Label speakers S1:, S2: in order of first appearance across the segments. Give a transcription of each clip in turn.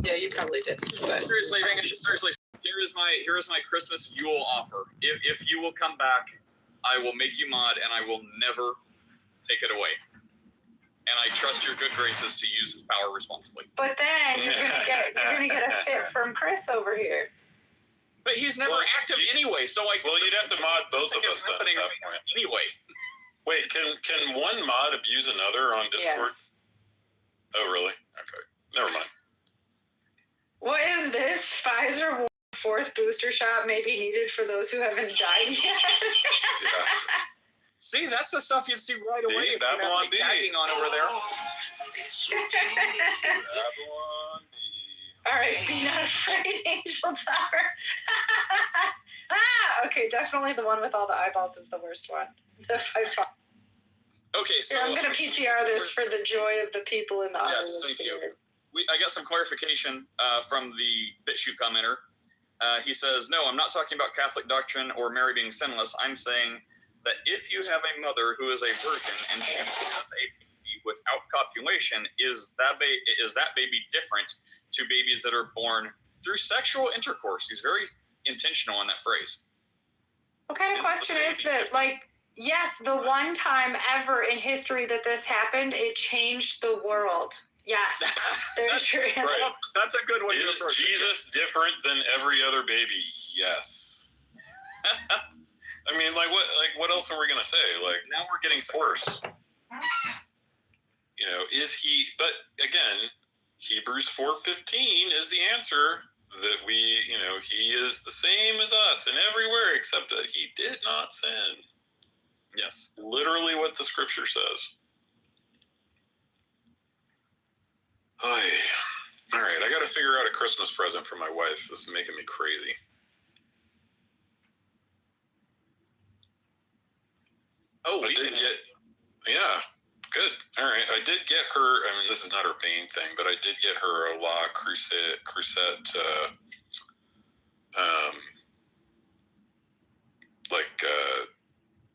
S1: Yeah, you probably did. But
S2: Seriously, here is my Christmas Yule offer. If you will come back, I will make you mod, and I will never take it away. And I trust your good graces to use power responsibly.
S3: But then you're gonna get a fit from Chris over here.
S2: But he's never active anyway, so
S4: you'd have to mod both of us then at that point.
S2: Anyway.
S4: Wait, can one mod abuse another on Discord?
S3: Yes.
S4: Oh, really? Okay. Never mind.
S3: What is this? Pfizer fourth booster shot may be needed for those who haven't died yet.
S4: Yeah.
S2: See, that's the stuff you'd see right away if you had me tagging on over there.
S4: Babylon B.
S3: All right, be not afraid, Angel Topper. Okay, definitely the one with all the eyeballs is the worst one. The 5.
S2: Okay, so
S3: Here, I'm going to PTR this for the joy of the people in the audience.
S2: Yes, thank you. I got some clarification from the BitChute commenter. He says, no, I'm not talking about Catholic doctrine or Mary being sinless. I'm saying that if you have a mother who is a virgin and she has a baby without copulation, is that baby different to babies that are born through sexual intercourse? He's very intentional in that phrase.
S3: What kind of question is that? Like, yes, the one time ever in history that this happened, it changed the world. Yes, there's your answer.
S4: Right.
S2: That's a good way to approach it.
S4: Is Jesus different than every other baby? Yes. I mean, what else are we gonna say? Like,
S2: now we're getting
S4: worse. You know, is he? But again, Hebrews 4:15 is the answer that he is the same as us in everywhere except that he did not sin.
S2: Yes,
S4: literally what the scripture says. All right, I got to figure out a Christmas present for my wife. This is making me crazy.
S2: Oh,
S4: yeah, good. All right, I did get her. I mean, this is not her main thing, but I did get her a La Crusette,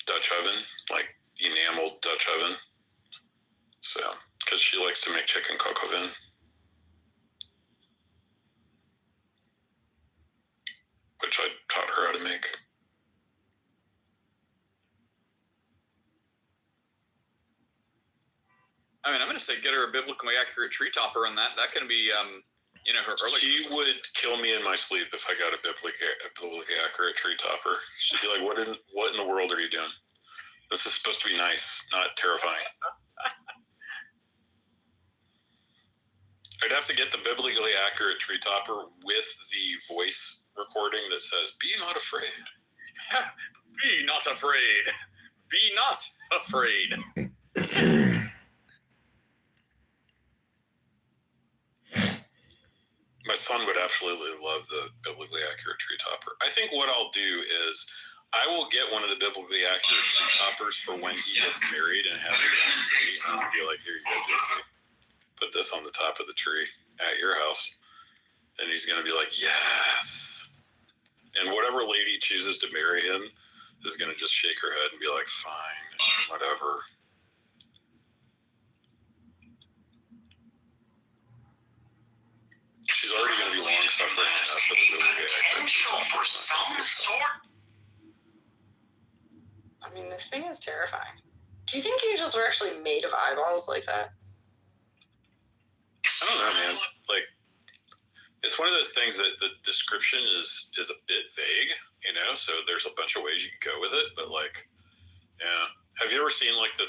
S4: Dutch oven, like enameled Dutch oven. So, because she likes to make chicken coq au vin, which I taught her how to make.
S2: I mean, I'm going to say get her a biblically accurate tree topper on that. That can be, her early.
S4: She would kill me in my sleep if I got a biblically accurate tree topper. She'd be like, what in the world are you doing? This is supposed to be nice, not terrifying. I'd have to get the biblically accurate tree topper with the voice recording that says, be not afraid.
S2: Be not afraid. Be not afraid.
S4: My son would absolutely love the biblically accurate tree topper. I think what I'll do is I will get one of the biblically accurate tree toppers for when he gets married and has it on the tree. And I'll be like, here you go, Jason. Put this on the top of the tree at your house. And he's going to be like, yes. And whatever lady chooses to marry him is going to just shake her head and be like, fine, whatever. She's already going to be long-suffering enough for the biblically accurate tree topper. For some sort.
S1: I mean, this thing is terrifying. Do you think angels were actually made of eyeballs like that?
S4: I don't know, man. Like, it's one of those things that the description is a bit vague, so there's a bunch of ways you can go with it, but yeah. Have you ever seen the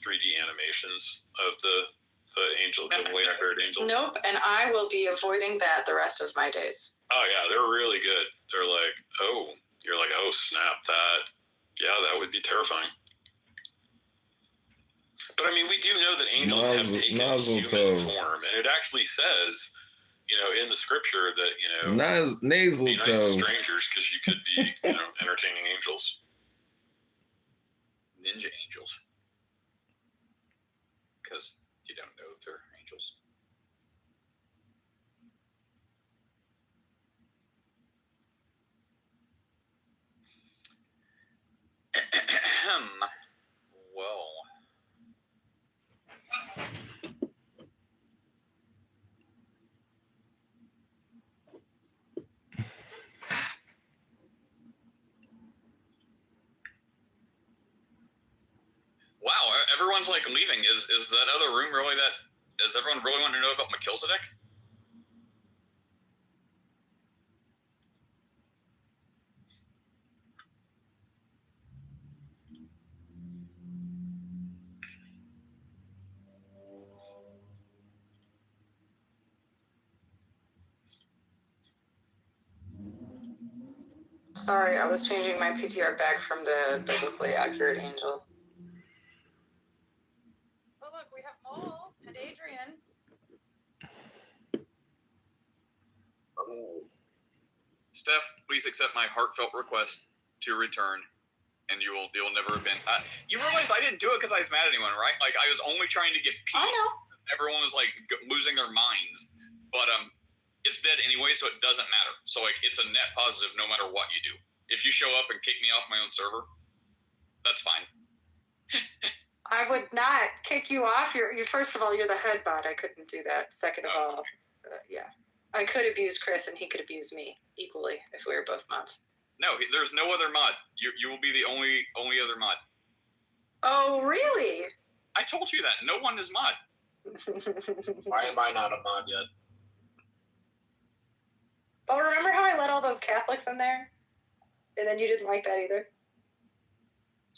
S4: 3D animations of the angel, the biblically accurate angels?
S1: Nope, and I will be avoiding that the rest of my days.
S4: Oh yeah, they're really good. They're like, you're like, oh snap, that would be terrifying. But I mean, we do know that angels have taken human form, and it actually says, in the scripture that
S5: nasal
S4: be nice
S5: toe.
S4: to strangers because you could be, entertaining angels,
S2: ninja angels, because you don't know if they're angels. Well. everyone's like leaving, is that other room really does everyone really want to know about Melchizedek?
S1: Sorry, I was changing my PTR back from the biblically accurate angel. Oh, look, we have Paul and Adrian.
S2: Steph, please accept my heartfelt request to return, and you'll never have been. You realize I didn't do it because I was mad at anyone, right? Like, I was only trying to get peace.
S1: I know.
S2: Everyone was like losing their minds, but it's dead anyway, so it doesn't matter. So like, it's a net positive no matter what you do. If you show up and kick me off my own server, that's fine.
S3: I would not kick you off. You first of all, you're the head bot. I couldn't do that. Second of all, yeah, I could abuse Chris and he could abuse me equally if we were both mods.
S2: No, there's no other mod. You will be the only other mod.
S3: Oh, really?
S2: I told you that. No one is mod.
S5: Why am I not a mod yet?
S3: Oh, remember how I let all those Catholics in there? And then you didn't like that either?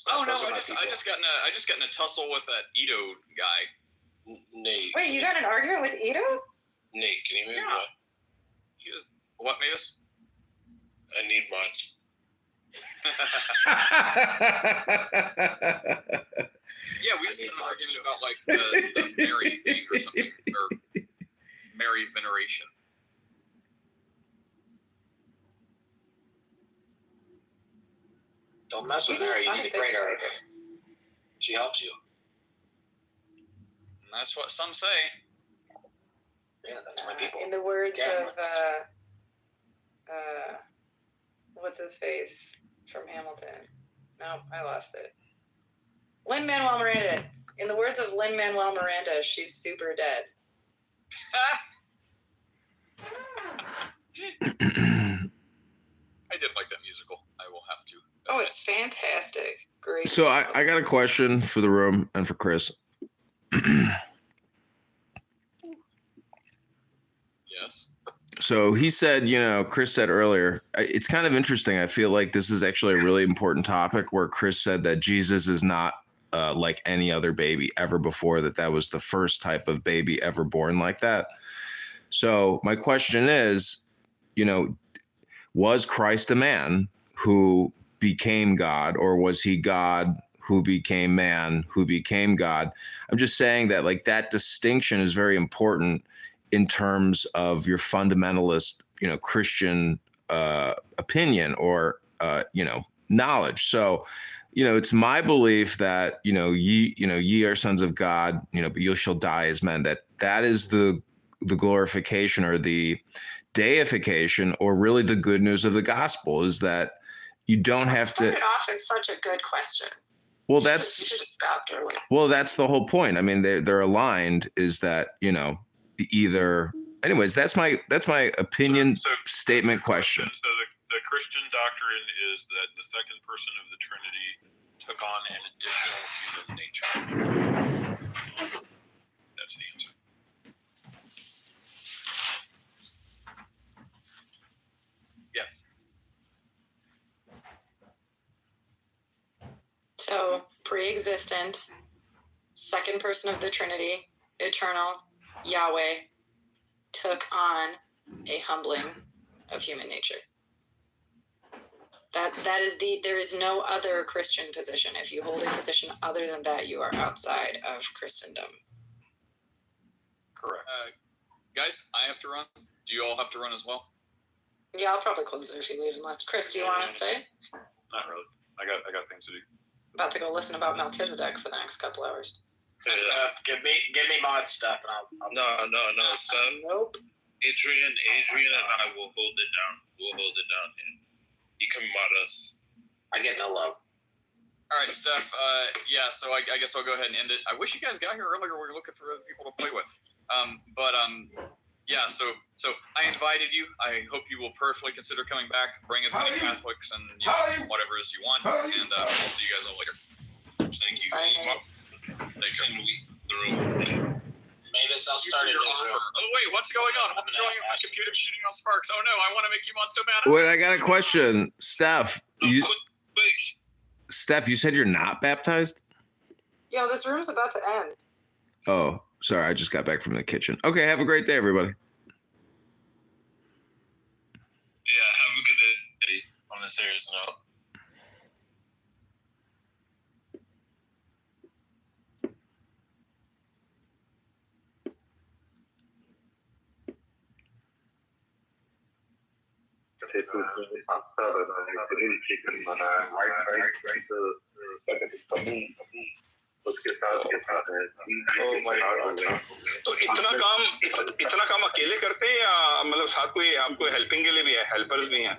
S2: Oh no, I just got in a tussle with that Ito guy.
S5: Nate.
S3: Wait, you got in an argument with Ito?
S5: Nate, can you move
S2: Yeah.
S5: on?
S2: He was what, Mavis?
S5: I need mods.
S2: Yeah, we just had an argument about like the Mary thing or something, or Mary veneration.
S5: Don't mess with her. You need to grade her. She helps you.
S2: And that's what some say.
S5: Yeah, that's my people.
S3: In the words
S5: Catholics.
S3: of, what's his face from Hamilton? Nope, I lost it. Lin-Manuel Miranda. In the words of Lin-Manuel Miranda, she's super dead.
S2: I did like that musical. I will have to.
S3: Oh, it's fantastic. Great.
S6: So I got a question for the room and for Chris.
S2: Yes.
S6: So he said, Chris said earlier, it's kind of interesting. I feel like this is actually a really important topic where Chris said that Jesus is not like any other baby ever before, that was the first type of baby ever born like that. So my question is, was Christ a man who became God, or was he God who became man, who became God? I'm just saying that like that distinction is very important in terms of your fundamentalist, Christian opinion or, knowledge. So, it's my belief that, ye are sons of God, but you shall die as men. That is the glorification or the deification, or really the good news of the gospel, is that you don't have to.
S3: Started off as such a good question.
S6: Well,
S3: You should have stopped early.
S6: Well, that's the whole point. I mean, they're aligned. Is that either? Anyways, that's my opinion statement question.
S4: So the Christian doctrine is that the second person of the Trinity took on an additional human nature. That's the answer.
S2: Yes.
S3: So, pre-existent, second person of the Trinity, eternal, Yahweh, took on a humbling of human nature. There is no other Christian position. If you hold a position other than that, you are outside of Christendom.
S2: Correct. Guys, I have to run. Do you all have to run as well?
S3: Yeah, I'll probably close it if you leave, unless Chris, do you want to stay?
S4: Not really. I got things to do.
S3: About to go listen about Melchizedek for the next couple hours.
S5: Give me mod stuff, and I'll
S7: No, son.
S3: Nope.
S7: Adrian and I will hold it down. We'll hold it down here. You can mod us.
S5: I get no love.
S2: All right, Steph. Yeah, so I guess I'll go ahead and end it. I wish you guys got here earlier. We were looking for other people to play with. Yeah. So I invited you. I hope you will prayerfully consider coming back. Bring as many Catholics and whatever as you want. And we'll see you guys all later.
S7: Thank you.
S3: Bye.
S7: That came to the room.
S5: Mavis, I'll start it.
S2: Oh wait, what's going on? I'm throwing my computer shooting off sparks. Oh no, I want to make you on so bad.
S6: Wait, I got a question, Steph.
S7: Quick.
S6: Steph, you said you're not baptized?
S3: Yo, this room's about to end.
S6: Oh, sorry, I just got back from the kitchen. Okay, have a great day, everybody.
S7: Yeah, have a good day. On a serious note.
S8: उसके साथ है। तो इतना काम अकेले करते हैं या मतलब साथ कोई आपको हेल्पिंग के लिए भी है, हेल्पर्स भी हैं?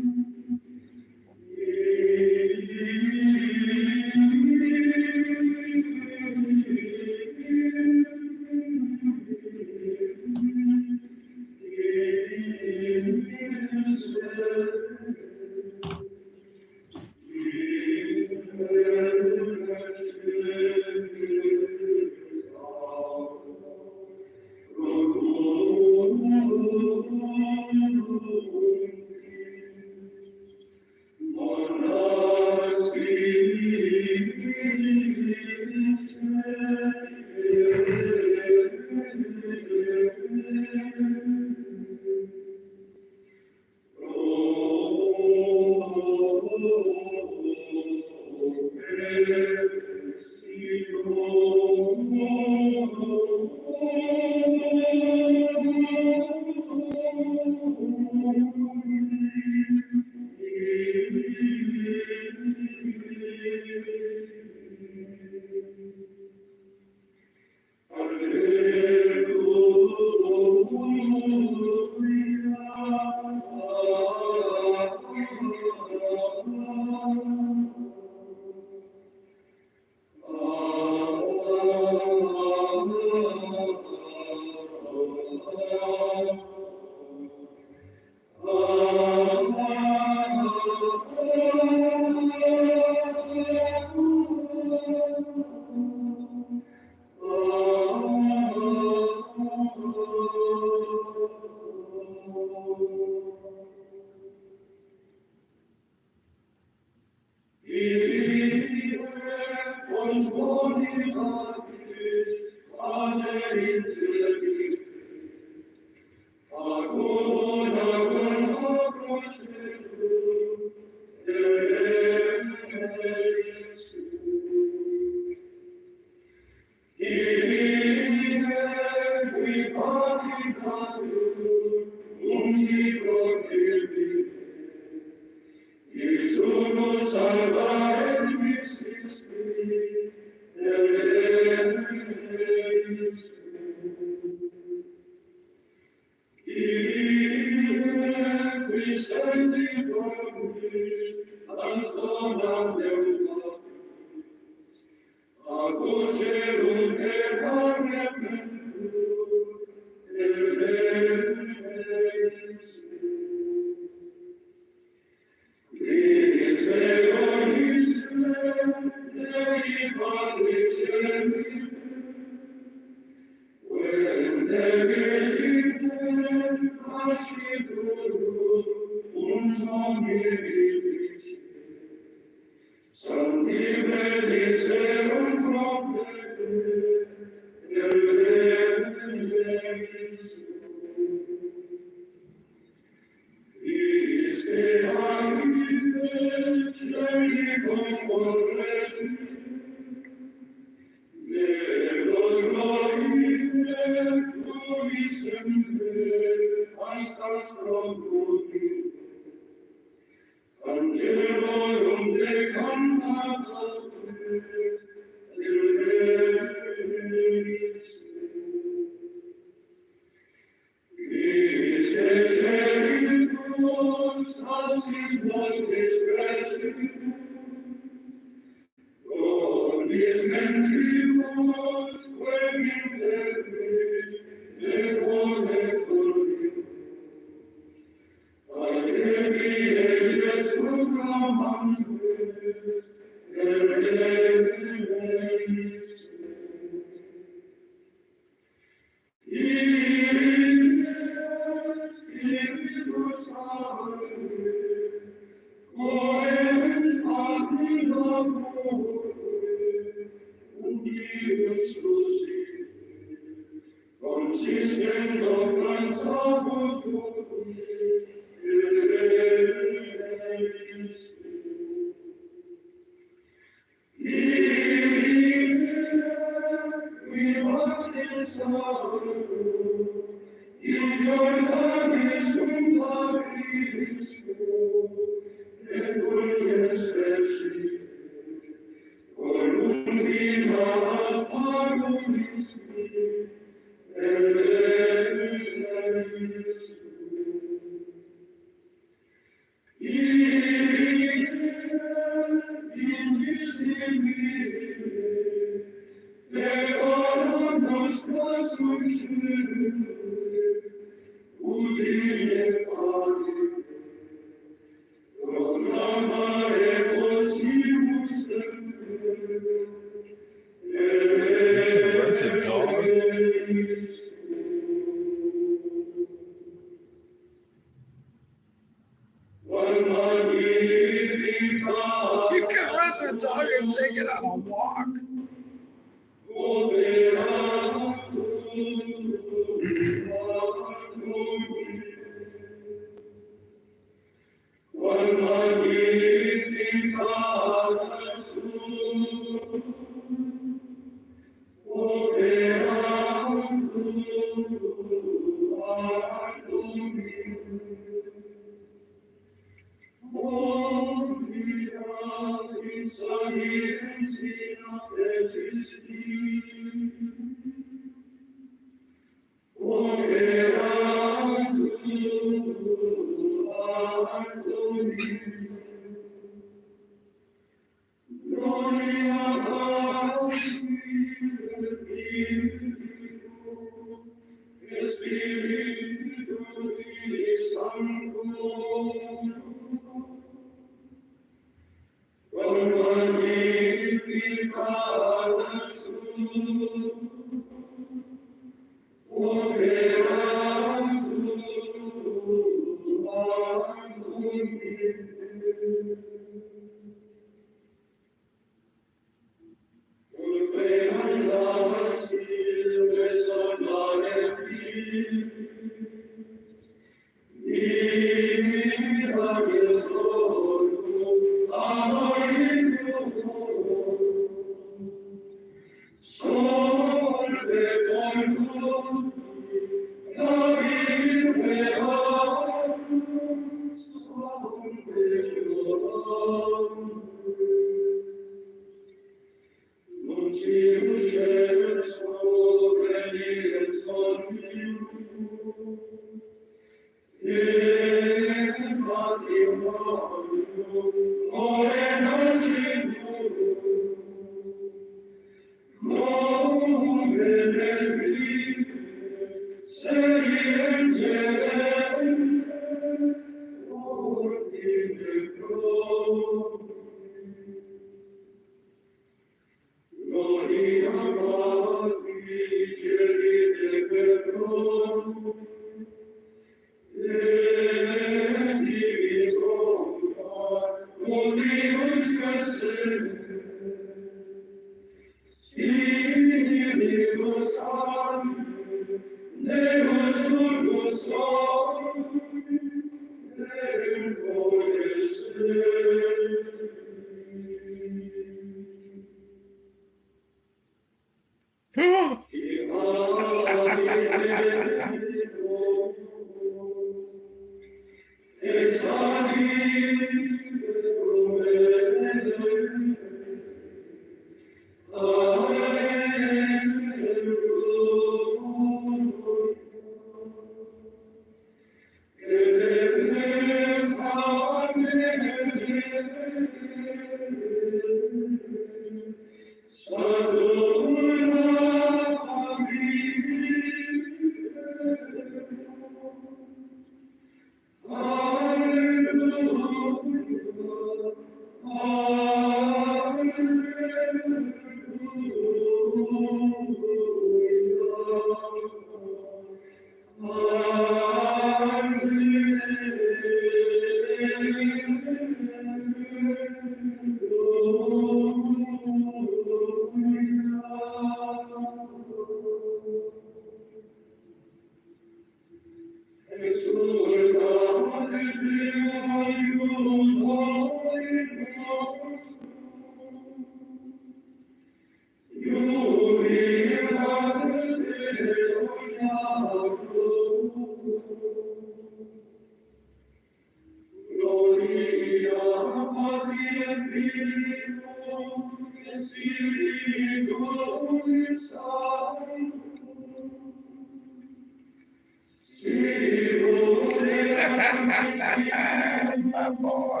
S6: That's my boy.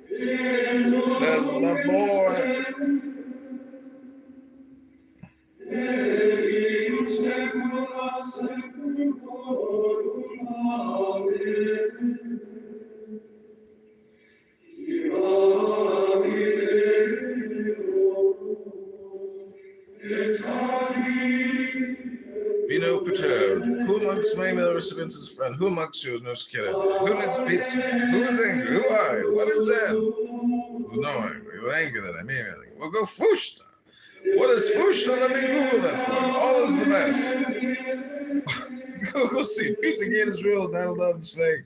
S6: That's my boy. Vino perturbed. Who amongst my email Vince's friend? Who amongst you is no security? Who needs pizza? Who is angry? Who are you? What is that? Who's no angry? What angry that I mean anything? Well, go Fushta. What is Fushta? Let me Google that for you. All is the best. Go see. Pizza Gate is real. 9/11 is fake.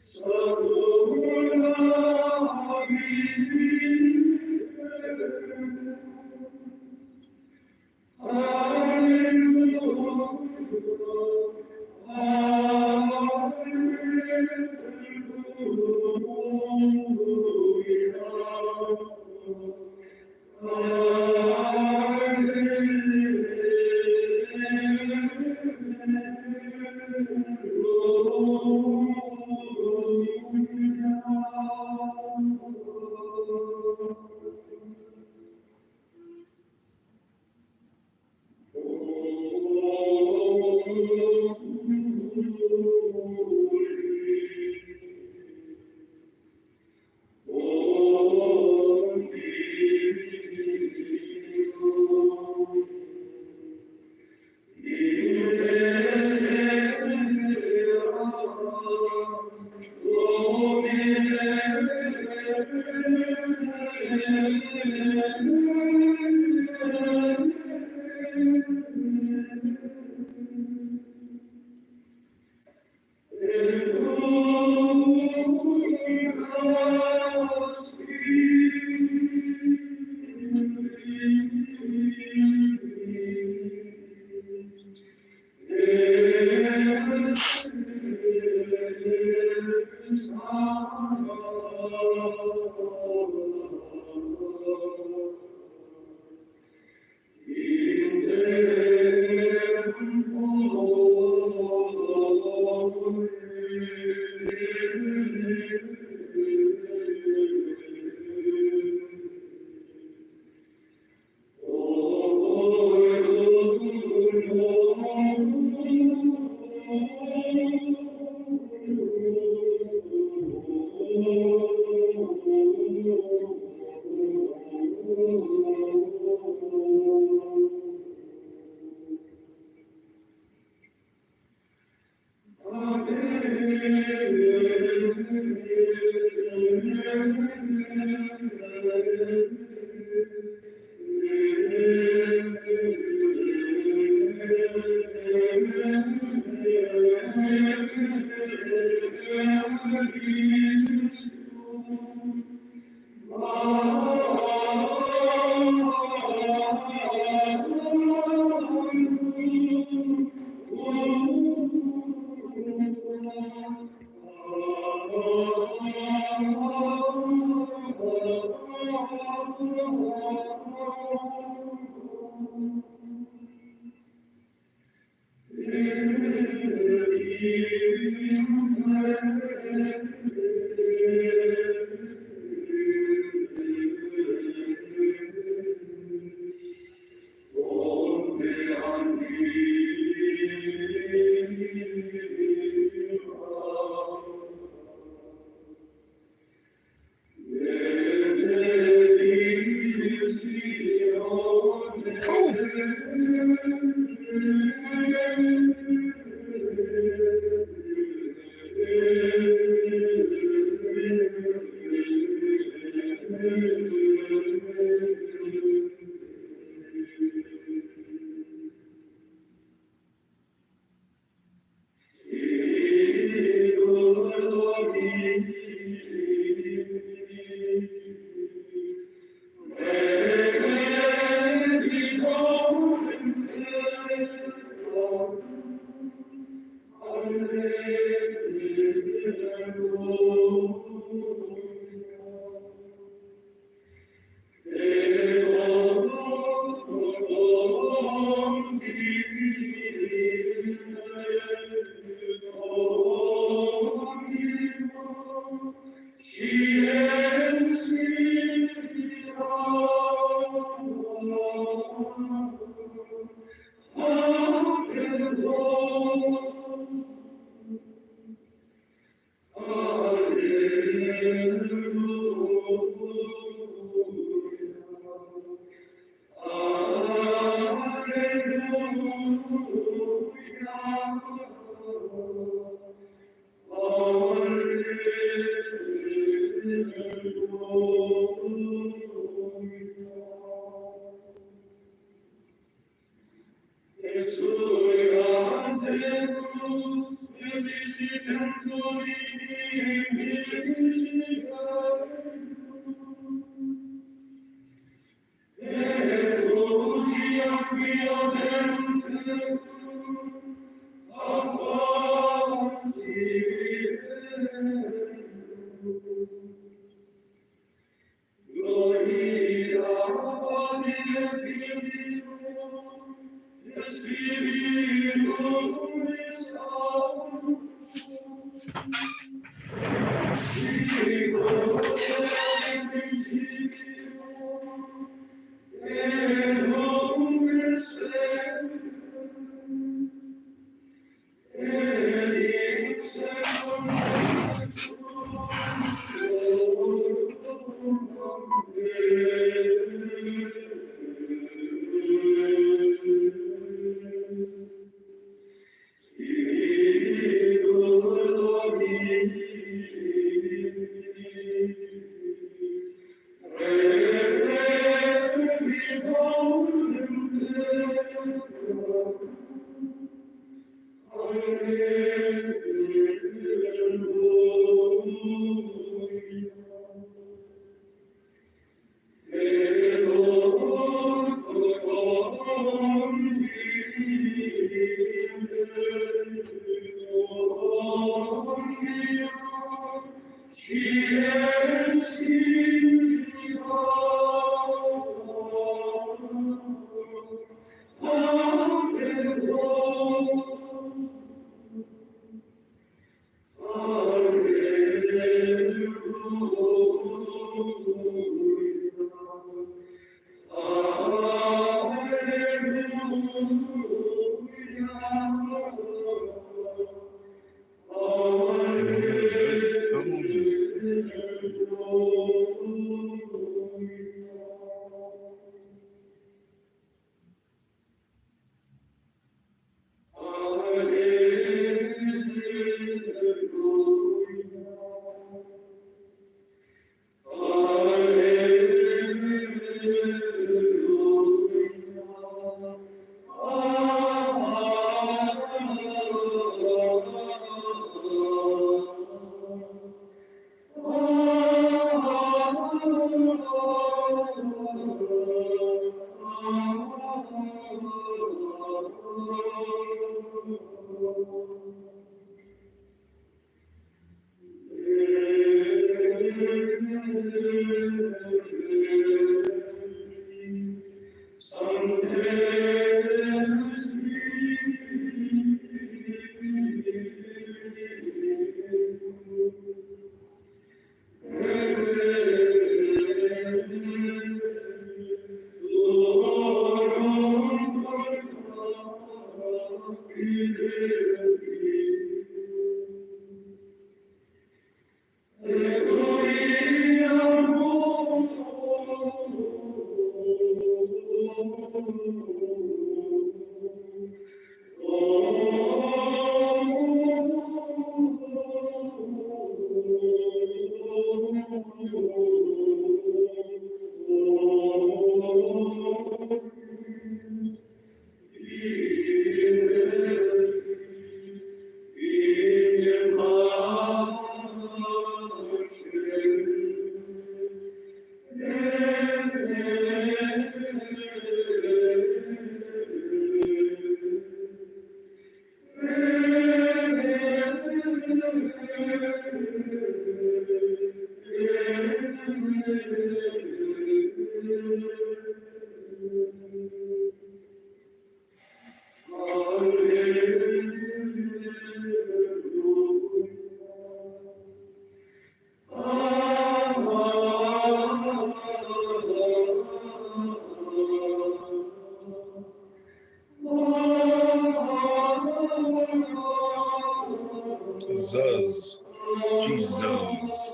S6: zones.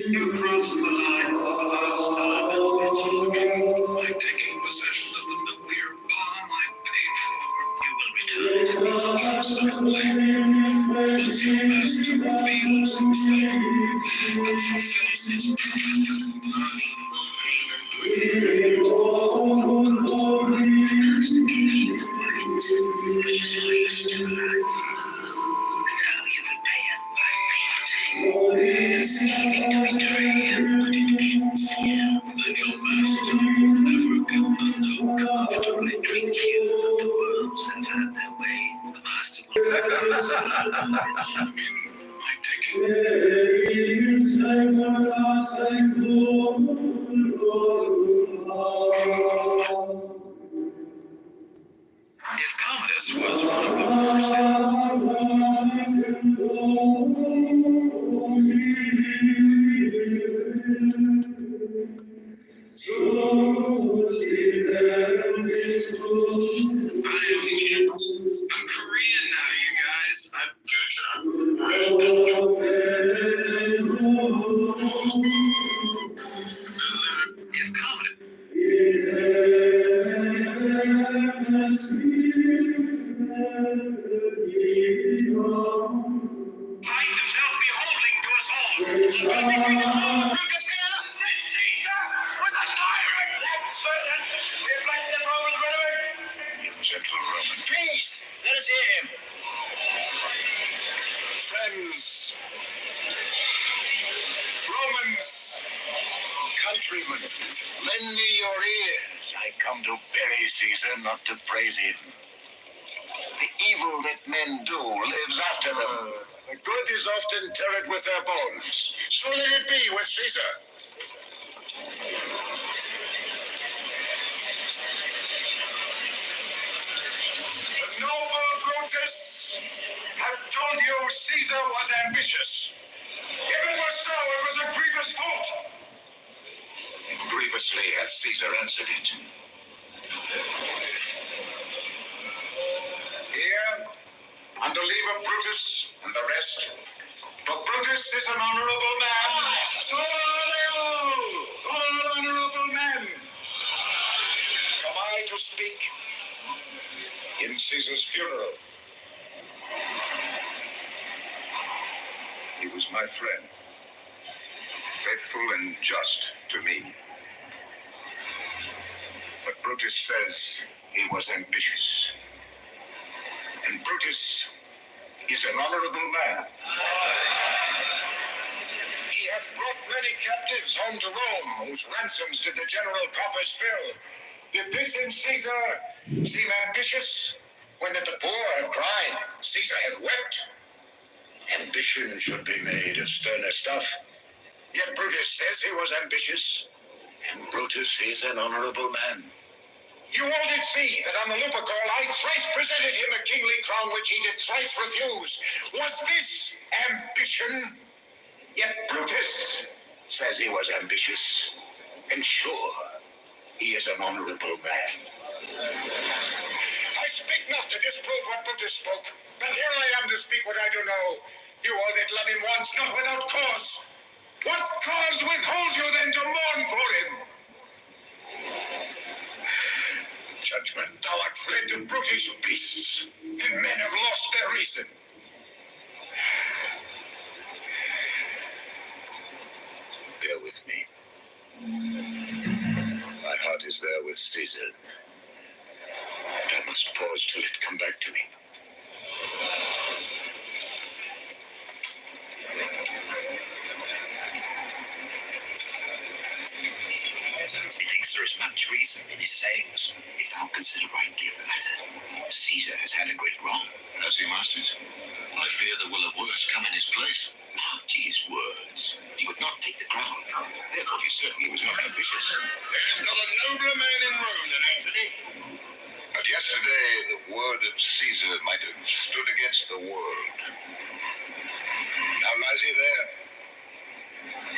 S9: You crossed the line for the last time in which by taking possession of the nuclear bomb I paid for. You will return to me to keep softly. Once your master reveals himself and fulfills his prophet, prepares to keep you the right, which is why you stood alive. And how you will pay him by plotting and scheming to betray him, but it ends here. Then your master will never get to know comfortably drink you that the worms have had their way. The master will never understand my taking. If Commodus was one of the worst, I'm Korean now, you guys. I'm good job. If Commodus. Find himself beholding to us all. Lucas here, this Caesar was a tyrant. That's certain. We've blessed the Romans, Roman. You gentle Roman. Peace. Let us hear him. Friends, Romans, countrymen, lend me your ears. I come to bury Caesar, not to praise him. The evil that men do lives after them. The good is often interred with their bones. So let it be with Caesar. The noble Brutus have told you Caesar was ambitious. If it was so, it was a grievous fault. And grievously hath Caesar answered it. Here, under leave of Brutus and the rest, but Brutus is an honorable man. So are they all honorable men. Come I to speak in Caesar's funeral. He was my friend, faithful and just to me. But Brutus says he was ambitious. And Brutus is an honorable man. He hath brought many captives home to Rome, whose ransoms did the general coffers fill. Did this in Caesar seem ambitious? When that the poor have cried, Caesar hath wept. Ambition should be made of sterner stuff. Yet Brutus says he was ambitious, and Brutus is an honorable man. You all did see that on the Lupercal I thrice presented him a kingly crown which he did thrice refuse. Was this ambition? Yet Brutus says he was ambitious. And sure, he is an honorable man. I speak not to disprove what Brutus spoke, but here I am to speak what I do know. You all that love him once, not without cause. What cause withholds you then to mourn for him? Judgment, thou art fled to brutish beasts, and men have lost their reason. Bear with me. My heart is there with Caesar, and I must pause till it come back to me. Methinks there is much reason in his sayings, if thou consider rightly of the matter. Caesar has had a great wrong. Has he, masters? I fear there will a worse come in his place. Mark his words. He would not take the crown. Therefore, he certainly was not ambitious. There is not a nobler man in Rome than Antony. But yesterday, the word of Caesar might have stood against the world. Now lies he there,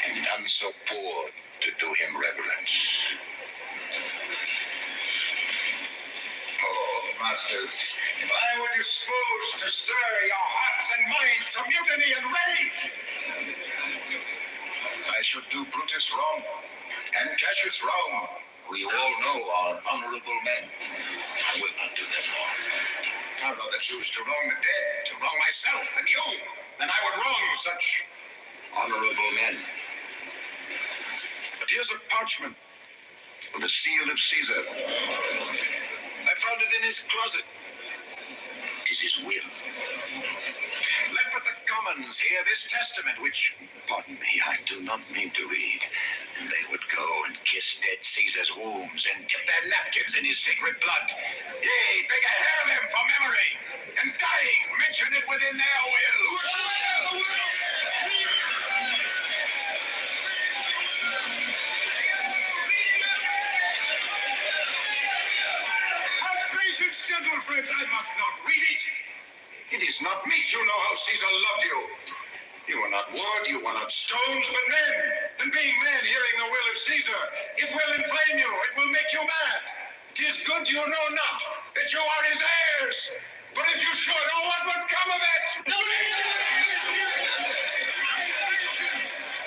S9: and none so poor to do him reverence. Oh, masters, if I were disposed to stir your hearts and minds to mutiny and rage, I should do Brutus wrong and Cassius wrong, who you all know are honorable men. I will not do them wrong. I'd rather choose to wrong the dead, to wrong myself and you, than I would wrong such honorable men. But here's a parchment with the seal of Caesar. I found it in his closet. It is his will. Let but the commons hear this testament, which, pardon me, I do not mean to read. And they would go and kiss dead Caesar's wounds and dip their napkins in his sacred blood. Yea, beg a hair of him for memory, and dying mention it within their wills. Gentle friends, I must not read it. It is not meet, you know how Caesar loved you. You are not wood, you are not stones, but men. And being men, hearing the will of Caesar, it will inflame you, it will make you mad. 'Tis good you know not that you are his heirs. But if you should, oh, what would come of it?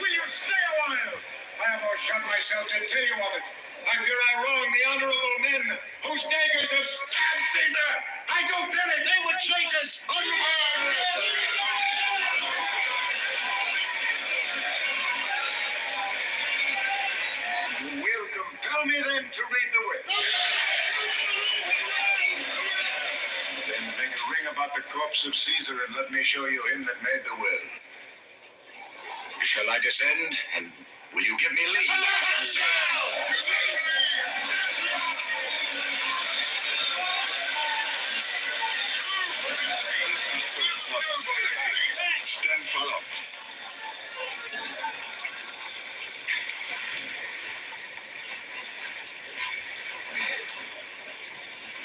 S9: Will you stay a while? I have overshot myself to tell you of it. I fear I wrong the honorable men whose daggers have stabbed Caesar. I do fear it. They would traitors. You will compel me then to read the will. Then make a ring about the corpse of Caesar and let me show you him that made the will. Shall I descend, and will you give me leave? Stand follow.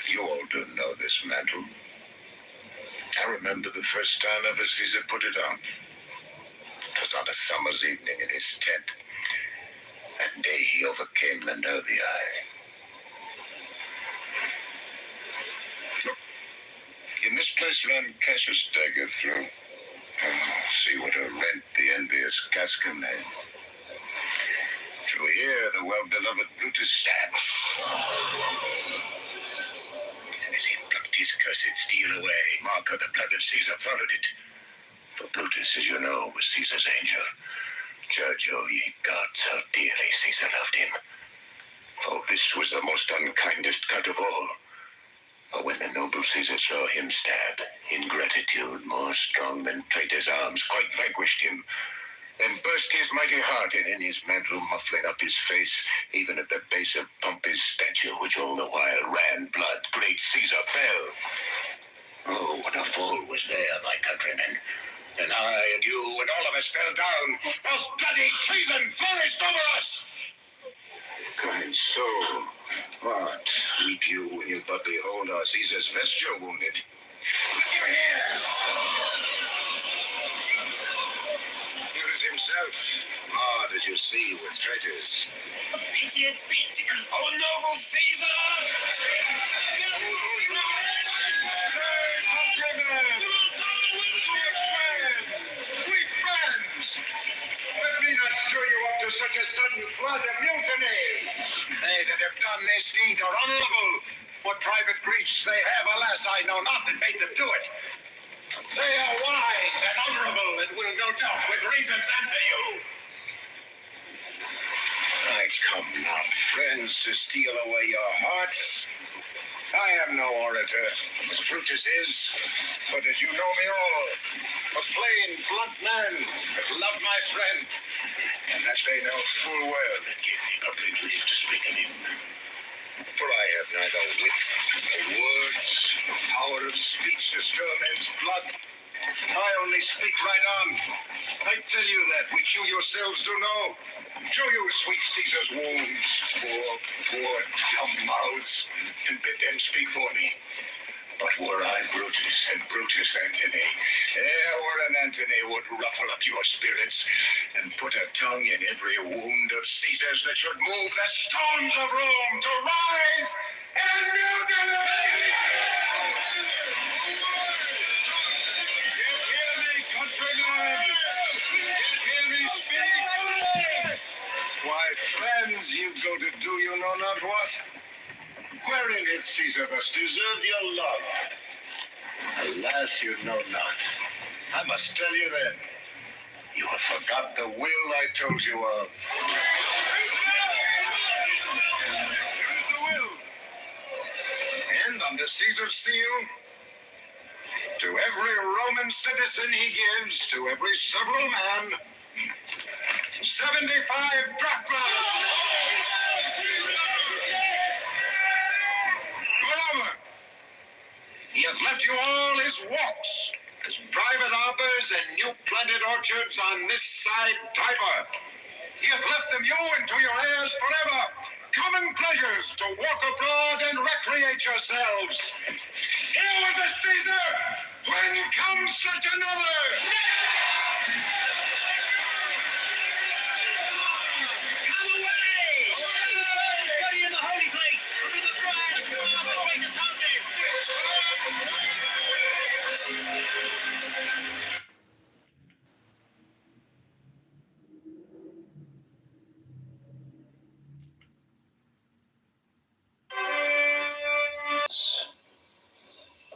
S9: You all do know this mantle. I remember the first time ever Caesar put it on. It was on a summer's evening in his tent. That day he overcame the Nervii. Look, in this place ran Cassius' dagger through. See what a rent the envious Casca made. Through here the well-beloved Brutus stands. And as he plucked his cursed steel away, mark of the blood of Caesar followed it. For Brutus, as you know, was Caesar's angel. Judge, O ye gods, how dearly Caesar loved him. For this was the most unkindest cut of all. For when the noble Caesar saw him stab, ingratitude more strong than traitor's arms quite vanquished him, and burst his mighty heart, and in his mantle muffling up his face, even at the base of Pompey's statue, which all the while ran blood, great Caesar fell. Oh, what a fall was there, my countrymen. And I and you and all of us fell down, whilst bloody treason flourished over us. Kind soul, what weep you when you but behold our Caesar's vesture wounded? Look you here! Here is him himself. Ah, did you see with traitors?
S10: A piteous spectacle.
S9: Oh, noble Caesar! Sweet friends! Let me not stir you up to such a sudden flood of mutiny. They that have done this deed are honorable. What private griefs they have, alas, I know not that made them do it. They are wise and honorable and will no doubt with reasons answer you. I come not, friends, to steal away your hearts. I am no orator, as Brutus is, but as you know me all, a plain, blunt man that loved my friend, and that they know full well that gave me public leave to speak of him. For I have neither wit, nor words, nor power of speech to stir men's blood. I only speak right on. I tell you that which you yourselves do know. Show you sweet Caesar's wounds, poor dumb mouths, and bid them speak for me. But were I Brutus and Brutus Antony, ere were an Antony would ruffle up your spirits and put a tongue in every wound of Caesar's that should move the stones of Rome to rise and mutiny! You hear me, countrymen? You hear me speak? Why, friends, you go to do you know not what? Wherein hath Caesar thus deserved your love? Alas, you know not. I must tell you then. You have forgot the will I told you of. Here's the will. And under Caesar's seal, to every Roman citizen he gives, to every several man, 75 drachmas. Moreover, he hath left you all his walks, his private arbors and new planted orchards on this side Tiber. He hath left them you and to your heirs forever, common pleasures to walk abroad and recreate yourselves. Here was a Caesar, when comes such another?
S10: Come away! Everybody in the holy place! Under the cries of the traitors haunted!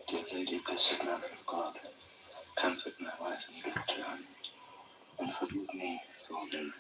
S9: Dear Lady, blessed Mother of God, comfort my wife and little child, and forgive me for them.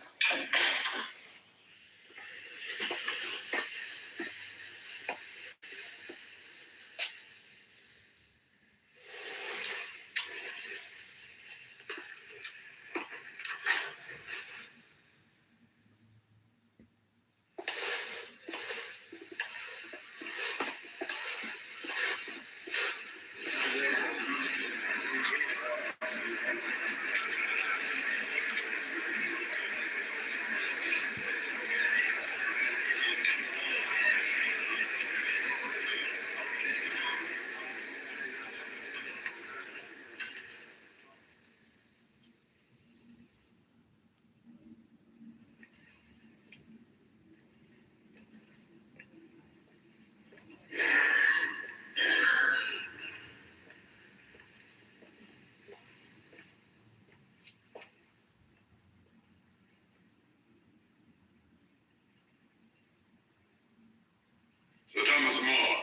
S11: Sir Thomas More,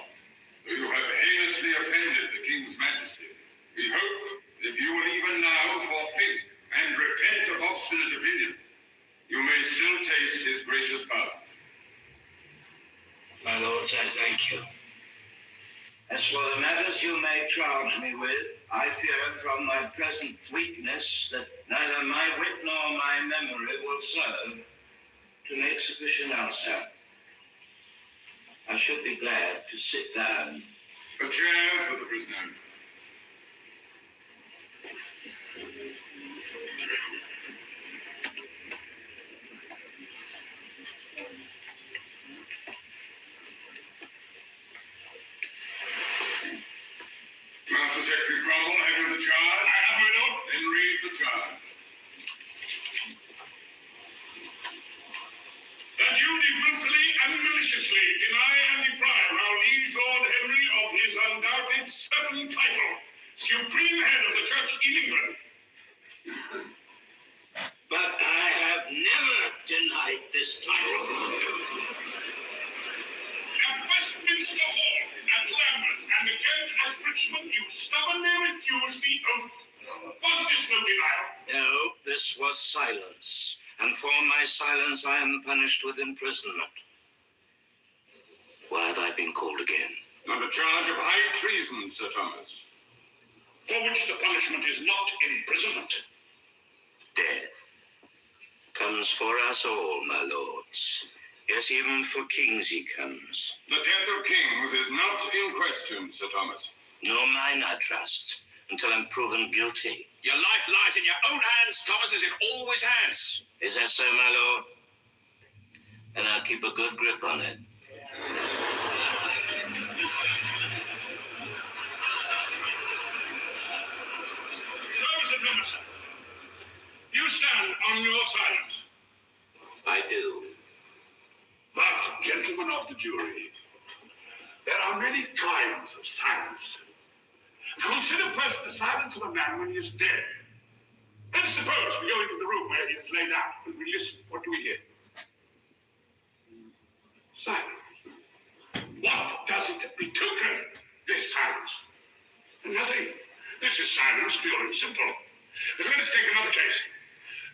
S11: you have heinously offended the King's Majesty. We hope that you will even now forthink and repent of obstinate opinion. You may still taste his gracious power.
S12: My lords, I thank you. As for the matters you may charge me with, I fear from my present weakness that neither my wit nor my memory will serve to make sufficient answer. I should be glad to sit down.
S11: A chair for the prisoner. Master Secretary Cromwell, have you the charge? I have, my lord. Then read the charge. did willfully and maliciously deny and deprive our liege Lord Henry of his undoubted certain title, Supreme Head of the Church in England.
S12: But I have never denied this title.
S11: At Westminster Hall, at Lambeth, and again at Richmond, you stubbornly refused the oath. Was this no denial?
S12: No, this was silence. And for my silence, I am punished with imprisonment. Why have I been called again?
S11: On the charge of high treason, Sir Thomas, for which the punishment is not imprisonment.
S12: Death comes for us all, my lords. Yes, even for kings he comes.
S11: The death of kings is not in question, Sir Thomas.
S12: Nor mine, I trust, until I'm proven guilty.
S10: Your life lies in your own hands, Thomas, as it always has.
S12: Is that so, my lord? And I'll keep a good grip on it.
S11: Sir Thomas, you stand on your silence.
S12: I do.
S11: But, gentlemen of the jury, there are many kinds of silence. Consider first the silence of a man when he is dead. And suppose we go into the room where he is laid out and we listen. What do we hear? Silence. What does it betoken, this silence? Nothing. This is silence, pure and simple. But let us take another case.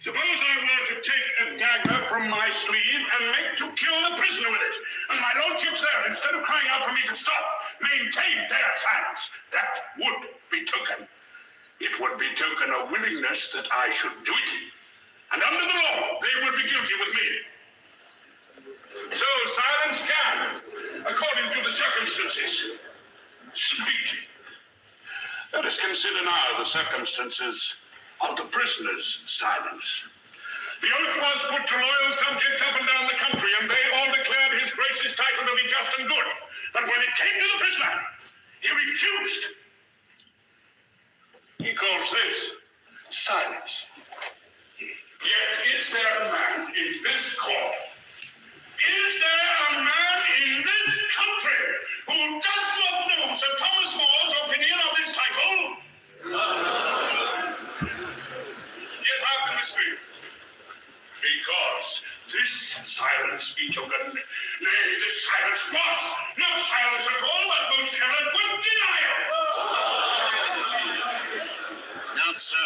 S11: Suppose I were to take a dagger from my sleeve and make to kill the prisoner with it, and my lordships there, instead of crying out for me to stop, maintained their silence. That would betoken. It would betoken a willingness that I should do it. And under the law, they would be guilty with me. So silence can, according to the circumstances, speak. Let us consider now the circumstances of the prisoner's silence. The oath was put to loyal subjects up and down the country, and they all declared his grace's title to be just and good. But when it came to the prisoner, he refused. He calls this silence. Yet is there a man in this court? Is there a man in this country who does not know Sir Thomas More's opinion of this title? Yet how can this be? Because this silence betoken, nay, this silence was not silence at all, but most eloquent denial.
S12: Not so.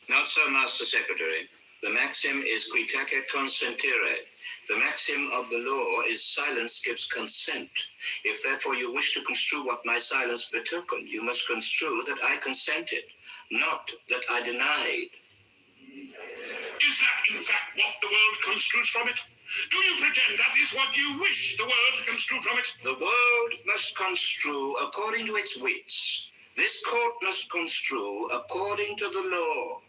S12: Not so, Master Secretary. The maxim is qui tacet consentire. The maxim of the law is silence gives consent. If therefore you wish to construe what my silence betokened, you must construe that I consented, not that I denied.
S11: Is that in fact what the world construes from it? Do you pretend that is what you wish the world to construe from it?
S12: The world must construe according to its wits. This court must construe according to the law.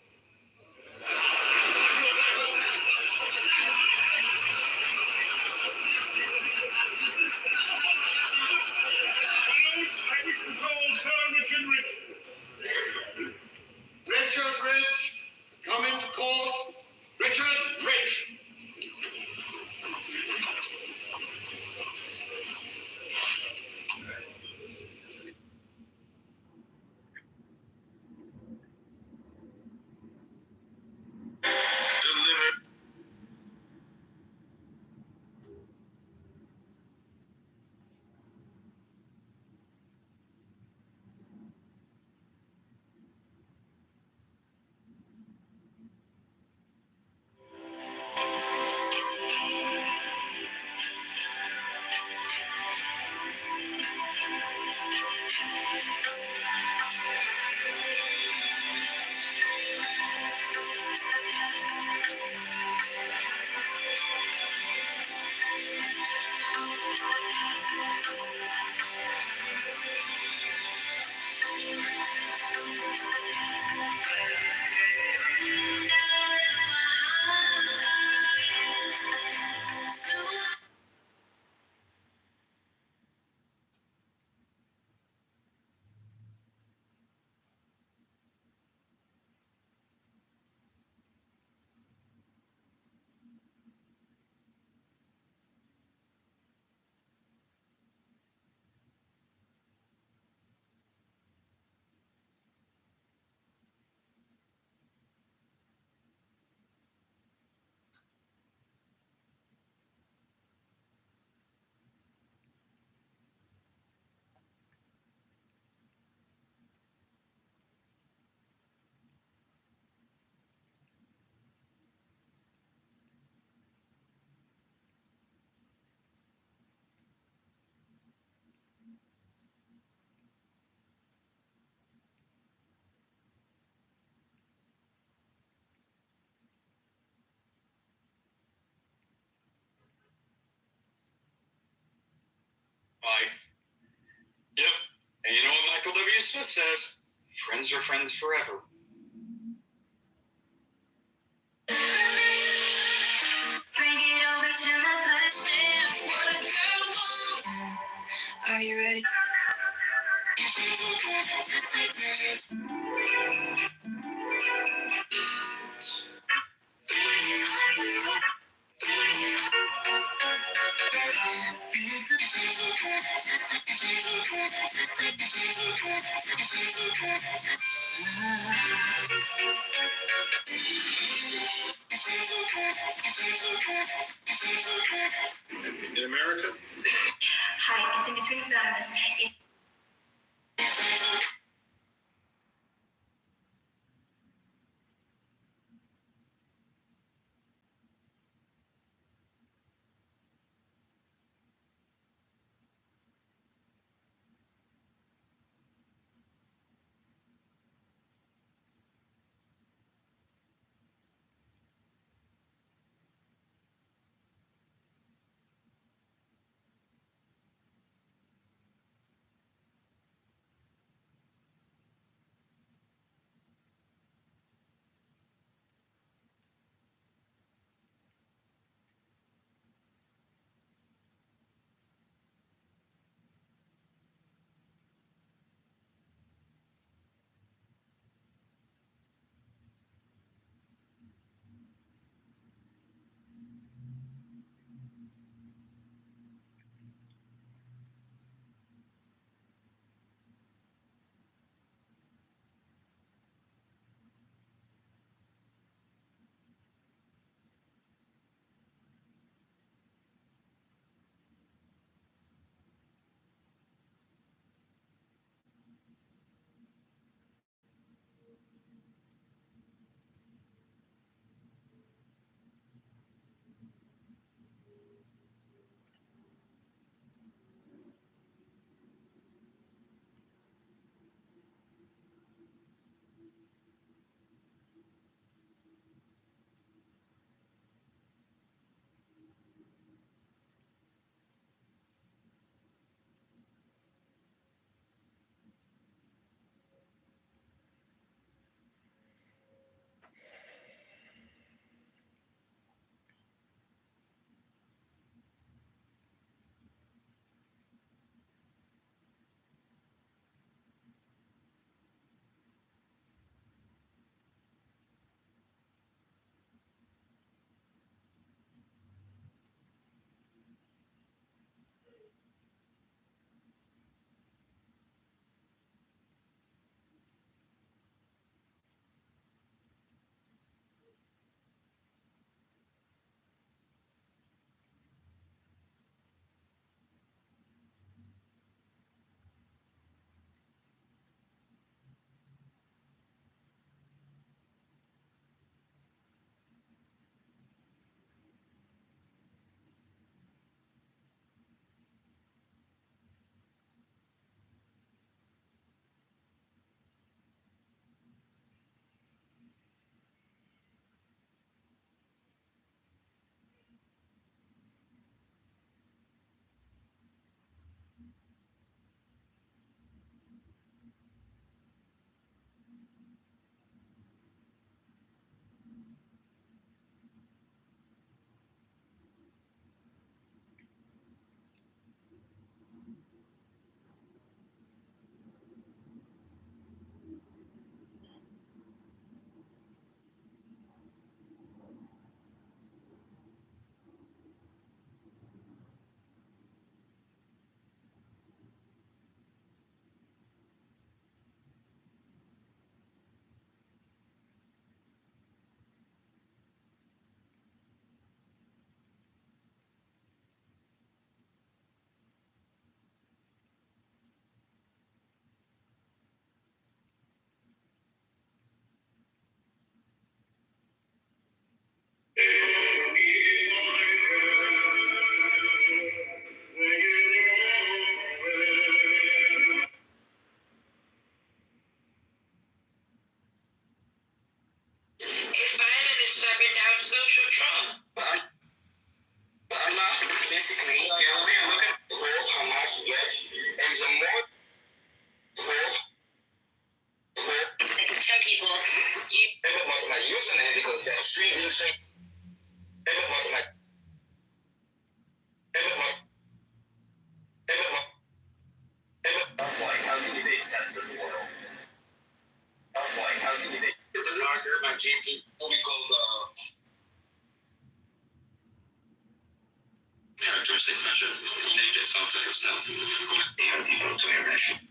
S11: I wish to call Sir Richard Rich.
S9: Richard Rich, come into court. Richard Rich.
S5: Smith says, friends are friends forever.
S10: Bring it over to my place. Dance what a girl wants. Are you ready? Just like that.
S11: In America?
S10: Hi, it's in between examiners. sense of the world. Oh boy, how do they? The doctor, my GP, what we call characteristic fashion, named it after himself, called the autoimmunity.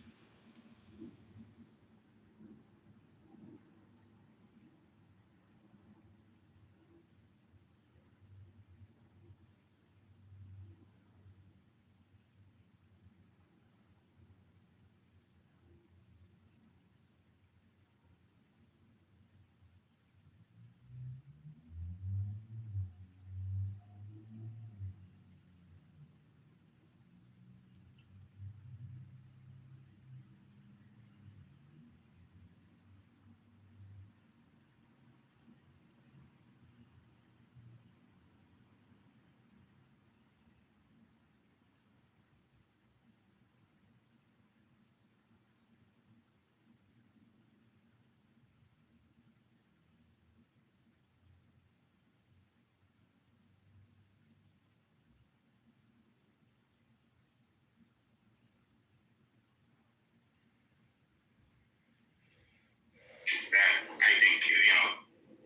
S10: I think,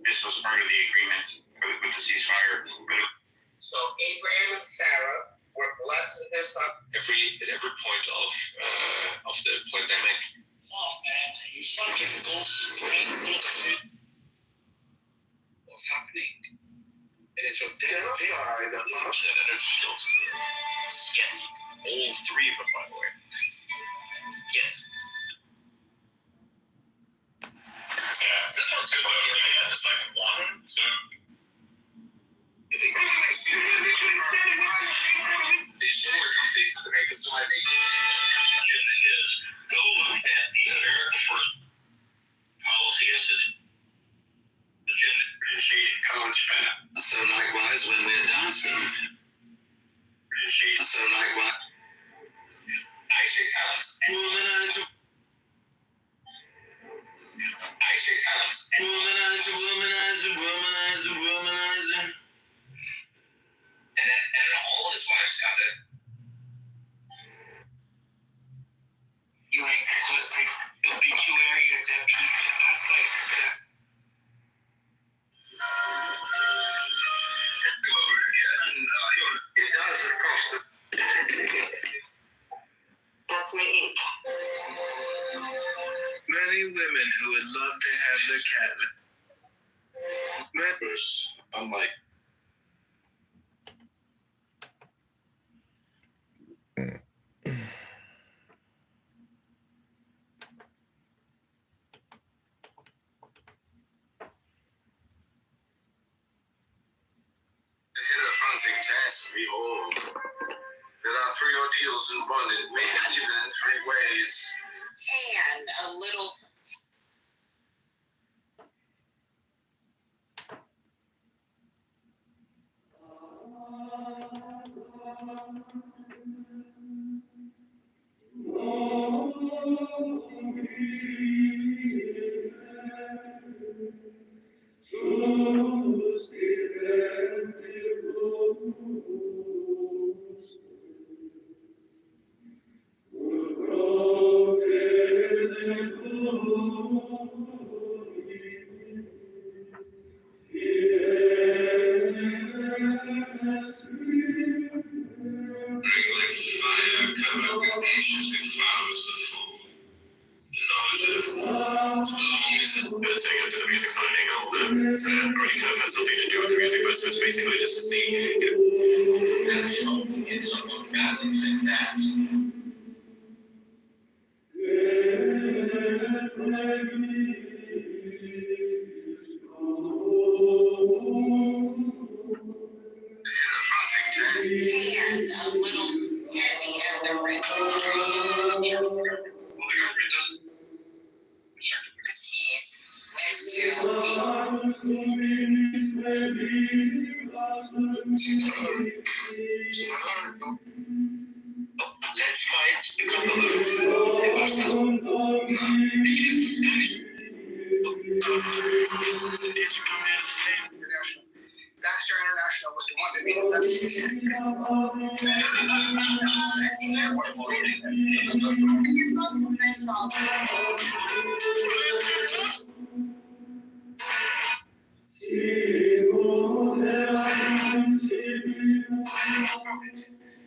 S10: this was part of the agreement with the ceasefire. So Abraham and Sarah were blessed with their son. At every point of the pandemic. Oh man, you fucking Gulf Spring. What's happening? It is so dead. The energy shields. Yes, all three of them, by the way. Yes. Yeah, this one's good though. Yeah, it's like 1, 2. Go ahead, the American first policy is to differentiate college path. So likewise, when we're dancing, so likewise, I say columns. Womanizer. I say columns. Womanizer, womanizer, womanizer, womanizer. And then all of his wives got it. You ain't like obituary or dead people. That's like that. It does, of course. That's my ink. Many women who would love to have their cat. Members, unlike. Behold, there are 3 ordeals in one. It may be given in 3 ways. And a little. It's basically just to see, International
S9: International was the one that made it revolution.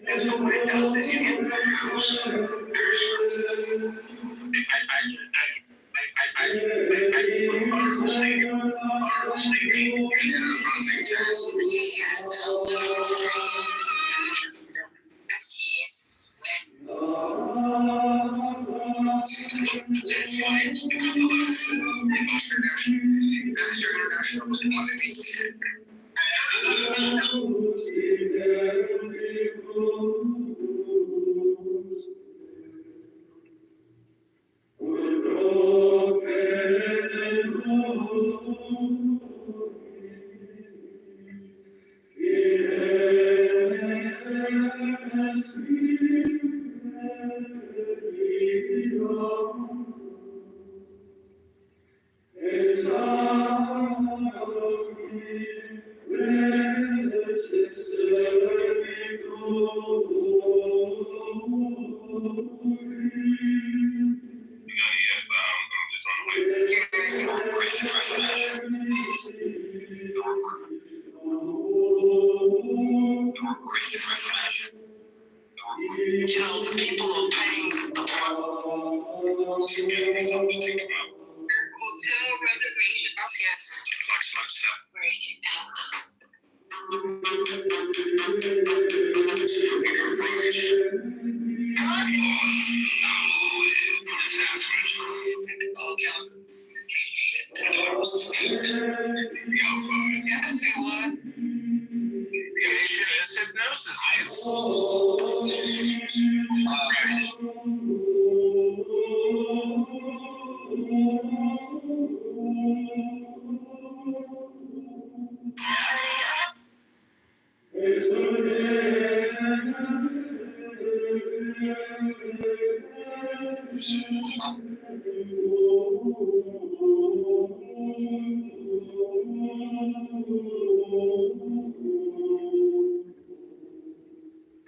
S9: And so what it does is you get back house. International was the one that made it. You know, the people are paying the hotel reservation. Yes. It's hypnosis. It's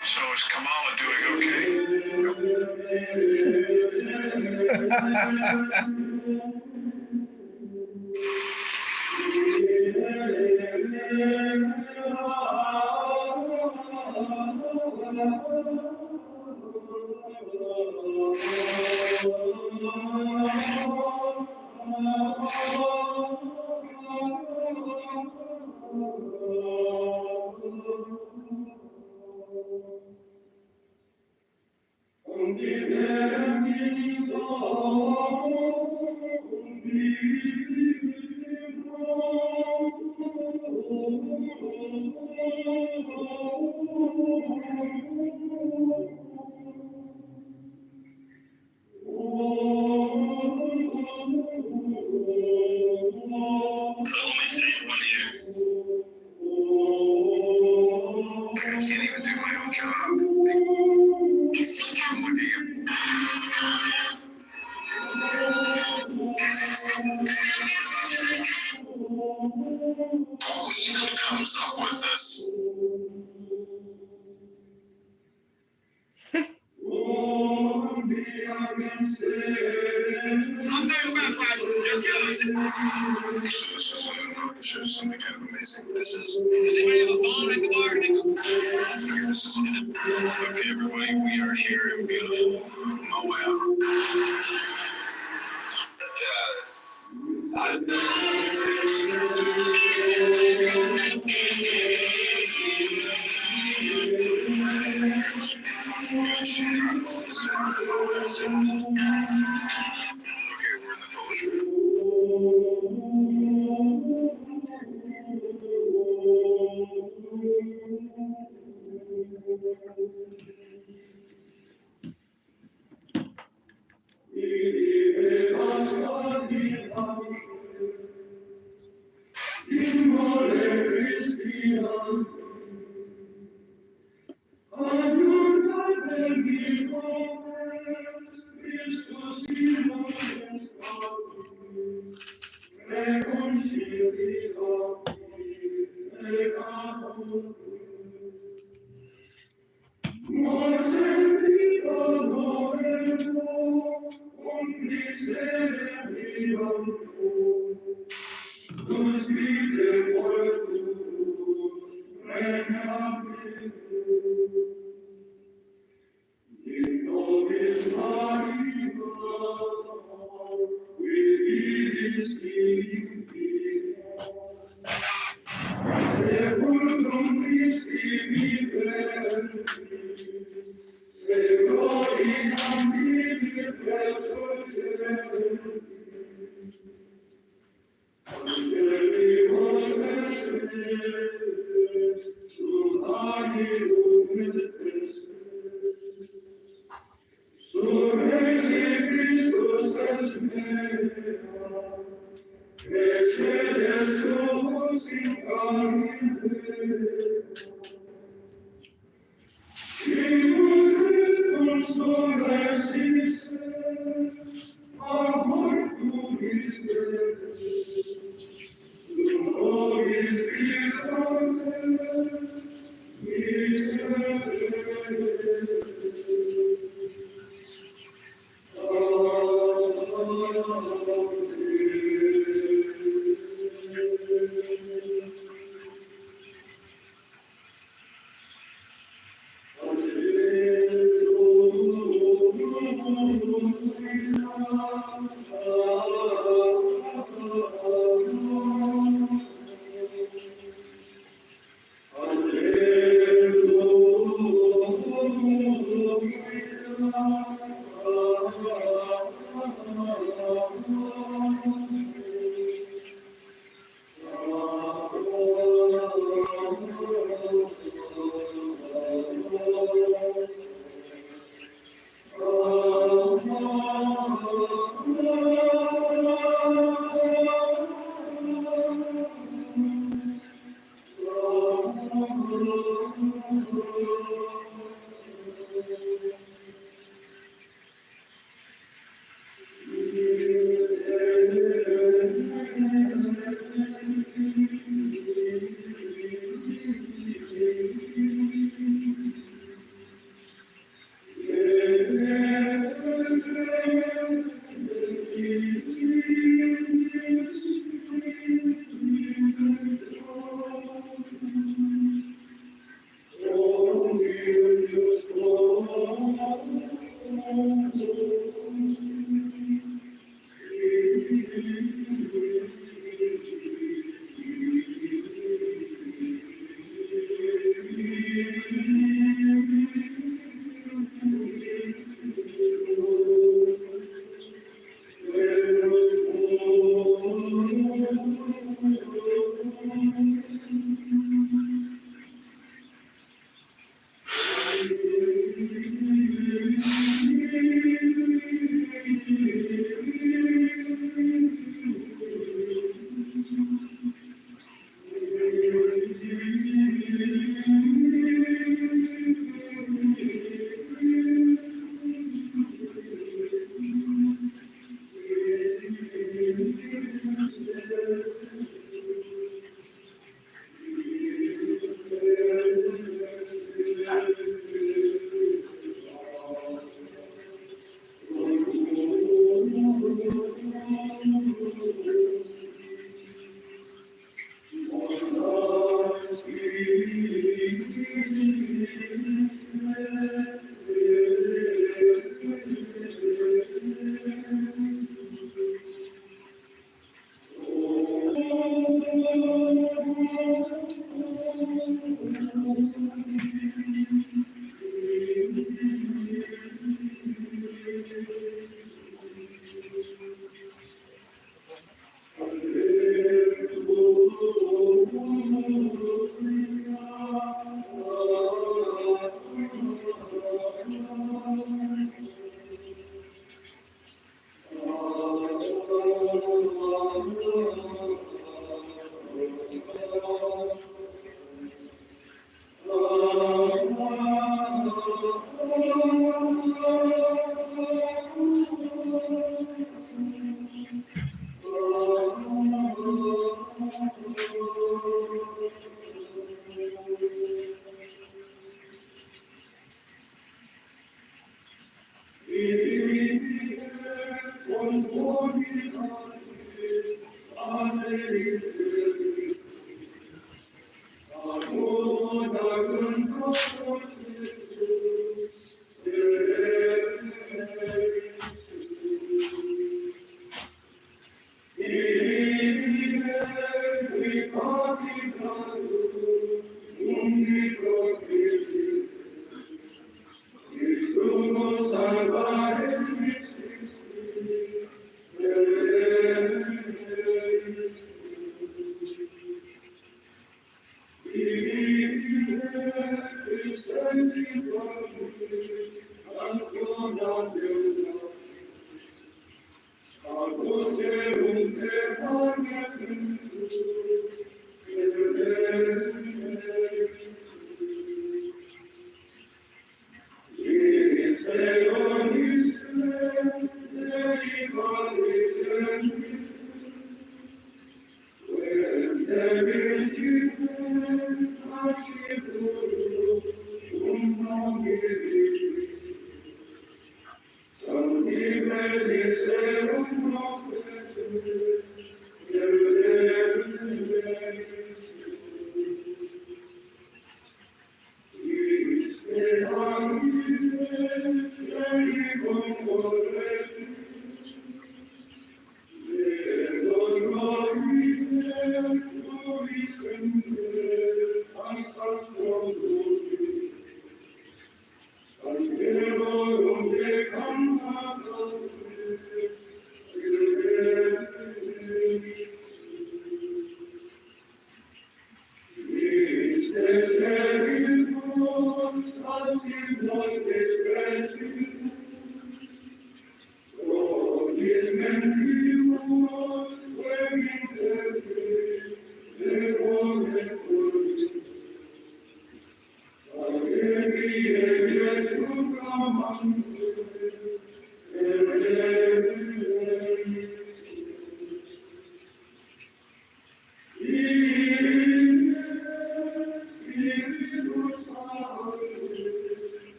S9: So is Kamala doing okay? I can't even do my own job. Who comes up with this? So this is something kind of amazing. This is. Does anybody have a phone? I can borrow it. Okay, this is it. Okay, everybody, we are here in beautiful Moab. Okay, we're in the Polish room.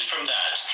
S10: From that.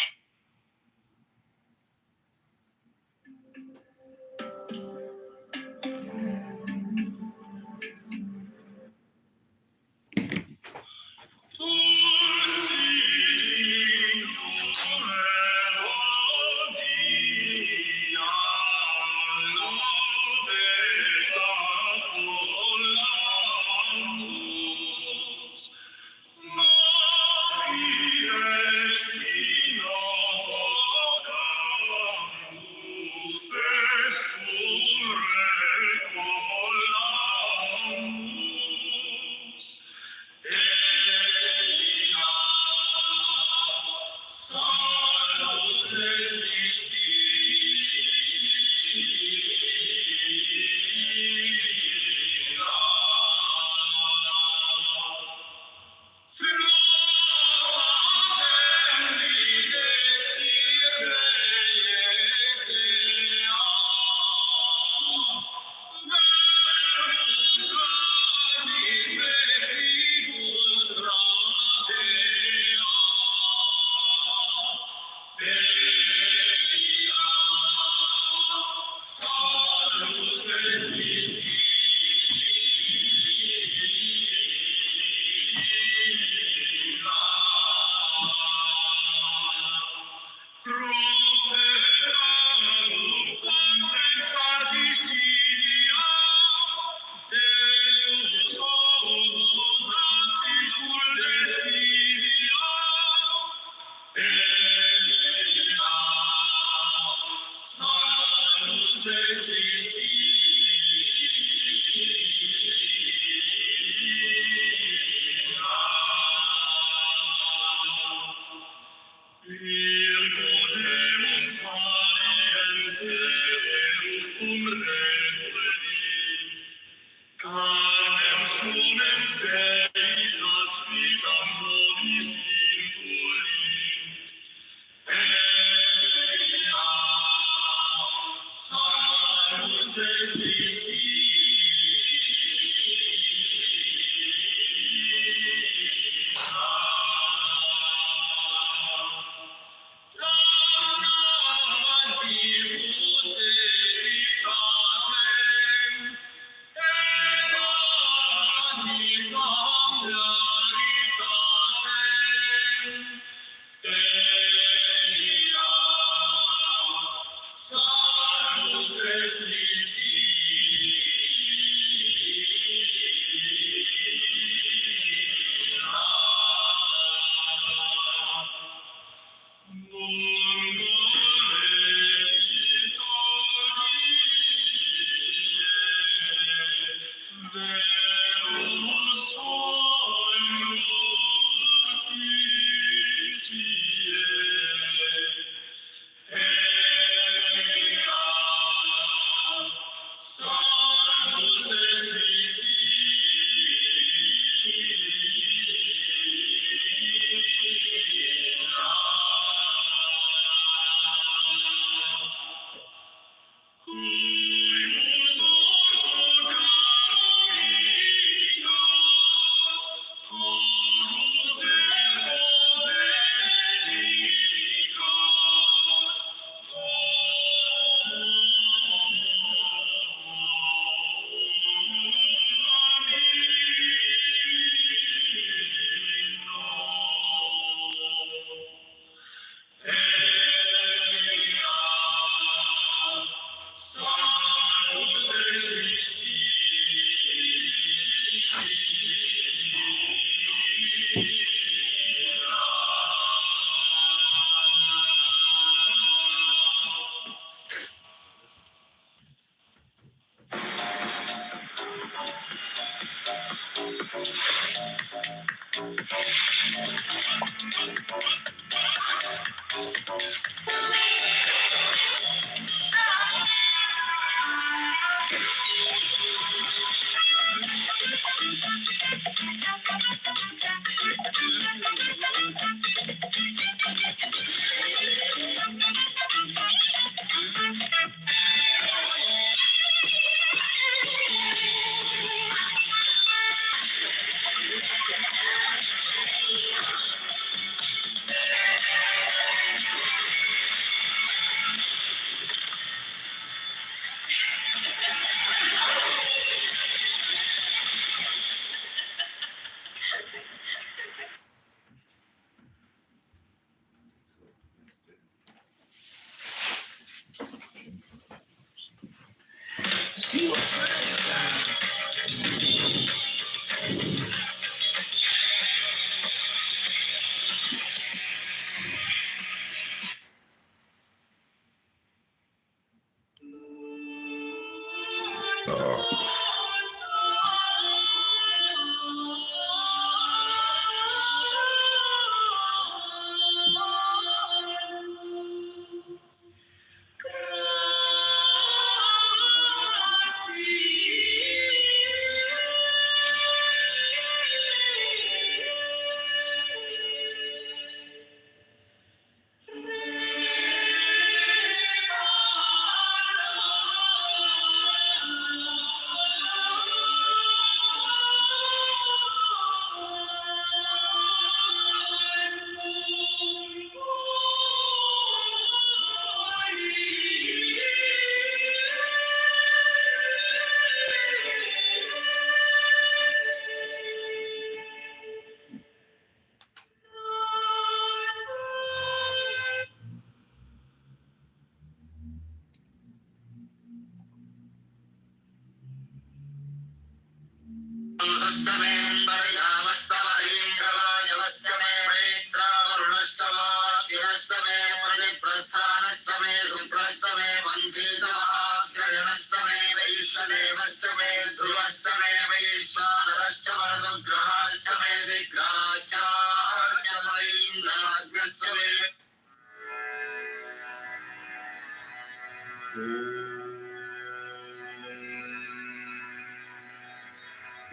S6: See what's ready.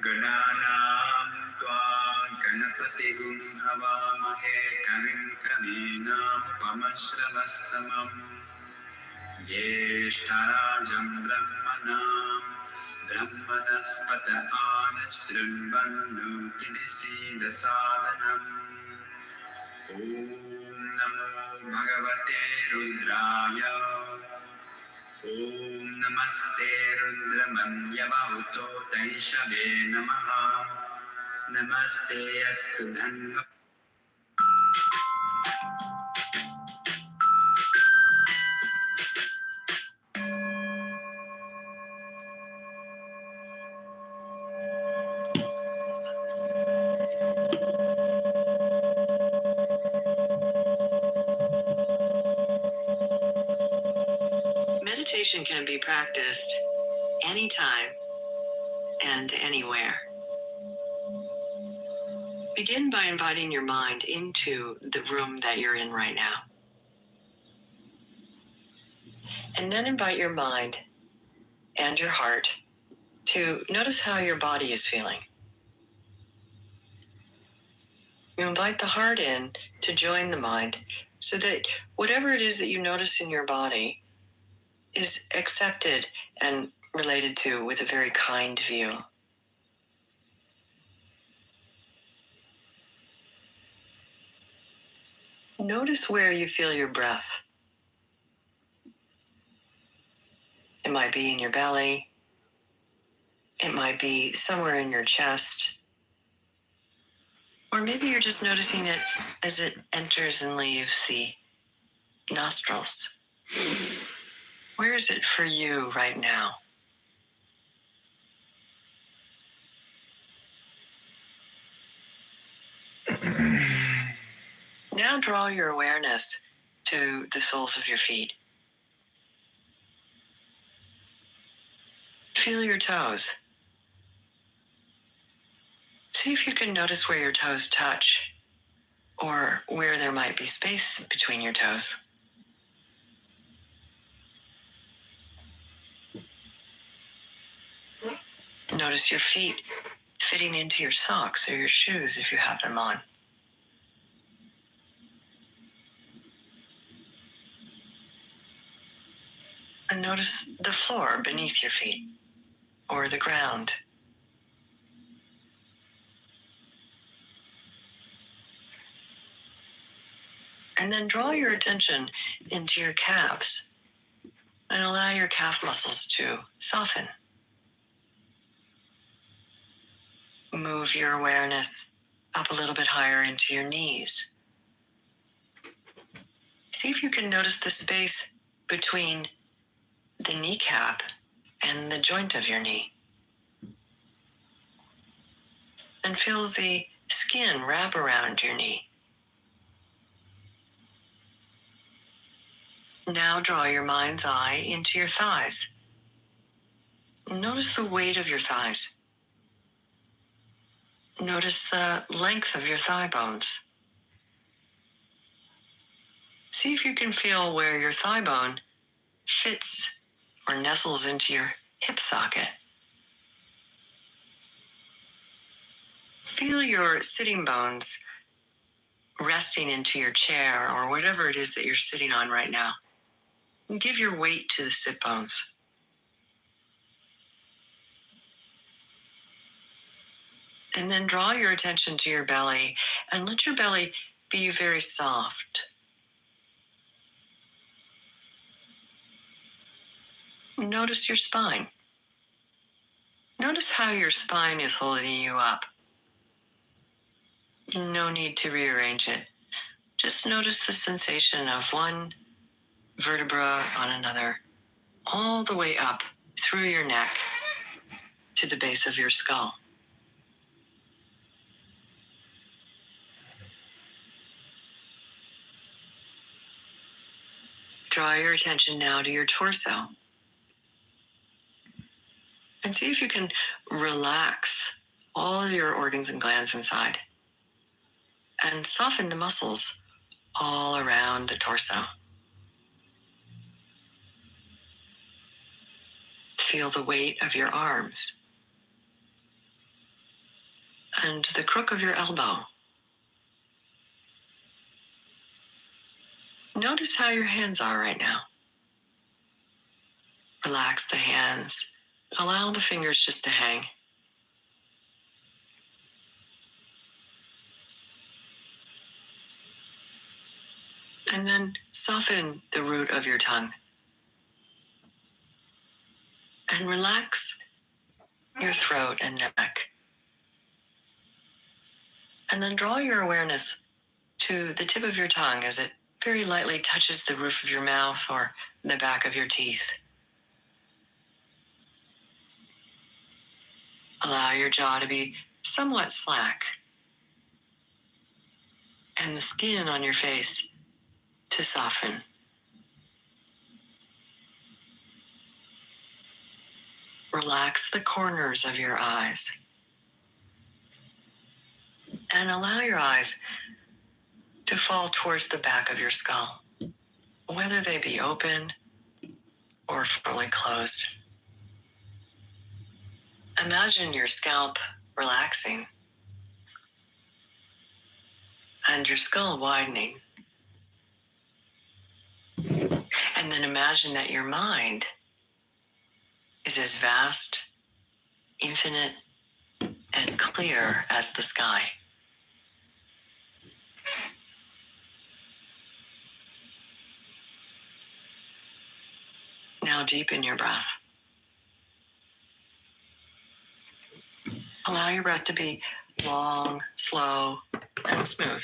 S13: गणानां त्वा गणपतिगुं हवामहे कविं कवीनामुपमश्रवस्तमम् ज्येष्ठराजं ब्रह्मणां ब्रह्मणस्पत आनशृण्वन्नोतिभिसीदसादनम् ॐ नमो भगवते रुद्राय ॐ नमस्ते रुद्रमन्यवहुतो दैशवे नमः नमस्ते अस्तु धन्व
S14: Meditation can be practiced anytime and anywhere. Begin by inviting your mind into the room that you're in right now. And then invite your mind and your heart to notice how your body is feeling. You invite the heart in to join the mind so that whatever it is that you notice in your body is accepted and related to with a very kind view. Notice where you feel your breath. It might be in your belly. It might be somewhere in your chest. Or maybe you're just noticing it as it enters and leaves the nostrils. Where is it for you right now? Now draw your awareness to the soles of your feet. Feel your toes. See if you can notice where your toes touch or where there might be space between your toes. Notice your feet fitting into your socks or your shoes if you have them on. And notice the floor beneath your feet or the ground. And then draw your attention into your calves and allow your calf muscles to soften. Move your awareness up a little bit higher into your knees. See if you can notice the space between the kneecap and the joint of your knee. And feel the skin wrap around your knee. Now draw your mind's eye into your thighs. Notice the weight of your thighs. Notice the length of your thigh bones. See if you can feel where your thigh bone fits or nestles into your hip socket. Feel your sitting bones resting into your chair or whatever it is that you're sitting on right now. And give your weight to the sit bones. And then draw your attention to your belly and let your belly be very soft. Notice your spine. Notice how your spine is holding you up. No need to rearrange it. Just notice the sensation of one vertebra on another, all the way up through your neck to the base of your skull. Draw your attention now to your torso. And see if you can relax all your organs and glands inside. And soften the muscles all around the torso. Feel the weight of your arms. And the crook of your elbow. Notice how your hands are right now. Relax the hands Allow the fingers just to hang. And then soften the root of your tongue. And relax your throat and neck. And then draw your awareness to the tip of your tongue as it very lightly touches the roof of your mouth or the back of your teeth. Allow your jaw to be somewhat slack and the skin on your face to soften. Relax the corners of your eyes and allow your eyes to fall towards the back of your skull, whether they be open or fully closed. Imagine your scalp relaxing and your skull widening. And then imagine that your mind is as vast, infinite, and clear as the sky. Now deepen your breath. Allow your breath to be long, slow, and smooth.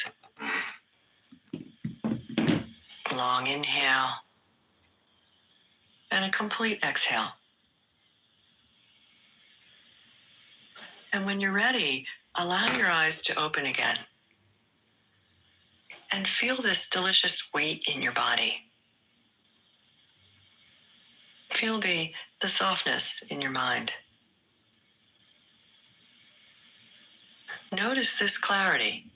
S14: Long inhale and a complete exhale. And when you're ready, allow your eyes to open again. And feel this delicious weight in your body. Feel the softness in your mind. Notice this clarity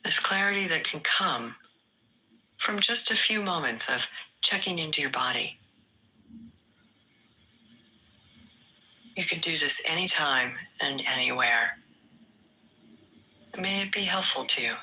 S14: that can come from just a few moments of checking into your body. You can do this anytime and anywhere. May it be helpful to you.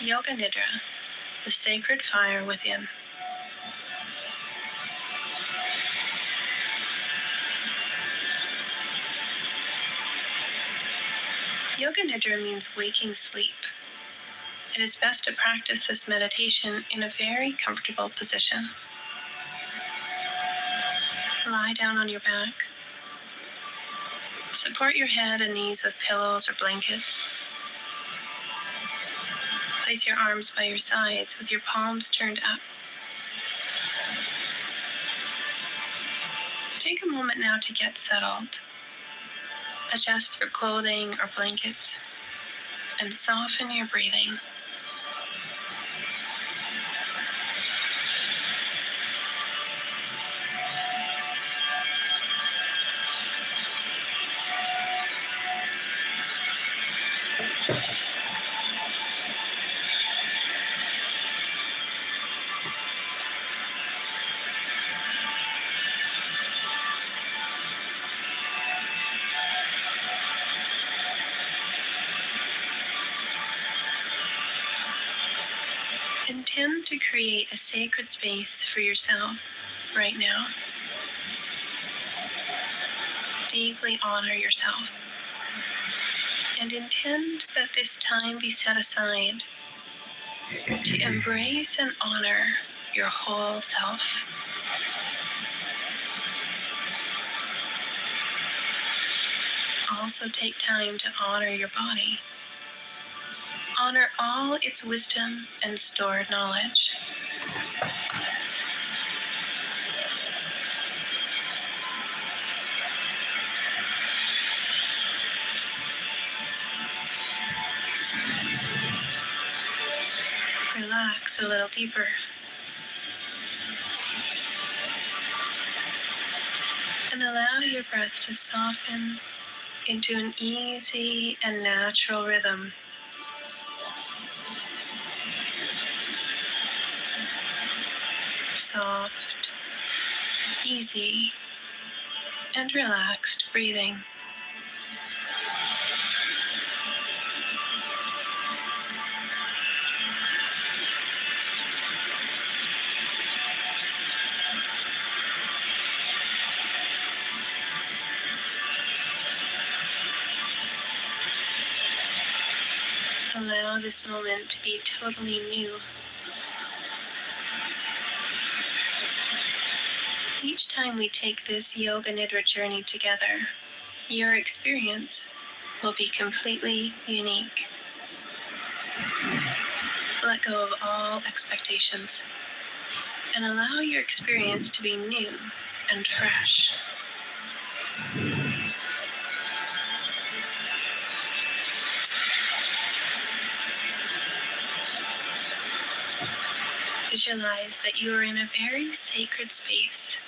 S15: Yoga Nidra, the sacred fire within. Yoga Nidra means waking sleep. It is best to practice this meditation in a very comfortable position. Lie down on your back. Support your head and knees with pillows or blankets. Place your arms by your sides with your palms turned up. Take a moment now to get settled. Adjust your clothing or blankets and soften your breathing. Intend to create a sacred space for yourself right now. Deeply honor yourself and intend that this time be set aside to embrace and honor your whole self. Also take time to honor your body. Honor all its wisdom and stored knowledge. relax a little deeper. And allow your breath to soften into an easy and natural rhythm. Soft, easy, and relaxed breathing. Allow this moment to be totally new. Each time we take this Yoga Nidra journey together, your experience will be completely unique. Let go of all expectations and allow your experience to be new and fresh. Visualize that you are in a very sacred space.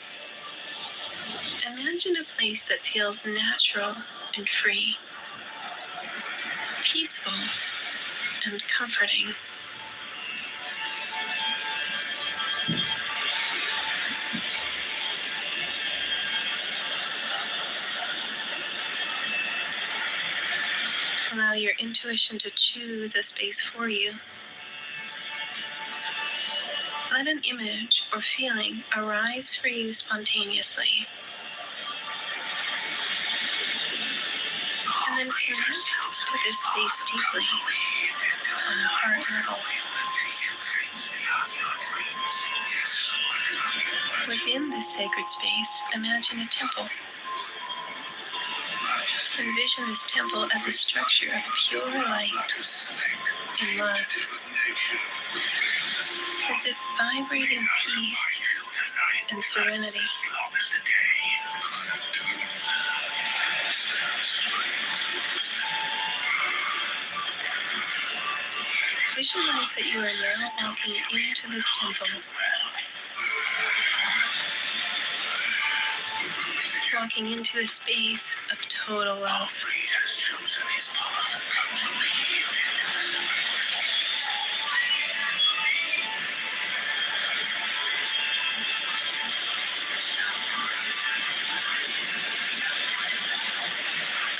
S15: Imagine a place that feels natural and free, peaceful and comforting. Allow your intuition to choose a space for you. Let an image or feeling arise for you spontaneously. And then connect with this space deeply on the heart level. Within this sacred space, imagine a temple. Envision this temple as a structure of pure light and love, as if vibrating peace and serenity. Visualize that you are now walking into this temple. Walking into a space of total love.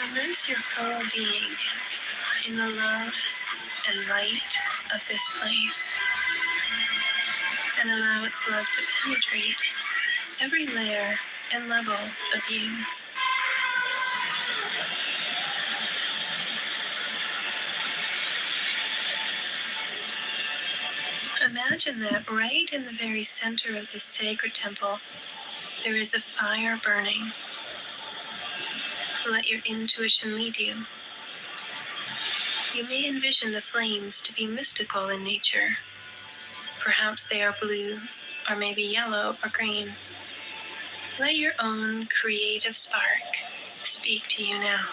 S15: Immerse your whole being in the love and light of this place, and allow its love to penetrate every layer and level of you. Imagine that right in the very center of this sacred temple, there is a fire burning. Let your intuition lead you. You may envision the flames to be mystical in nature. Perhaps they are blue, or maybe yellow or green. Let your own creative spark speak to you now.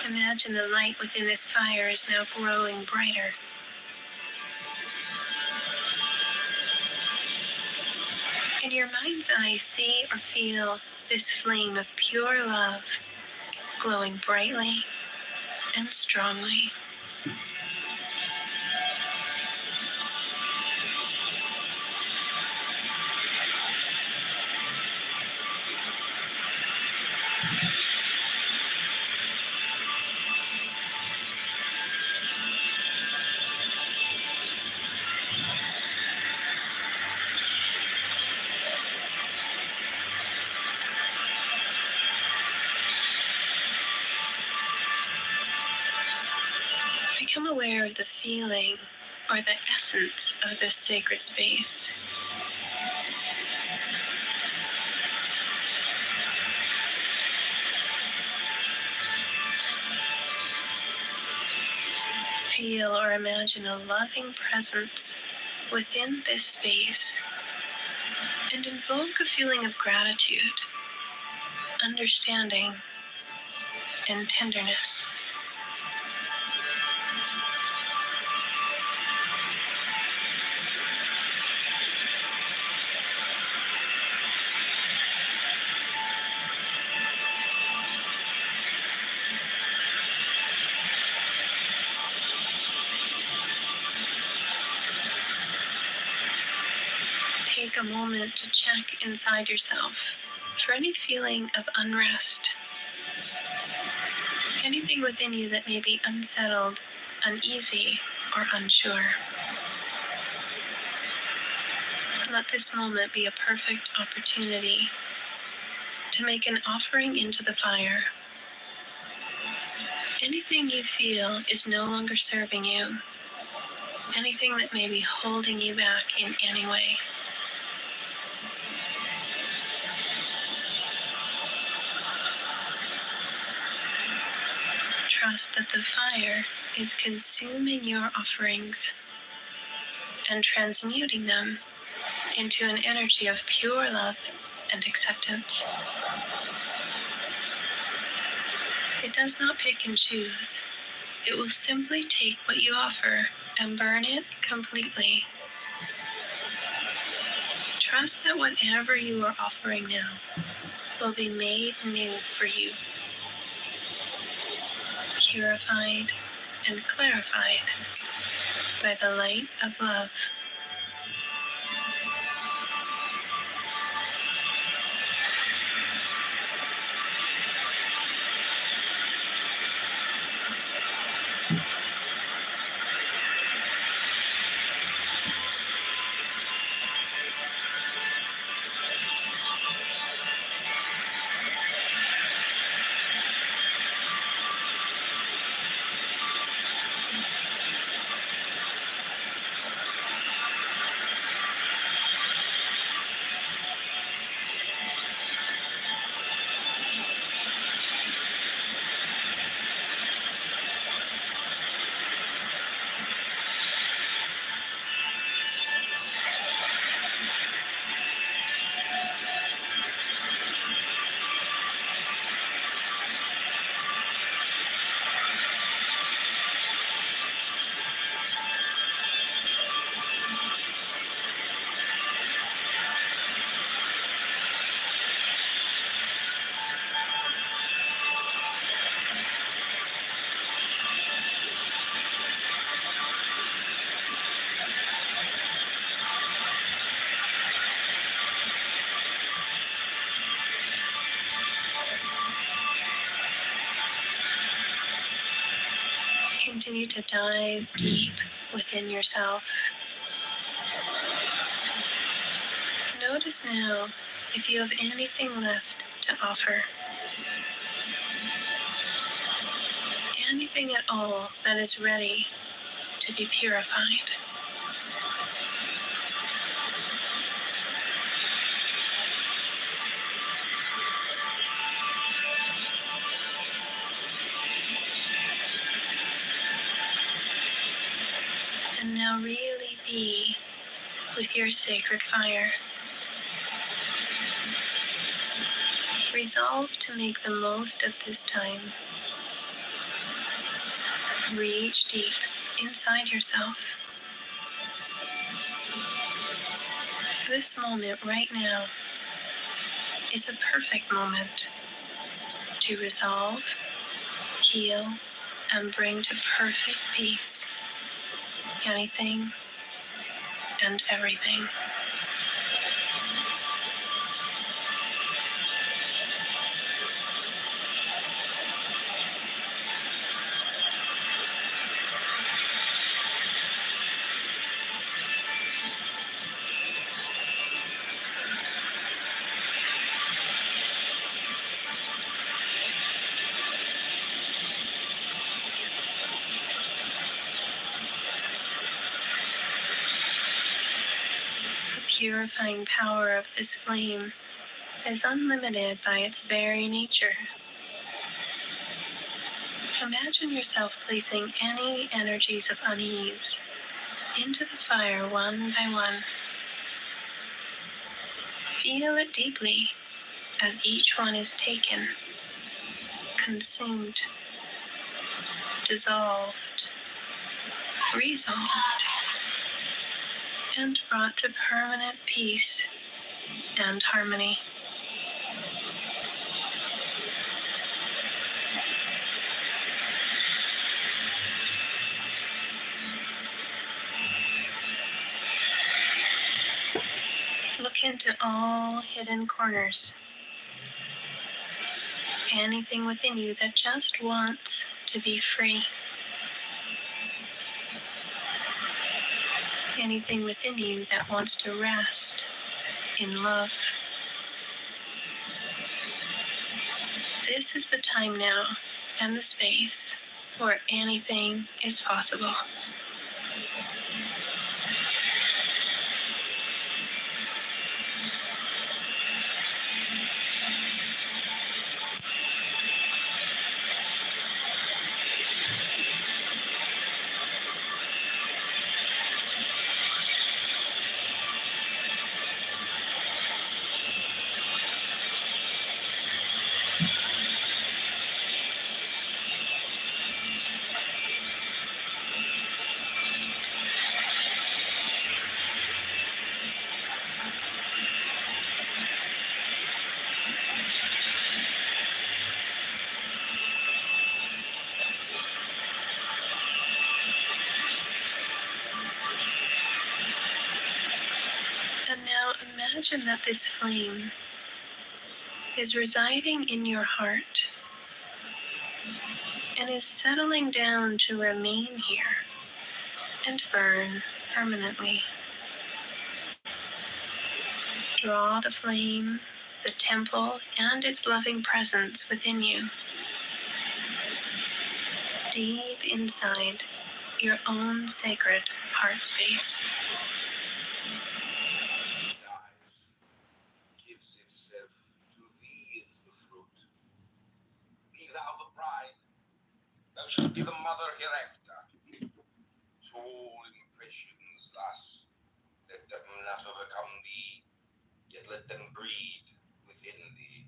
S15: Imagine the light within this fire is now growing brighter. In your mind's eye, see or feel this flame of pure love glowing brightly and strongly. Become aware of the feeling or the essence of this sacred space. Feel or imagine a loving presence within this space and invoke a feeling of gratitude understanding, and tenderness. Take a moment to check inside yourself for any feeling of unrest. Anything within you that may be unsettled, uneasy, or unsure. Let this moment be a perfect opportunity to make an offering into the fire. Anything you feel is no longer serving you. Anything that may be holding you back in any way. Trust that the fire is consuming your offerings and transmuting them into an energy of pure love and acceptance. It does not pick and choose. It will simply take what you offer and burn it completely. Trust that whatever you are offering now will be made new for you, purified and clarified by the light of love. Continue to dive deep within yourself. Notice now if you have anything left to offer. Anything at all that is ready to be purified. And now really be with your sacred fire. Resolve to make the most of this time. Reach deep inside yourself. This moment right now is a perfect moment to resolve, heal, and bring to perfect peace anything and everything. Purifying power of this flame is unlimited by its very nature. Imagine yourself placing any energies of unease into the fire one by one. Feel it deeply as each one is taken, consumed, dissolved, resolved, and brought to permanent peace and harmony. Look into all hidden corners. Anything within you that just wants to be free. Anything within you that wants to rest in love. This is the time now and the space where anything is possible. And now imagine that this flame is residing in your heart and is settling down to remain here and burn permanently. Draw the flame, the temple, and its loving presence within you. Deep inside your own sacred heart space.
S16: Gives itself to thee is the fruit. Be thou the bride, thou shalt be the mother hereafter. To all impressions thus, let them not overcome thee, yet let them breed within thee.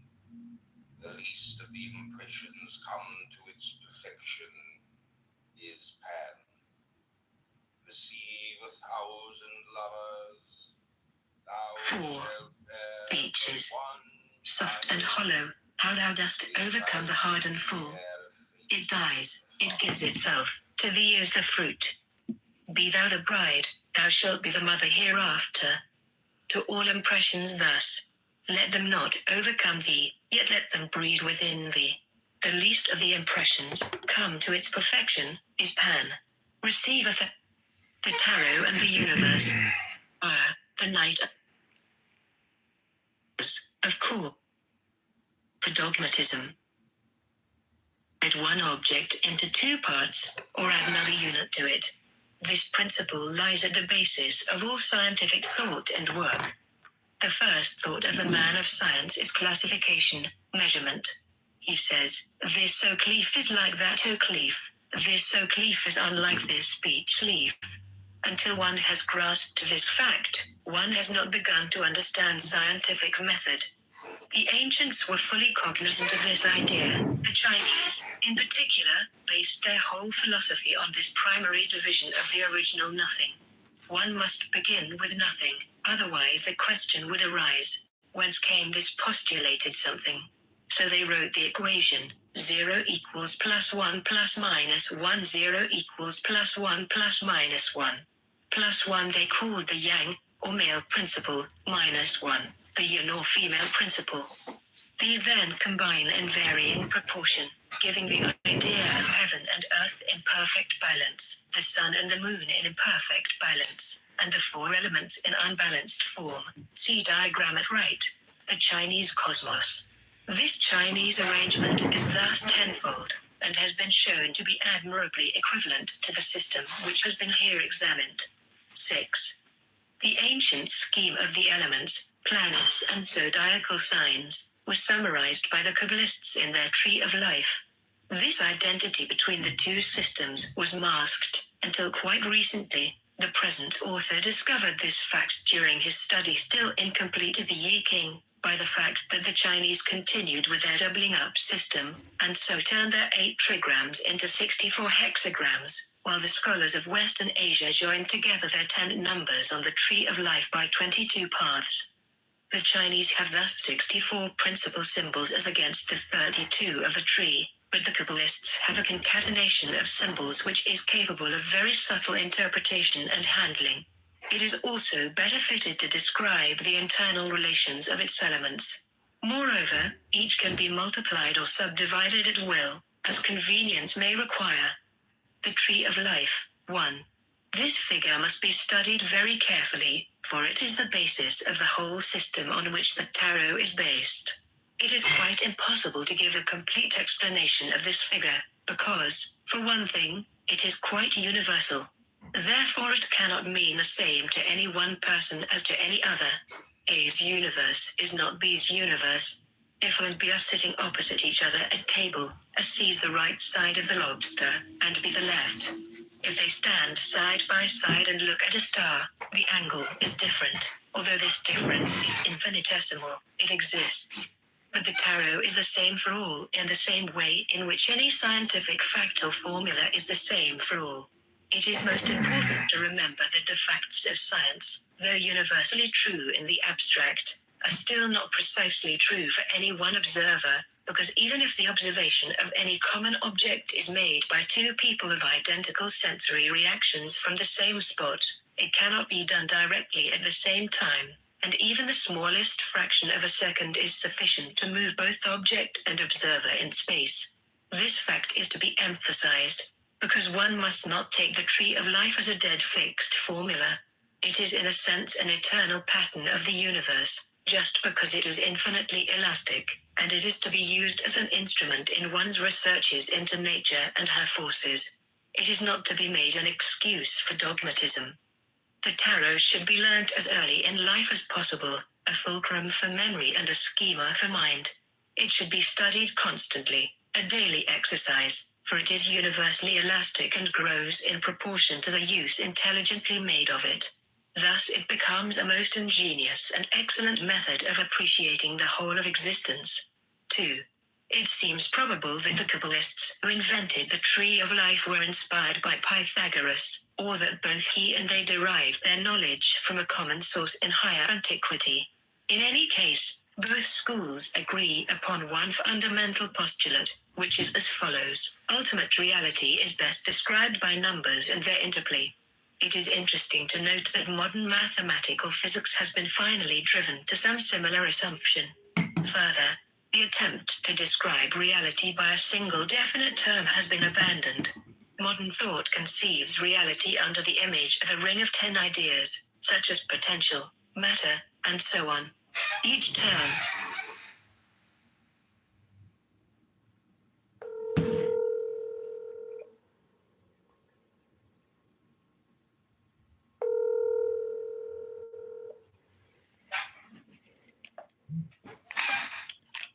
S16: The least of the impressions come to its perfection is Pan. Receive 1,000 lovers, thou
S17: 4.
S16: shalt bear
S17: Beaches,
S16: one
S17: soft and hollow, how thou dost overcome the hard and full. It dies, it gives itself, to thee is the fruit. Be thou the bride, thou shalt be the mother hereafter. To all impressions thus, let them not overcome thee, yet let them breed within thee. The least of the impressions, come to its perfection, is Pan. Receiveth the tarot and the universe. The night of cool. For dogmatism. Add one object into two parts, or add another unit to it. This principle lies at the basis of all scientific thought and work. The first thought of the man of science is classification, measurement. He says, this oak leaf is like that oak leaf, this oak leaf is unlike this beech leaf. Until one has grasped this fact, one has not begun to understand scientific method. The ancients were fully cognizant of this idea. The Chinese, in particular, based their whole philosophy on this primary division of the original nothing. One must begin with nothing, otherwise the question would arise, whence came this postulated something? So they wrote the equation, 0 equals plus 1 plus minus 1, 0 equals plus 1 plus minus 1. Plus 1 they called the yang, or male principle, minus 1, the yin or female principle. These then combine in varying proportion, giving the idea of heaven and earth in perfect balance, the sun and the moon in imperfect balance, and the four elements in unbalanced form. See diagram at right. The Chinese cosmos. This Chinese arrangement is thus tenfold, and has been shown to be admirably equivalent to the system which has been here examined. 6. The ancient scheme of the elements, planets and zodiacal signs, was summarized by the Kabbalists in their Tree of Life. This identity between the two systems was masked, until quite recently. The present author discovered this fact during his study still incomplete of the Yi King. by the fact that the Chinese continued with their doubling up system, and so turned their 8 trigrams into 64 hexagrams, while the scholars of Western Asia joined together their 10 numbers on the Tree of Life by 22 paths. The Chinese have thus 64 principal symbols as against the 32 of the tree, but the Kabbalists have a concatenation of symbols which is capable of very subtle interpretation and handling. It is also better fitted to describe the internal relations of its elements. Moreover, each can be multiplied or subdivided at will, as convenience may require. The Tree of Life, 1. This figure must be studied very carefully, for it is the basis of the whole system on which the tarot is based. It is quite impossible to give a complete explanation of this figure, because, for one thing, it is quite universal. Therefore it cannot mean the same to any one person as to any other. A's universe is not B's universe. If A and B are sitting opposite each other at table, A sees the right side of the lobster, and B the left. If they stand side by side and look at a star, the angle is different. Although this difference is infinitesimal, it exists. But the tarot is the same for all in the same way in which any scientific fractal formula is the same for all. It is most important to remember that the facts of science, though universally true in the abstract, are still not precisely true for any one observer, because even if the observation of any common object is made by 2 people of identical sensory reactions from the same spot, it cannot be done directly at the same time, and even the smallest fraction of a second is sufficient to move both object and observer in space. This fact is to be emphasized, because one must not take the Tree of Life as a dead fixed formula. It is in a sense an eternal pattern of the universe, just because it is infinitely elastic, and it is to be used as an instrument in one's researches into nature and her forces. It is not to be made an excuse for dogmatism. The tarot should be learnt as early in life as possible, a fulcrum for memory and a schema for mind. It should be studied constantly, a daily exercise, for it is universally elastic and grows in proportion to the use intelligently made of it. Thus it becomes a most ingenious and excellent method of appreciating the whole of existence. 2. It seems probable that the Kabbalists who invented the Tree of Life were inspired by Pythagoras, or that both he and they derived their knowledge from a common source in higher antiquity. In any case, both schools agree upon one fundamental postulate, which is as follows: ultimate reality is best described by numbers and their interplay. It is interesting to note that modern mathematical physics has been finally driven to some similar assumption. Further, the attempt to describe reality by a single definite term has been abandoned. Modern thought conceives reality under the image of a ring of 10 ideas, such as potential, matter, and so on. Each term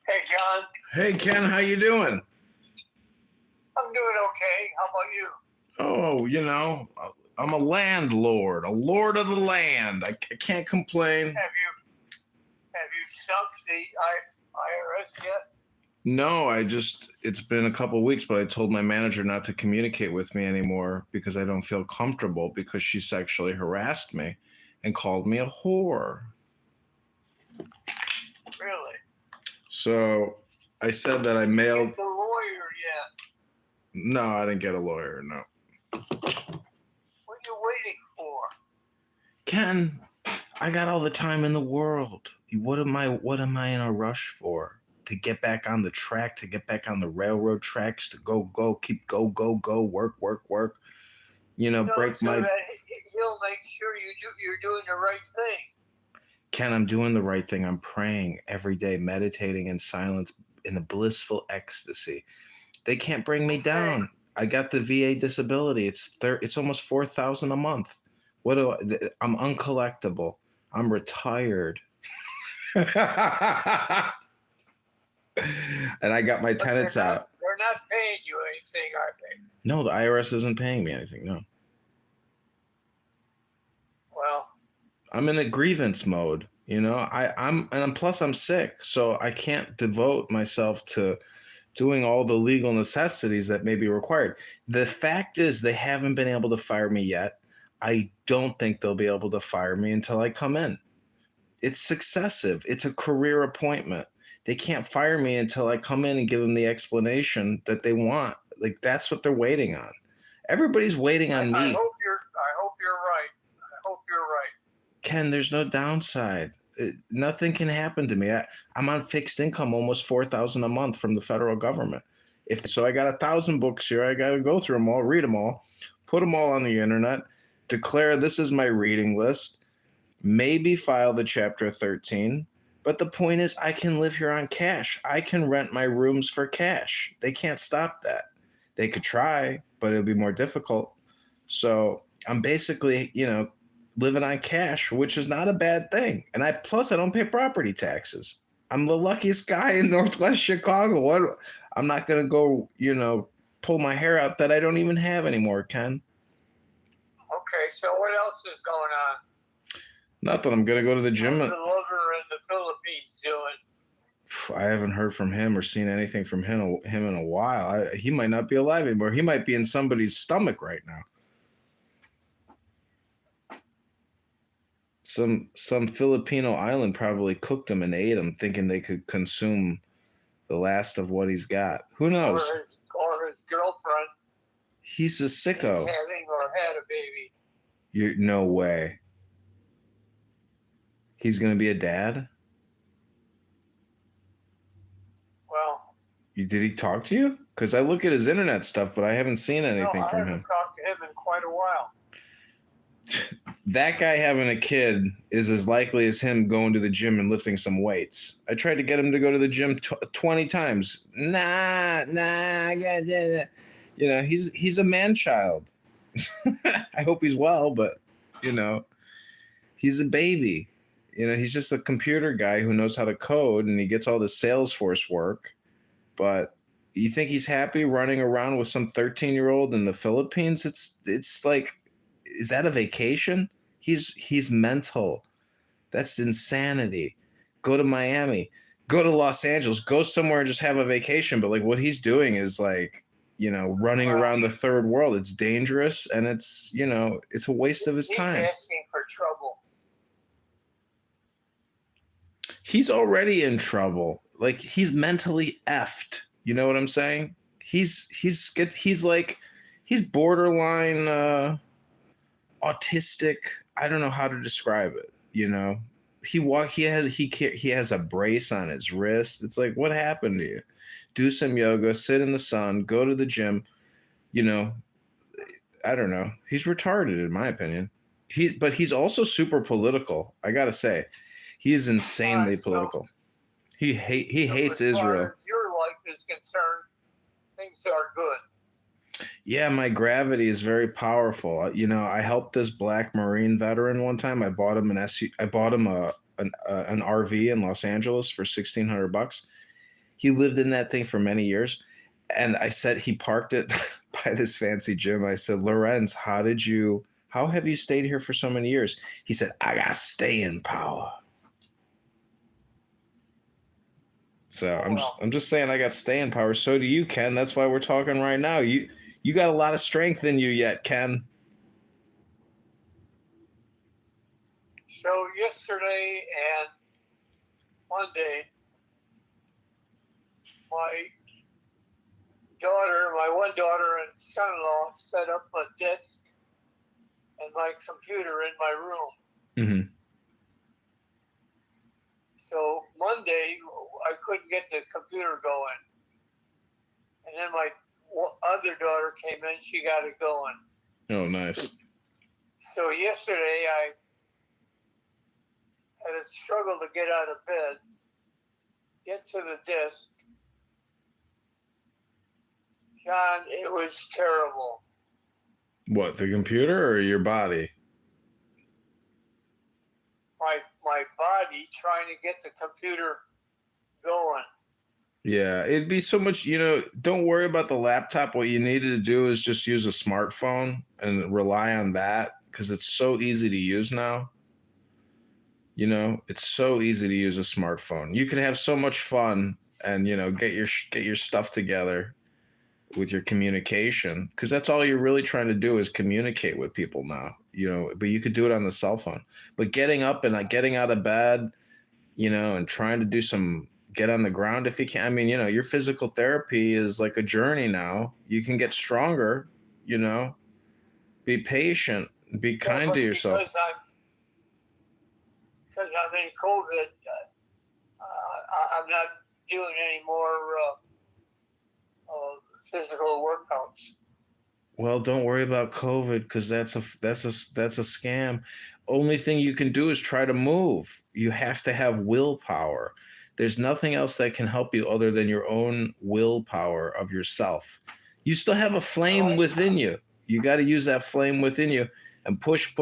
S18: Hey, John.
S6: Hey, Ken, how you doing?
S18: I'm doing okay. How about you?
S6: Oh, you know, I'm a landlord, a lord of the land. I can't complain.
S18: Have you stumped the IRS yet?
S6: No, it's been a couple of weeks, but I told my manager not to communicate with me anymore because I don't feel comfortable because she sexually harassed me and called me a whore.
S18: Really?
S6: So I said that I mailed.
S18: Get the lawyer yet?
S6: No, I didn't get a lawyer, no.
S18: What are you waiting for?
S6: Ken, I got all the time in the world. What am I in a rush for? To get back on the track, to get back on the railroad tracks, to go, keep go, work. You know, break
S18: so
S6: my.
S18: That he'll make sure you're doing the right thing.
S6: Ken, I'm doing the right thing. I'm praying every day, meditating in silence, in a blissful ecstasy. They can't bring me down. I got the VA disability. It's almost $4,000 a month. I'm uncollectible. I'm retired. And I got my tenants out.
S18: They're not paying you anything, are they?
S6: No, the IRS isn't paying me anything. No.
S18: Well,
S6: I'm in a grievance mode. You know, I'm plus I'm sick, so I can't devote myself to doing all the legal necessities that may be required. The fact is, they haven't been able to fire me yet. I don't think they'll be able to fire me until I come in. It's successive. It's a career appointment. They can't fire me until I come in and give them the explanation that they want. Like that's what they're waiting on. Everybody's waiting on
S18: I
S6: me.
S18: hope you're right. I hope you're right.
S6: Ken, there's no downside. Nothing can happen to me. I'm on fixed income, almost 4,000 a month from the federal government. If so, I got 1,000 books here. I got to go through them all, read them all, put them all on the internet, declare this is my reading list, maybe file the Chapter 13. But the point is, I can live here on cash. I can rent my rooms for cash. They can't stop that. They could try, but it'll be more difficult. So I'm basically, living on cash, which is not a bad thing. And I don't pay property taxes. I'm the luckiest guy in Northwest Chicago. I'm not gonna go, pull my hair out that I don't even have anymore, Ken.
S18: Okay, so what else is going on?
S6: Nothing. I'm gonna go to the gym.
S18: How's the lover in the Philippines doing?
S6: I haven't heard from him or seen anything from him in a while. He might not be alive anymore. He might be in somebody's stomach right now. Some Filipino island probably cooked him and ate him, thinking they could consume the last of what he's got. Who knows?
S18: Or his girlfriend.
S6: He's a sicko.
S18: He's having or had a baby.
S6: No way. He's gonna be a dad?
S18: Well,
S6: Did he talk to you? Because I look at his internet stuff, but I haven't seen anything from him.
S18: I haven't talked to him in quite a while.
S6: That guy having a kid is as likely as him going to the gym and lifting some weights. I tried to get him to go to the gym 20 times. Nah. He's a man child. I hope he's well, but he's a baby. He's just a computer guy who knows how to code, and he gets all the Salesforce work. But you think he's happy running around with some 13-year-old in the Philippines? It's like, is that a vacation? He's mental. That's insanity. Go to Miami. Go to Los Angeles. Go somewhere and just have a vacation. But like what he's doing is like, running around the third world. It's dangerous, and it's a waste of his time.
S18: He's asking for trouble.
S6: He's already in trouble. Like he's mentally effed. You know what I'm saying? He's borderline autistic. I don't know how to describe it. He has a brace on his wrist. It's like, what happened to you? Do some yoga, sit in the sun, go to the gym. I don't know. He's retarded in my opinion. But he's also super political. I gotta say, he is insanely political. He hates Israel.
S18: As far as your life is concerned, things are good.
S6: Yeah, my gravity is very powerful. I helped this black Marine veteran one time. I bought him an RV in Los Angeles for $1,600. He lived in that thing for many years, and I said he parked it by this fancy gym. I said, Lorenz, how have you stayed here for so many years? He said, I got staying power. So I'm just saying I got staying power. So do you, Ken. That's why we're talking right now. You got a lot of strength in you yet, Ken.
S18: So yesterday and Monday, my one daughter and son-in-law set up a desk and my computer in my room.
S6: Mm-hmm.
S18: So Monday, I couldn't get the computer going. And then my other daughter came in, she got it going.
S6: Oh, nice.
S18: So yesterday, I had a struggle to get out of bed, get to the desk. John, it was terrible.
S6: What, the computer or your body?
S18: My body trying to get the computer going.
S6: Yeah, it'd be so much, don't worry about the laptop. What you needed to do is just use a smartphone and rely on that because it's so easy to use now. You know, it's so easy to use a smartphone. You could have so much fun and, you know, get your stuff together with your communication, because that's all you're really trying to do is communicate with people now, you know, but you could do it on the cell phone. But getting up and getting out of bed, you know, and trying to get on the ground if you can. I mean, you know, your physical therapy is like a journey now. You can get stronger, you know, be patient, be kind to yourself.
S18: Because I'm in COVID, I'm not doing any more physical workouts.
S6: Well, don't worry about COVID, because that's a scam. Only thing you can do is try to move. You have to have willpower. There's nothing else that can help you other than your own willpower of yourself. You still have a flame within you. You got to use that flame within you and push,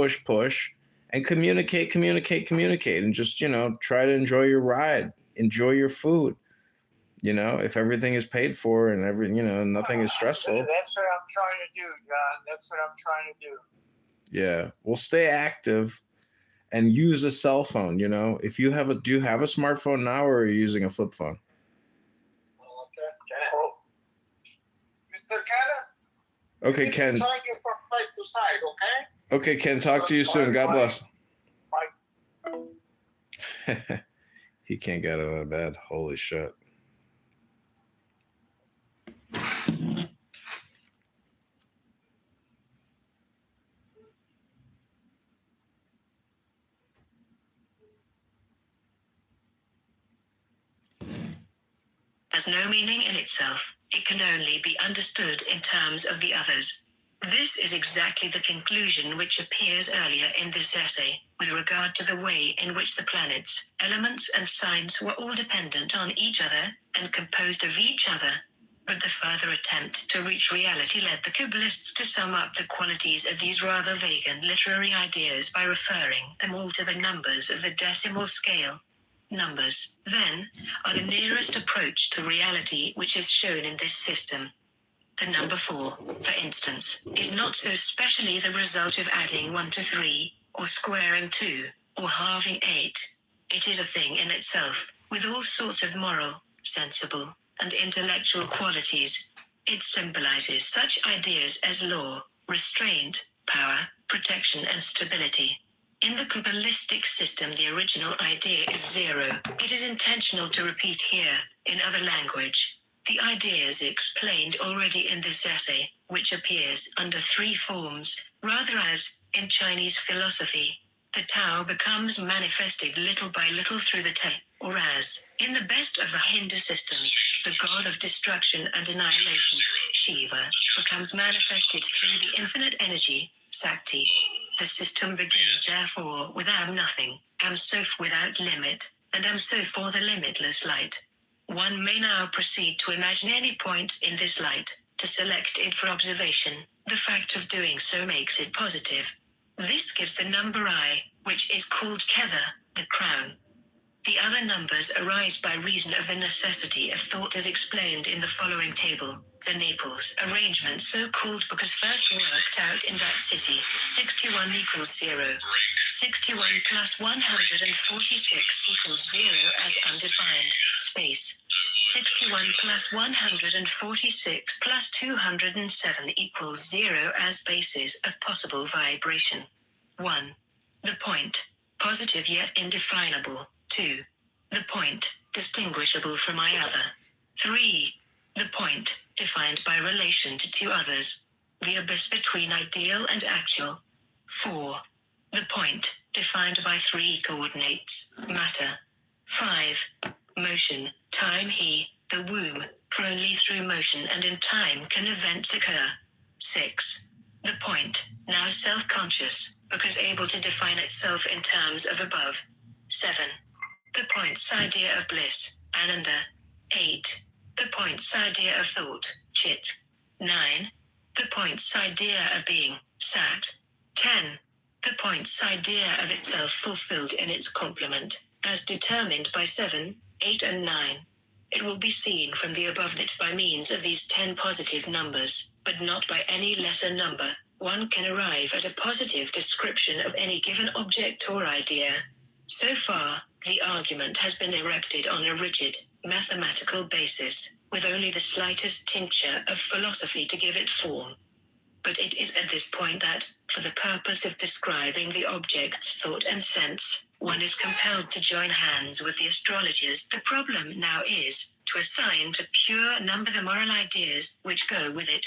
S6: and communicate, and just, you know, try to enjoy your ride, enjoy your food. You know, if everything is paid for and you know, nothing is stressful.
S18: That's what I'm trying to do, John. That's what I'm trying to do.
S6: Yeah. Well, stay active and use a cell phone. You know, if you have do you have a smartphone now, or are you using a flip phone?
S16: Mr. Kenna?
S6: Okay, Ken.
S16: Trying you from side to side, okay?
S6: Okay, Ken. Talk to you soon. God bless.
S16: Bye.
S6: He can't get out of bed. Holy shit.
S17: Has no meaning in itself. It can only be understood in terms of the others. This is exactly the conclusion which appears earlier in this essay, with regard to the way in which the planets, elements and signs were all dependent on each other, and composed of each other. But the further attempt to reach reality led the Kabbalists to sum up the qualities of these rather vague and literary ideas by referring them all to the numbers of the decimal scale. Numbers, then, are the nearest approach to reality which is shown in this system. The number 4, for instance, is not so specially the result of adding 1 to 3, or squaring 2, or halving 8. It is a thing in itself, with all sorts of moral, sensible, and intellectual qualities. It symbolizes such ideas as law, restraint, power, protection and stability. In the Kabbalistic system, the original idea is 0. It is intentional to repeat here, in other language, the ideas explained already in this essay, which appears under 3 forms, rather as, in Chinese philosophy, the Tao becomes manifested little by little through the Te, or as, in the best of the Hindu systems, the god of destruction and annihilation, Shiva, becomes manifested through the infinite energy, Sakti. The system begins therefore with Am nothing, Am Soph without limit, and Am Soph for the limitless light. One may now proceed to imagine any point in this light, to select it for observation. The fact of doing so makes it positive. This gives the number I, which is called Kether, the crown. The other numbers arise by reason of the necessity of thought as explained in the following table. The Naples arrangement so called because first worked out in that city, 61 equals 0. 61 plus 146 equals 0 as undefined, space. 61 plus 146 plus 207 equals 0 as basis of possible vibration. 1. The point, positive yet indefinable. 2. The point, distinguishable from my other. 3. The point, defined by relation to 2 others. The abyss between ideal and actual. 4. The point, defined by 3 coordinates, matter. 5. Motion, time he, the womb, for only through motion and in time can events occur. 6. The point, now self-conscious, because able to define itself in terms of above. 7. The point's idea of bliss, Ananda. 8. The point's idea of thought, Chit. 9. The point's idea of being, Sat. 10. The point's idea of itself fulfilled in its complement, as determined by 7, 8 and 9. It will be seen from the above that by means of these 10 positive numbers, but not by any lesser number, one can arrive at a positive description of any given object or idea. So far, the argument has been erected on a rigid, mathematical basis, with only the slightest tincture of philosophy to give it form. But it is at this point that, for the purpose of describing the object's thought and sense, one is compelled to join hands with the astrologers. The problem now is to assign to pure number the moral ideas which go with it.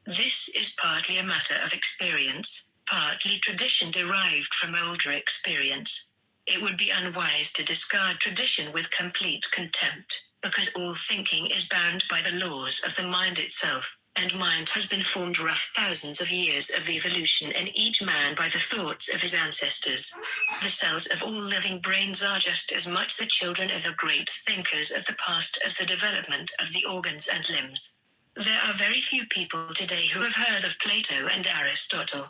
S17: This is partly a matter of experience, partly tradition derived from older experience. It would be unwise to discard tradition with complete contempt, because all thinking is bound by the laws of the mind itself, and mind has been formed rough thousands of years of evolution in each man by the thoughts of his ancestors. The cells of all living brains are just as much the children of the great thinkers of the past as the development of the organs and limbs. There are very few people today who have heard of Plato and Aristotle.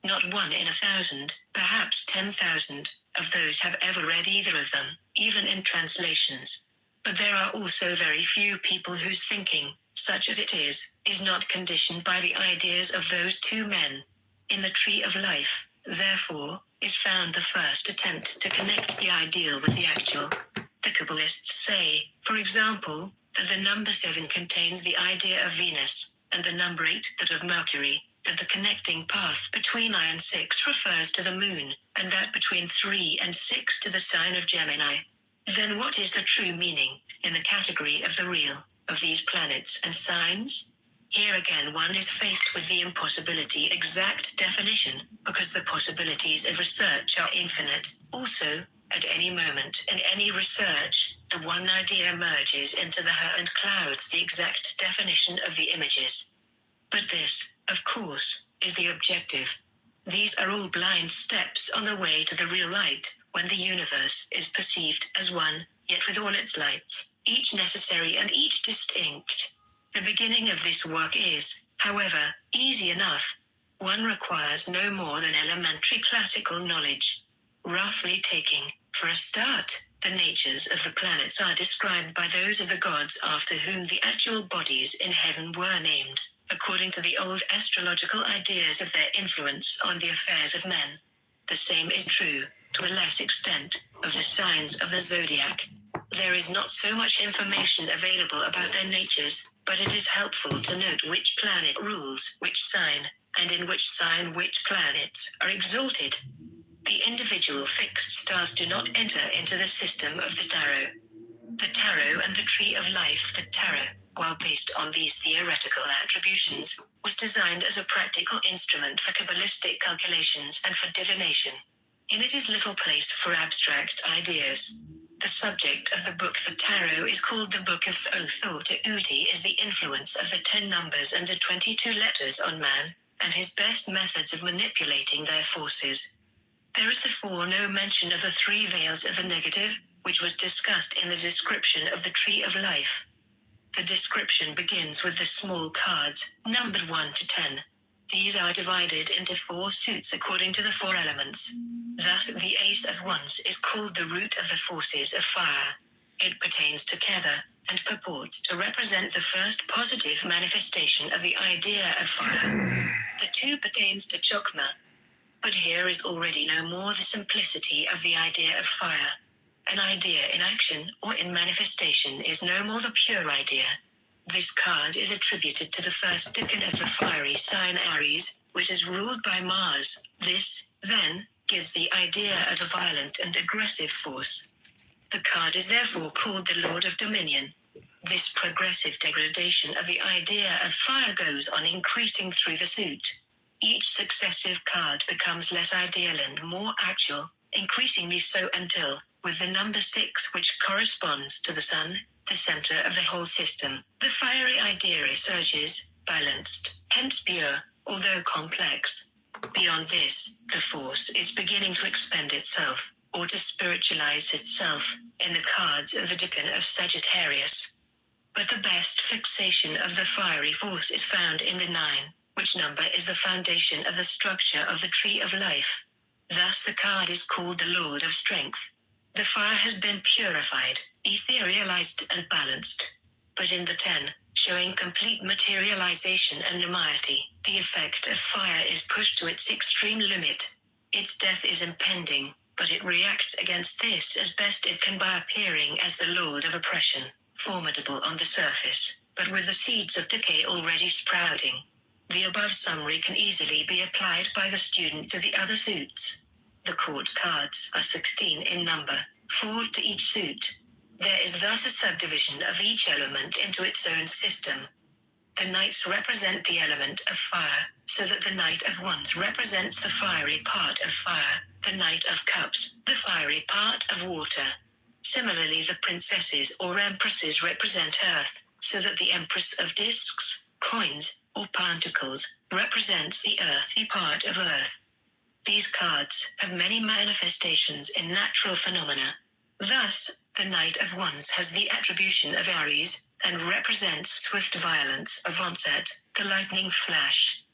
S17: Not 1 in 1,000, perhaps 10,000, of those have ever read either of them, even in translations. But there are also very few people whose thinking, such as it is not conditioned by the ideas of those two men. In the Tree of Life, therefore, is found the first attempt to connect the ideal with the actual. The Kabbalists say, for example, that the number 7 contains the idea of Venus, and the number 8 that of Mercury, that the connecting path between I and 6 refers to the moon, and that between 3 and 6 to the sign of Gemini. Then what is the true meaning, in the category of the real, of these planets and signs? Here again one is faced with the impossibility exact definition, because the possibilities of research are infinite. Also, at any moment in any research, the one idea merges into the her and clouds the exact definition of the images. But this, of course, is the objective. These are all blind steps on the way to the real light, when the universe is perceived as one, yet with all its lights, each necessary and each distinct. The beginning of this work is, however, easy enough. One requires no more than elementary classical knowledge. Roughly taking, for a start, the natures of the planets are described by those of the gods after whom the actual bodies in heaven were named, according to the old astrological ideas of their influence on the affairs of men. The same is true, to a less extent, of the signs of the zodiac. There is not so much information available about their natures, but it is helpful to note which planet rules which sign, and in which sign which planets are exalted. The individual fixed stars do not enter into the system of the tarot. The tarot and the Tree of Life. The tarot, while based on these theoretical attributions, was designed as a practical instrument for Kabbalistic calculations and for divination. In it is little place for abstract ideas. The subject of the book The Tarot is called the Book of Thought. Uti is the influence of the 10 numbers and the 22 letters on man, and his best methods of manipulating their forces. There is therefore no mention of the 3 veils of the negative, which was discussed in the description of the Tree of Life. The description begins with the small cards, numbered 1 to 10. These are divided into 4 suits according to the 4 elements. Thus the Ace of Wands is called the root of the forces of fire. It pertains to Kether, and purports to represent the first positive manifestation of the idea of fire. The 2 pertains to Chokmah. But here is already no more the simplicity of the idea of fire. An idea in action or in manifestation is no more the pure idea. This card is attributed to the first decan of the fiery sign Aries, which is ruled by Mars. This, then, gives the idea of a violent and aggressive force. The card is therefore called the Lord of Dominion. This progressive degradation of the idea of fire goes on increasing through the suit. Each successive card becomes less ideal and more actual, increasingly so until, with the number 6 which corresponds to the sun, the center of the whole system, the fiery idea resurges, balanced, hence pure, although complex. Beyond this, the force is beginning to expend itself, or to spiritualize itself, in the cards of the decan of Sagittarius. But the best fixation of the fiery force is found in the 9, which number is the foundation of the structure of the Tree of Life. Thus the card is called the Lord of Strength. The fire has been purified, etherealized and balanced. But in the 10, showing complete materialization and nimiety, the effect of fire is pushed to its extreme limit. Its death is impending, but it reacts against this as best it can by appearing as the lord of oppression, formidable on the surface, but with the seeds of decay already sprouting. The above summary can easily be applied by the student to the other suits. The court cards are 16 in number, 4 to each suit. There is thus a subdivision of each element into its own system. The knights represent the element of fire, so that the Knight of Wands represents the fiery part of fire, the Knight of Cups, the fiery part of water. Similarly, the princesses or empresses represent earth, so that the Empress of Discs, coins, or pentacles represents the earthy part of earth. These cards have many manifestations in natural phenomena. Thus, the Knight of Wands has the attribution of Aries, and represents swift violence of onset, the lightning flash.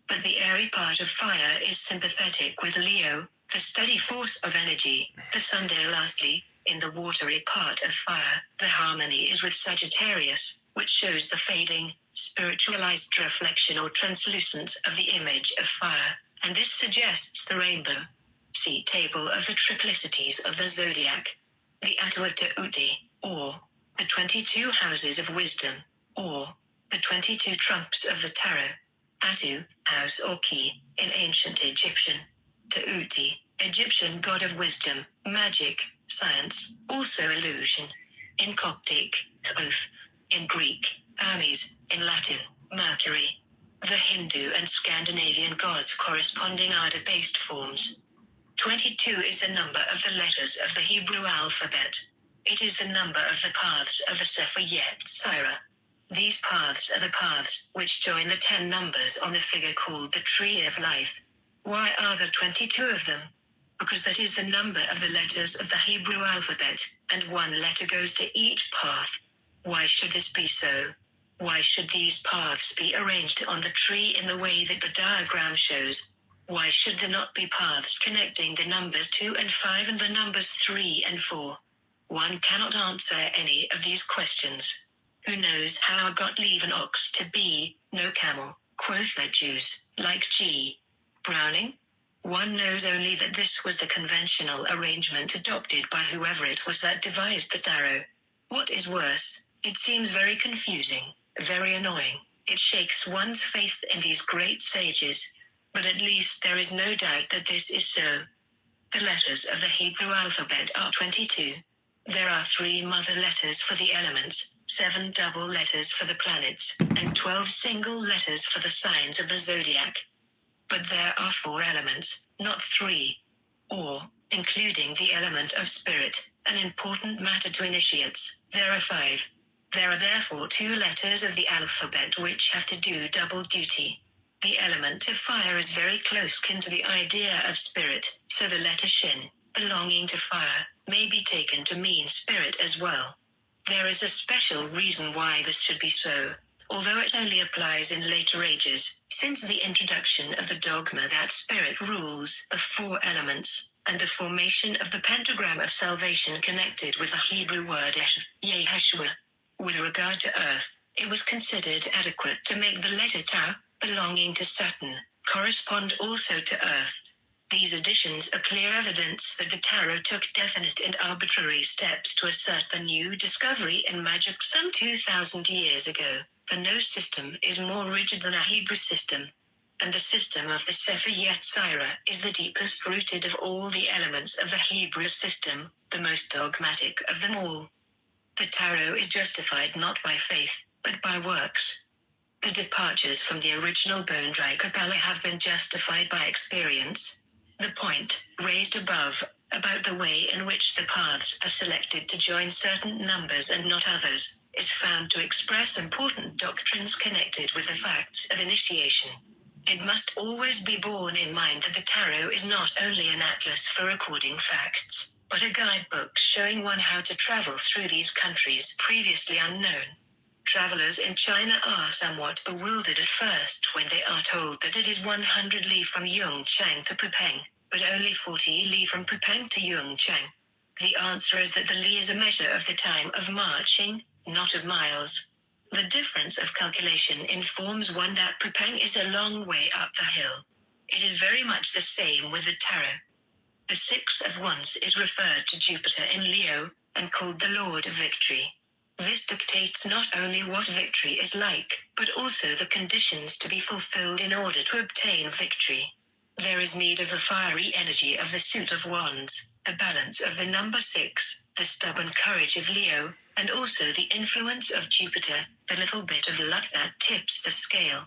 S17: But the airy part of fire is sympathetic with Leo, the steady force of energy, the Sunday. Lastly, in the watery part of fire, the harmony is with Sagittarius, which shows the fading, spiritualized reflection or translucence of the image of fire, and this suggests the rainbow. See table of the triplicities of the zodiac. The Atu of Ta'uti, or the 22 houses of wisdom, or the 22 trumps of the tarot. Atu, house or key, in ancient Egyptian. Ta'uti, Egyptian god of wisdom, magic, science, also illusion. In Coptic, oath. In Greek, Hermes. In Latin, Mercury. The Hindu and Scandinavian gods corresponding are debased forms. 22 is the number of the letters of the Hebrew alphabet. It is the number of the paths of the Sefer Yetzirah. These paths are the paths which join the 10 numbers on the figure called the Tree of Life. Why are there 22 of them? Because that is the number of the letters of the Hebrew alphabet, and one letter goes to each path. Why should this be so? Why should these paths be arranged on the tree in the way that the diagram shows? Why should there not be paths connecting the numbers 2 and 5 and the numbers 3 and 4? One cannot answer any of these questions. Who knows how God leave an ox to be, no camel, quoth the Jews, like G. Browning? One knows only that this was the conventional arrangement adopted by whoever it was that devised the tarot. What is worse, it seems very confusing, very annoying. It shakes one's faith in these great sages. But at least there is no doubt that this is so. The letters of the Hebrew alphabet are 22. There are 3 mother letters for the elements, 7 double letters for the planets, and 12 single letters for the signs of the zodiac. But there are 4 elements, not 3. Or, including the element of spirit, an important matter to initiates, there are 5. There are therefore 2 letters of the alphabet which have to do double duty. The element of fire is very close kin to the idea of spirit, so the letter Shin, belonging to fire, may be taken to mean spirit as well. There is a special reason why this should be so, although it only applies in later ages, since the introduction of the dogma that spirit rules the 4 elements, and the formation of the pentagram of salvation connected with the Hebrew word Yeshua. With regard to earth, it was considered adequate to make the letter Tau, belonging to Saturn, correspond also to Earth. These additions are clear evidence that the tarot took definite and arbitrary steps to assert the new discovery in magic some 2,000 years ago, for no system is more rigid than a Hebrew system. And the system of the Sefer Yetzirah is the deepest rooted of all the elements of the Hebrew system, the most dogmatic of them all. The tarot is justified not by faith, but by works. The departures from the original bone dry Kabbalah have been justified by experience. The point, raised above, about the way in which the paths are selected to join certain numbers and not others, is found to express important doctrines connected with the facts of initiation. It must always be borne in mind that the tarot is not only an atlas for recording facts, but a guidebook showing one how to travel through these countries previously unknown. Travelers in China are somewhat bewildered at first when they are told that it is 100 li from Yongchang to Pupeng, but only 40 li from Pupeng to Yongchang. The answer is that the li is a measure of the time of marching, not of miles. The difference of calculation informs one that Pupeng is a long way up the hill. It is very much the same with the tarot. The 6 of Wands is referred to Jupiter in Leo, and called the Lord of Victory. This dictates not only what victory is like, but also the conditions to be fulfilled in order to obtain victory. There is need of the fiery energy of the suit of Wands, the balance of the number 6, the stubborn courage of Leo, and also the influence of Jupiter, the little bit of luck that tips the scale.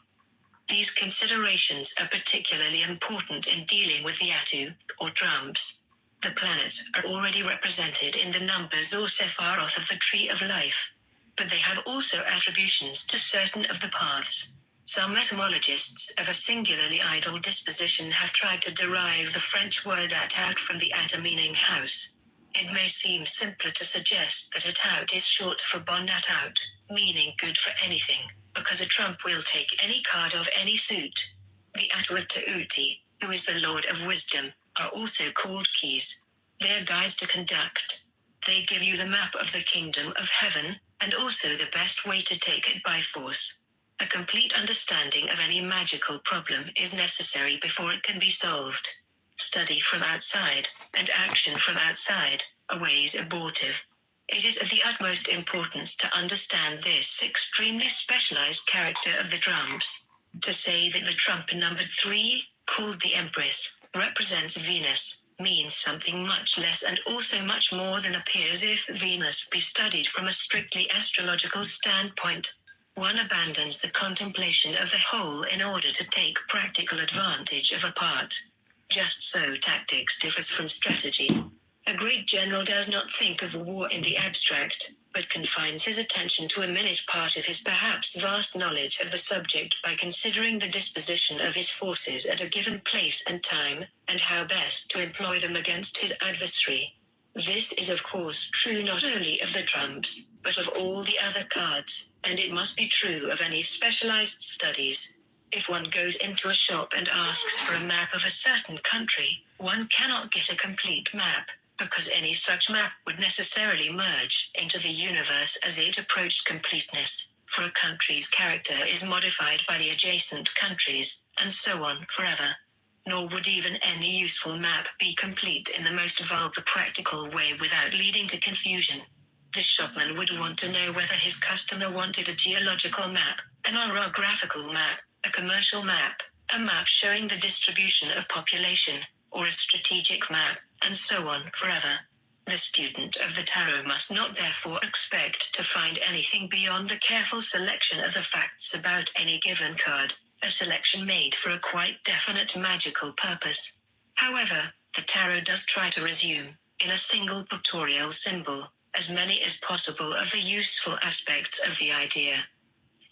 S17: These considerations are particularly important in dealing with the Atu, or drums. The planets are already represented in the numbers or Sephiroth of the Tree of Life. But they have also attributions to certain of the paths. Some etymologists of a singularly idle disposition have tried to derive the French word atout from the Atta meaning house. It may seem simpler to suggest that atout is short for bon atout, meaning good for anything, because a trump will take any card of any suit. The Atu Ta'uti, who is the Lord of Wisdom, are also called keys. They are guides to conduct. They give you the map of the kingdom of heaven, and also the best way to take it by force. A complete understanding of any magical problem is necessary before it can be solved. Study from outside, and action from outside, are ways abortive. It is of the utmost importance to understand this extremely specialized character of the drums. To say that the trump numbered 3, called the Empress, represents Venus, means something much less and also much more than appears if Venus be studied from a strictly astrological standpoint. One abandons the contemplation of the whole in order to take practical advantage of a part. Just so tactics differs from strategy. A great general does not think of war in the abstract, but confines his attention to a minute part of his perhaps vast knowledge of the subject by considering the disposition of his forces at a given place and time, and how best to employ them against his adversary. This is of course true not only of the trumps, but of all the other cards, and it must be true of any specialized studies. If one goes into a shop and asks for a map of a certain country, one cannot get a complete map, because any such map would necessarily merge into the universe as it approached completeness, for a country's character is modified by the adjacent countries, and so on forever. Nor would even any useful map be complete in the most vulgar practical way without leading to confusion. The shopman would want to know whether his customer wanted a geological map, an orographical map, a commercial map, a map showing the distribution of population, or a strategic map, and so on forever. The student of the tarot must not therefore expect to find anything beyond the careful selection of the facts about any given card, a selection made for a quite definite magical purpose. However, the tarot does try to resume, in a single pictorial symbol, as many as possible of the useful aspects of the idea.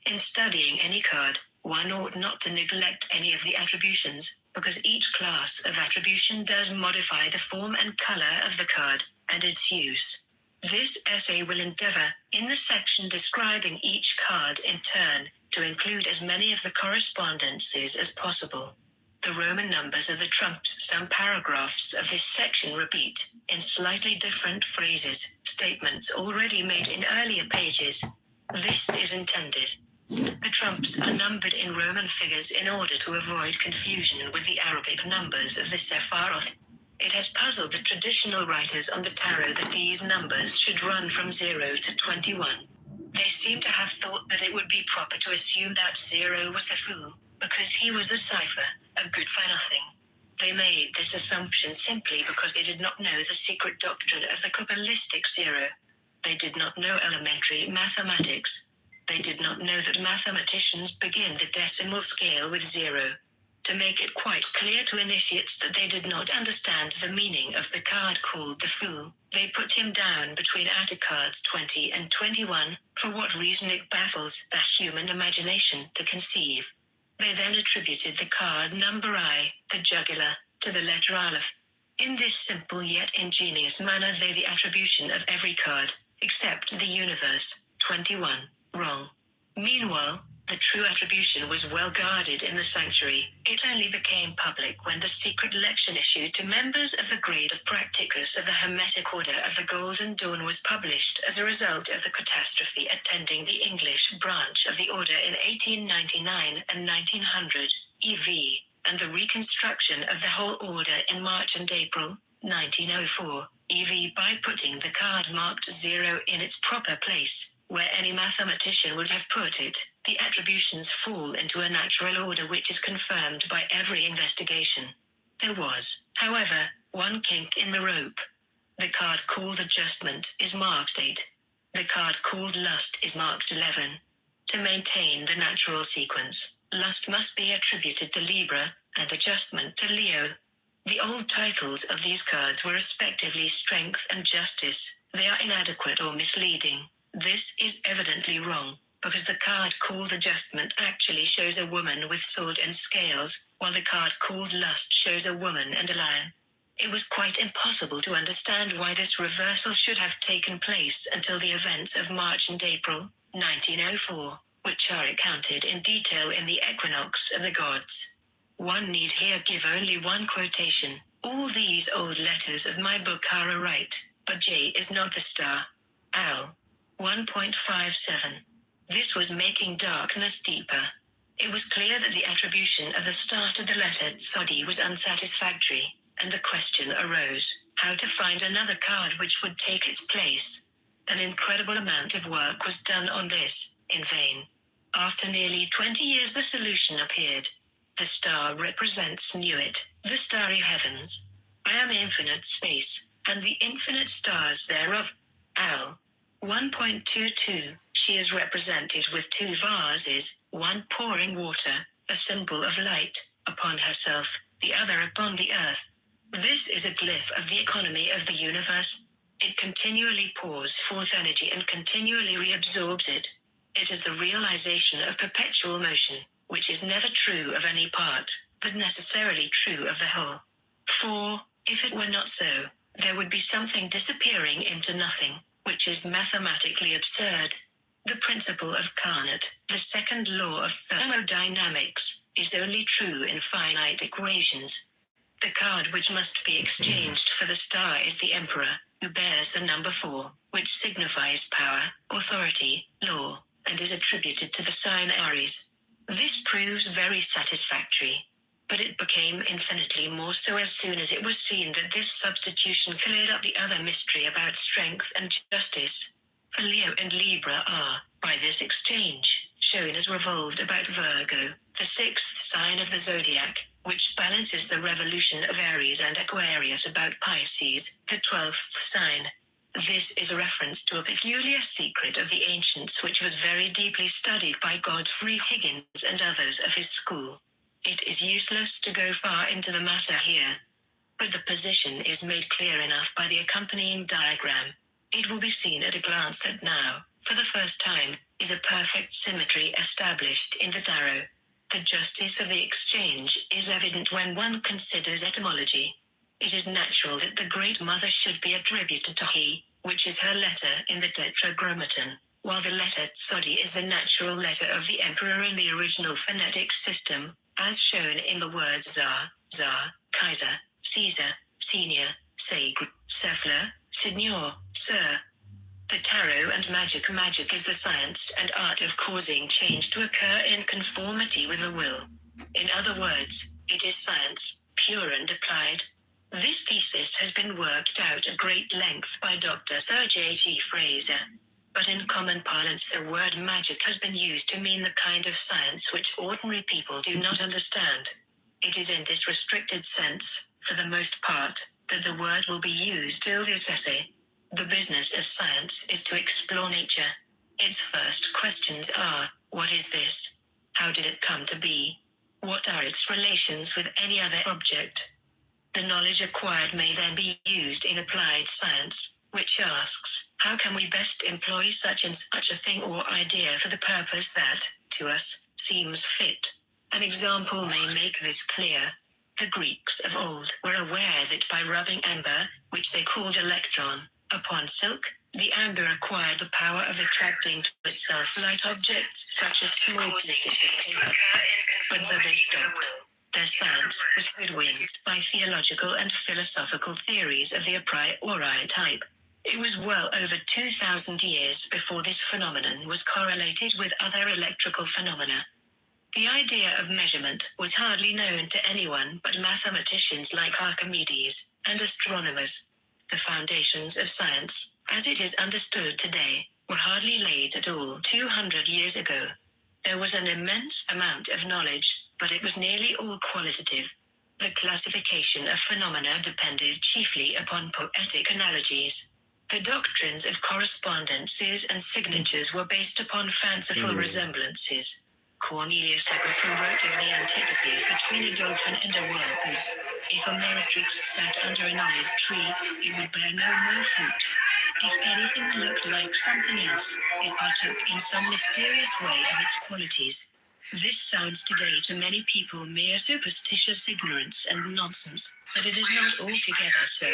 S17: In studying any card, one ought not to neglect any of the attributions, because each class of attribution does modify the form and color of the card, and its use. This essay will endeavor, in the section describing each card in turn, to include as many of the correspondences as possible. The Roman numbers of the trumps. Some paragraphs of this section repeat, in slightly different phrases, statements already made in earlier pages. This is intended. The trumps are numbered in Roman figures in order to avoid confusion with the Arabic numbers of the Sephiroth. It has puzzled the traditional writers on the tarot that these numbers should run from 0 to 21. They seem to have thought that it would be proper to assume that 0 was the fool, because he was a cipher, a good for nothing. They made this assumption simply because they did not know the secret doctrine of the Kabbalistic 0. They did not know elementary mathematics. They did not know that mathematicians begin the decimal scale with 0. To make it quite clear to initiates that they did not understand the meaning of the card called the Fool, they put him down between Atta cards 20 and 21, for what reason it baffles the human imagination to conceive. They then attributed the card number I, the jugular, to the letter Aleph. In this simple yet ingenious manner they the attribution of every card, except the universe, 21, wrong. Meanwhile, the true attribution was well guarded in the sanctuary. It only became public when the secret election issued to members of the grade of practicus of the Hermetic Order of the Golden Dawn was published as a result of the catastrophe attending the English branch of the order in 1899 and 1900 EV, and the reconstruction of the whole order in March and April. 1904, EV by putting the card marked 0 in its proper place, where any mathematician would have put it. The attributions fall into a natural order which is confirmed by every investigation. There was, however, one kink in the rope. The card called Adjustment is marked 8. The card called Lust is marked 11. To maintain the natural sequence, Lust must be attributed to Libra, and Adjustment to Leo. The old titles of these cards were respectively Strength and Justice. They are inadequate or misleading. This is evidently wrong, because the card called Adjustment actually shows a woman with sword and scales, while the card called Lust shows a woman and a lion. It was quite impossible to understand why this reversal should have taken place until the events of March and April, 1904, which are accounted in detail in the Equinox of the Gods. One need here give only one quotation. All these old letters of my book are aright, but J is not the star. Al. 1.57. This was making darkness deeper. It was clear that the attribution of the star to the letter Tsodi was unsatisfactory, and the question arose, how to find another card which would take its place. An incredible amount of work was done on this, in vain. After nearly 20 years the solution appeared. The star represents Nuit, the starry heavens. I am infinite space, and the infinite stars thereof. Al. 1.22. She is represented with 2 vases, one pouring water, a symbol of light, upon herself, the other upon the earth. This is a glyph of the economy of the universe. It continually pours forth energy and continually reabsorbs it. It is the realization of perpetual motion, which is never true of any part, but necessarily true of the whole. For, if it were not so, there would be something disappearing into nothing, which is mathematically absurd. The principle of Carnot, the second law of thermodynamics, is only true in finite equations. The card which must be exchanged for the star is the Emperor, who bears the number 4, which signifies power, authority, law, and is attributed to the sign Aries. This proves very satisfactory. But it became infinitely more so as soon as it was seen that this substitution cleared up the other mystery about strength and justice. For Leo and Libra are, by this exchange, shown as revolved about Virgo, the 6th sign of the zodiac, which balances the revolution of Aries and Aquarius about Pisces, the 12th sign. This is a reference to a peculiar secret of the ancients which was very deeply studied by Godfrey Higgins and others of his school. It is useless to go far into the matter here, but the position is made clear enough by the accompanying diagram. It will be seen at a glance that now, for the first time, is a perfect symmetry established in the tarot. The justice of the exchange is evident when one considers etymology. It is natural that the Great Mother should be attributed to He, which is her letter in the Tetragrammaton, while the letter Tsodi is the natural letter of the Emperor in the original phonetic system, as shown in the words Tsar, Kaiser, Caesar, Senior, Sacred, Sephler, Signor, Sir. The tarot and magic is the science and art of causing change to occur in conformity with the will. In other words, it is science, pure and applied. This thesis has been worked out at great length by Dr. Sir J.G. Fraser. But in common parlance the word magic has been used to mean the kind of science which ordinary people do not understand. It is in this restricted sense, for the most part, that the word will be used in this essay. The business of science is to explore nature. Its first questions are, what is this? How did it come to be? What are its relations with any other object? The knowledge acquired may then be used in applied science, which asks, how can we best employ such and such a thing or idea for the purpose that, to us, seems fit? An example may make this clear. The Greeks of old were aware that by rubbing amber, which they called electron, upon silk, the amber acquired the power of attracting to itself light objects such as small pieces of paper. But there they stopped. Their science was hoodwinked by theological and philosophical theories of the a priori type. It was well over 2,000 years before this phenomenon was correlated with other electrical phenomena. The idea of measurement was hardly known to anyone but mathematicians like Archimedes and astronomers. The foundations of science, as it is understood today, were hardly laid at all 200 years ago. There was an immense amount of knowledge, but it was nearly all qualitative. The classification of phenomena depended chiefly upon poetic analogies. The doctrines of correspondences and signatures were based upon fanciful resemblances. Cornelius Agrippa wrote of the antipathy between a dolphin and a whirlpool. If a meretrix sat under an olive tree, it would bear no more fruit. If anything looked like something else, it partook in some mysterious way of its qualities. This sounds today to many people mere superstitious ignorance and nonsense, but it is not altogether so.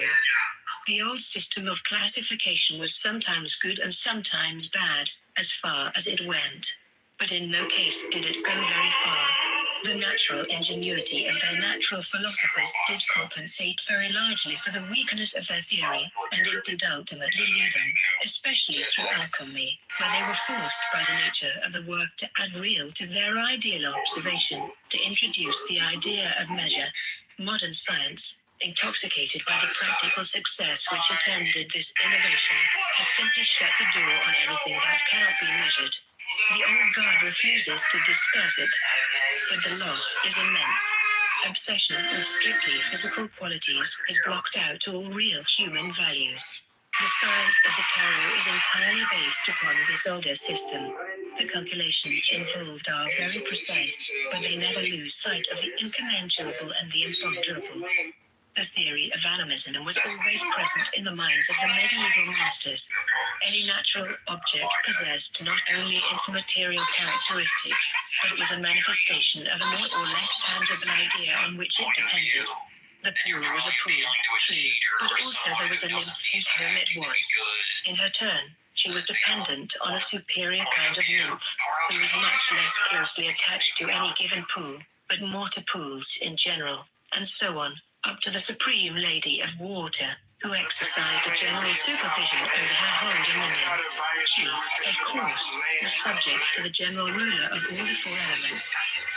S17: The old system of classification was sometimes good and sometimes bad, as far as it went. But in no case did it go very far. The natural ingenuity of their natural philosophers did compensate very largely for the weakness of their theory, and it did ultimately lead them, especially through alchemy, where they were forced by the nature of the work to add real to their ideal observation, to introduce the idea of measure. Modern science, intoxicated by the practical success which attended this innovation, has simply shut the door on anything that cannot be measured. The old guard refuses to discuss it, but the loss is immense. Obsession with strictly physical qualities has blocked out all real human values. The science of the tarot is entirely based upon this older system. The calculations involved are very precise, but they never lose sight of the incommensurable and the imponderable. The theory of animism was always present in the minds of the medieval masters. Any natural object possessed not only its material characteristics, but was a manifestation of a more or less tangible idea on which it depended. The pool was a pool, true, but also there was a nymph whose home it was. In her turn, she was dependent on a superior kind of nymph, who was much less closely attached to any given pool, but more to pools in general, and so on, up to the supreme lady of water, who exercised a general supervision over her whole dominion. She, of course, was subject to the general ruler of all the four elements.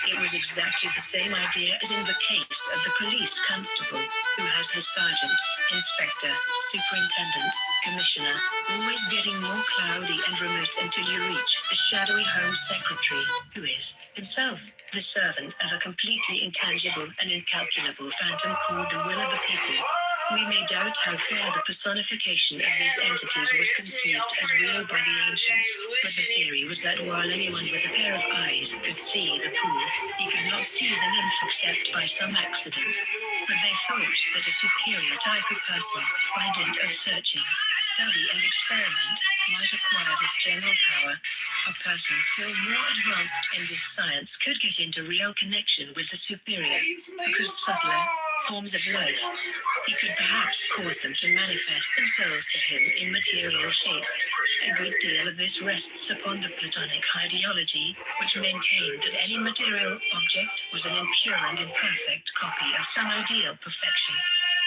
S17: It was exactly the same idea as in the case of the police constable, who has his sergeant, inspector, superintendent, commissioner, always getting more cloudy and remote until you reach the shadowy home secretary, who is, himself, the servant of a completely intangible and incalculable phantom called the will of the people. We may doubt how far the personification of these entities was conceived as real by the ancients, but the theory was that while anyone with a pair of eyes could see the pool, he could not see the nymph except by some accident. But they thought that a superior type of person, by dint of searching, study and experiment, might acquire this general power. A person still more advanced in this science could get into real connection with the superior, because subtler forms of life. He could perhaps cause them to manifest themselves to him in material shape. A good deal of this rests upon the Platonic ideology, which maintained that any material object was an impure and imperfect copy of some ideal perfection.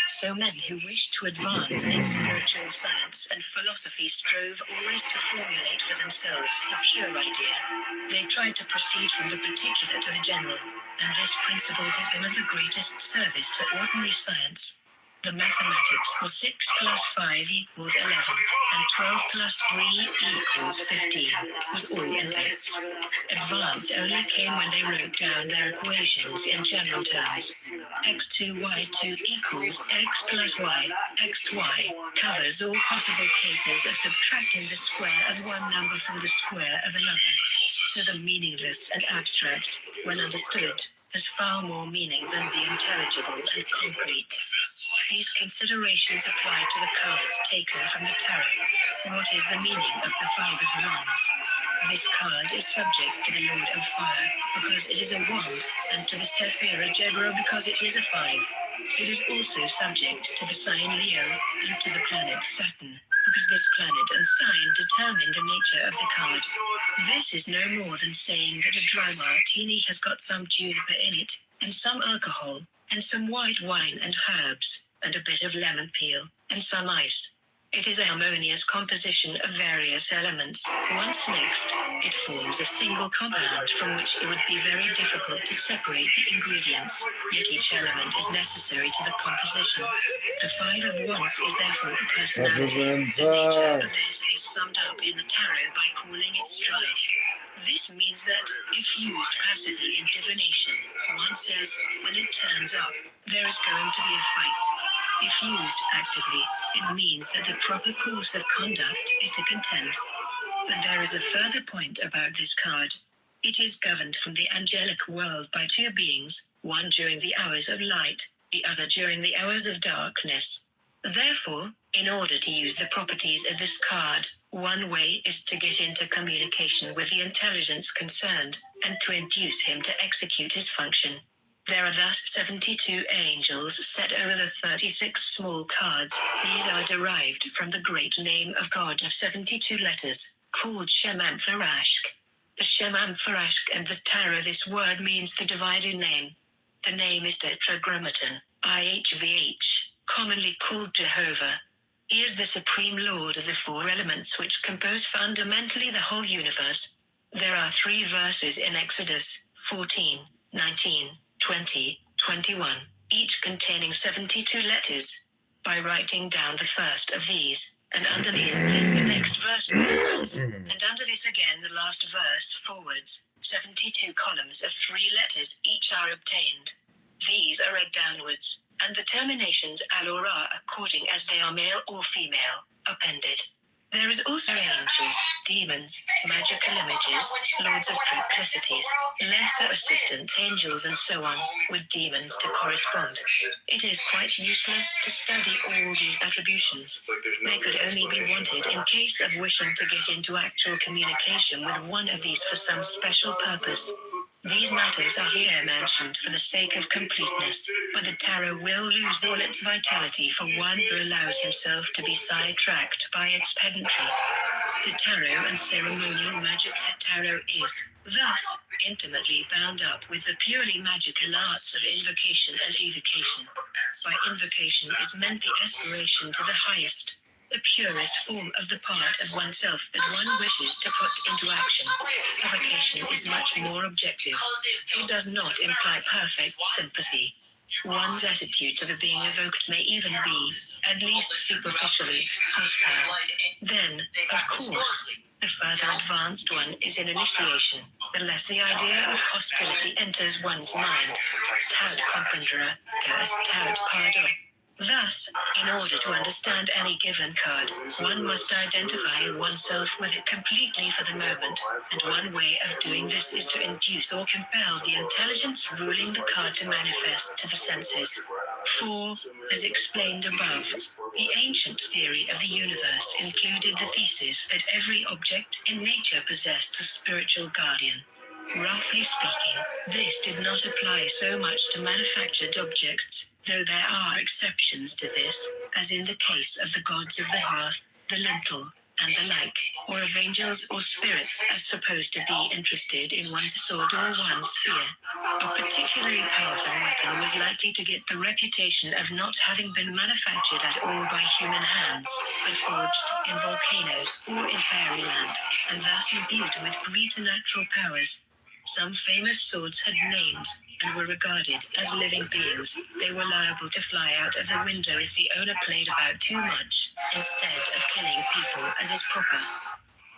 S17: So men who wished to advance in spiritual science and philosophy strove always to formulate for themselves a pure idea. They tried to proceed from the particular to the general, and this principle has been of the greatest service to ordinary science. The mathematics for 6 plus 5 equals 11, and 12 plus 3 equals 15 was all in bits. Advance only came when they wrote down their equations in general terms. x2, y2 equals x plus y. xy covers all possible cases of subtracting the square of one number from the square of another. So the meaningless and abstract, when understood, has far more meaning than the intelligible and concrete. These considerations apply to the cards taken from the tarot. What is the meaning of the 5 of Wands? This card is subject to the Lord of Fire because it is a wand, and to the Sephira Jebra because it is a 5. It is also subject to the sign Leo and to the planet Saturn, because this planet and sign determine the nature of the card. This is no more than saying that a dry martini has got some juniper in it, and some alcohol, and some white wine and herbs, and a bit of lemon peel, and some ice. It is a harmonious composition of various elements. Once mixed, it forms a single compound from which it would be very difficult to separate the ingredients, yet each element is necessary to the composition. The five of wands is therefore the personality. The nature of this is summed up in the tarot by calling it strife. This means that, if used passively in divination, one says, when it turns up, there is going to be a fight. If used actively, it means that the proper course of conduct is to contend. But there is a further point about this card. It is governed from the angelic world by two beings, one during the hours of light, the other during the hours of darkness. Therefore, in order to use the properties of this card, one way is to get into communication with the intelligence concerned, and to induce him to execute his function. There are thus 72 angels set over the 36 small cards. These are derived from the great name of God of 72 letters, called Shemam-Farashk. The Shemam-Farashk and the tarot, this word means the divided name. The name is Tetragrammaton, IHVH, commonly called Jehovah. He is the supreme lord of the four elements which compose fundamentally the whole universe. There are 3 verses in Exodus 14, 19, 20, 21, each containing 72 letters. By writing down the first of these, and underneath this the next verse backwards, and under this again the last verse forwards, 72 columns of 3 letters each are obtained. These are read downwards, and the terminations al or ra according as they are male or female, appended. There is also angels, demons, magical images, lords of triplicities, lesser assistant angels and so on, with demons to correspond. It is quite useless to study all these attributions. They could only be wanted in case of wishing to get into actual communication with one of these for some special purpose. These matters are here mentioned for the sake of completeness, but the tarot will lose all its vitality for one who allows himself to be sidetracked by its pedantry. The tarot and ceremonial magic. The tarot is, thus, intimately bound up with the purely magical arts of invocation and evocation. By invocation is meant the aspiration to the highest, the purest form of the part of oneself that one wishes to put into action. Evocation is much more objective. It does not imply perfect sympathy. One's attitude to the being evoked may even be, at least superficially, hostile. Then, of course, the further advanced one is in initiation, the less the idea of hostility enters one's mind. Taut comprendere, que taut pardon. Thus, in order to understand any given card, one must identify oneself with it completely for the moment, and one way of doing this is to induce or compel the intelligence ruling the card to manifest to the senses. For, as explained above, the ancient theory of the universe included the thesis that every object in nature possessed a spiritual guardian. Roughly speaking, this did not apply so much to manufactured objects, though there are exceptions to this, as in the case of the gods of the hearth, the lintel, and the like, or of angels or spirits as supposed to be interested in one's sword or one's spear. A particularly powerful weapon was likely to get the reputation of not having been manufactured at all by human hands, but forged in volcanoes or in fairyland, and thus imbued with preternatural powers. Some famous swords had names, and were regarded as living beings. They were liable to fly out of the window if the owner played about too much, instead of killing people as is proper.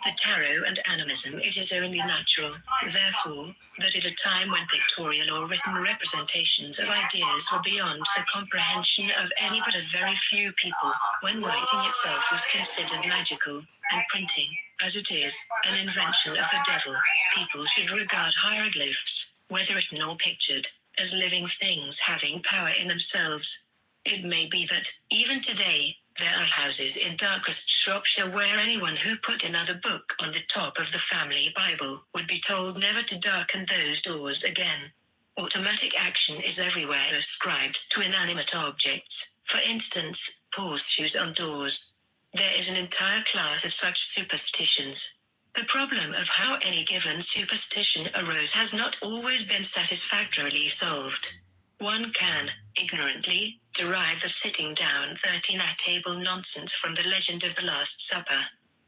S17: The tarot and animism, it is only natural, therefore, that at a time when pictorial or written representations of ideas were beyond the comprehension of any but a very few people, when writing itself was considered magical, and printing, as it is, an invention of the devil, people should regard hieroglyphs, whether written or pictured, as living things having power in themselves. It may be that, even today, there are houses in darkest Shropshire where anyone who put another book on the top of the family Bible would be told never to darken those doors again. Automatic action is everywhere ascribed to inanimate objects, for instance, horseshoes on doors. There is an entire class of such superstitions. The problem of how any given superstition arose has not always been satisfactorily solved. One can, ignorantly, derive the sitting down 13 at table nonsense from the legend of the Last Supper.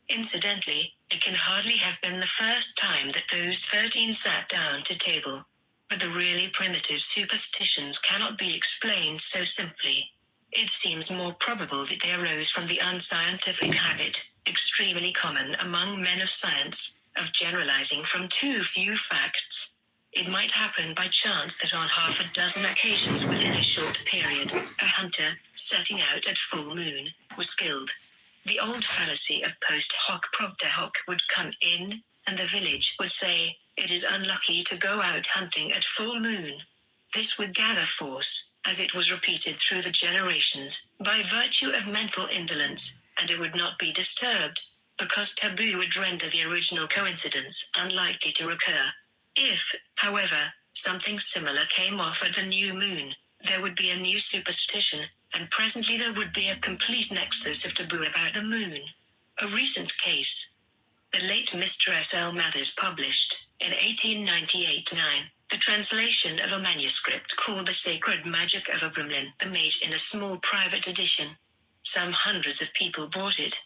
S17: Incidentally, it can hardly have been the first time that those 13 sat down to table. But the really primitive superstitions cannot be explained so simply. It seems more probable that they arose from the unscientific habit, extremely common among men of science, of generalizing from too few facts. It might happen by chance that on half a dozen occasions within a short period, a hunter, setting out at full moon, was killed. The old fallacy of post hoc propter hoc would come in, and the village would say, "It is unlucky to go out hunting at full moon." This would gather force, as it was repeated through the generations, by virtue of mental indolence, and it would not be disturbed, because taboo would render the original coincidence unlikely to recur. If, however, something similar came off at the new moon, there would be a new superstition, and presently there would be a complete nexus of taboo about the moon. A recent case. The late Mr. S. L. Mathers published, in 1898-9, the translation of a manuscript called The Sacred Magic of Abramlin the Mage in a small private edition. Some hundreds of people bought it.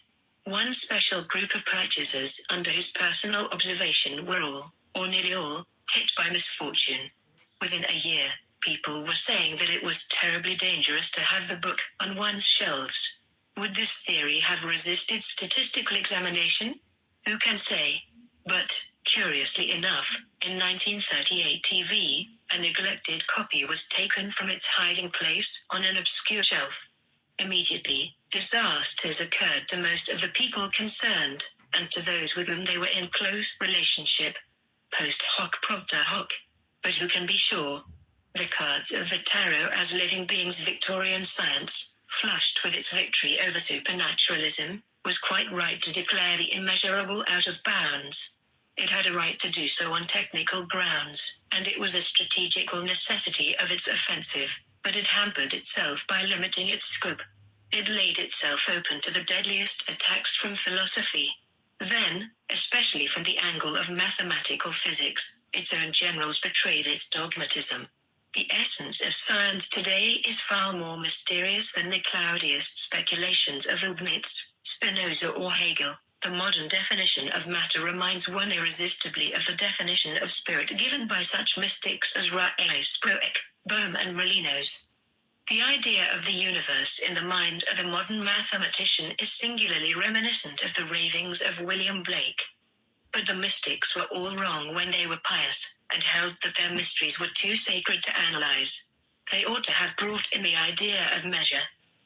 S17: One special group of purchasers under his personal observation were all, or nearly all, hit by misfortune. Within a year, people were saying that it was terribly dangerous to have the book on one's shelves. Would this theory have resisted statistical examination? Who can say? But, curiously enough, in 1938 TV, a neglected copy was taken from its hiding place on an obscure shelf. Immediately, disasters occurred to most of the people concerned, and to those with whom they were in close relationship. Post hoc propter hoc. But who can be sure? The cards of the tarot as living beings. Victorian science, flushed with its victory over supernaturalism, was quite right to declare the immeasurable out of bounds. It had a right to do so on technical grounds, and it was a strategical necessity of its offensive, but it hampered itself by limiting its scope. It laid itself open to the deadliest attacks from philosophy. Then, especially from the angle of mathematical physics, its own generals betrayed its dogmatism. The essence of science today is far more mysterious than the cloudiest speculations of Leibniz, Spinoza or Hegel. The modern definition of matter reminds one irresistibly of the definition of spirit given by such mystics as Rais Proek, Bohm and Molinos. The idea of the universe in the mind of a modern mathematician is singularly reminiscent of the ravings of William Blake. But the mystics were all wrong when they were pious, and held that their mysteries were too sacred to analyze. They ought to have brought in the idea of measure.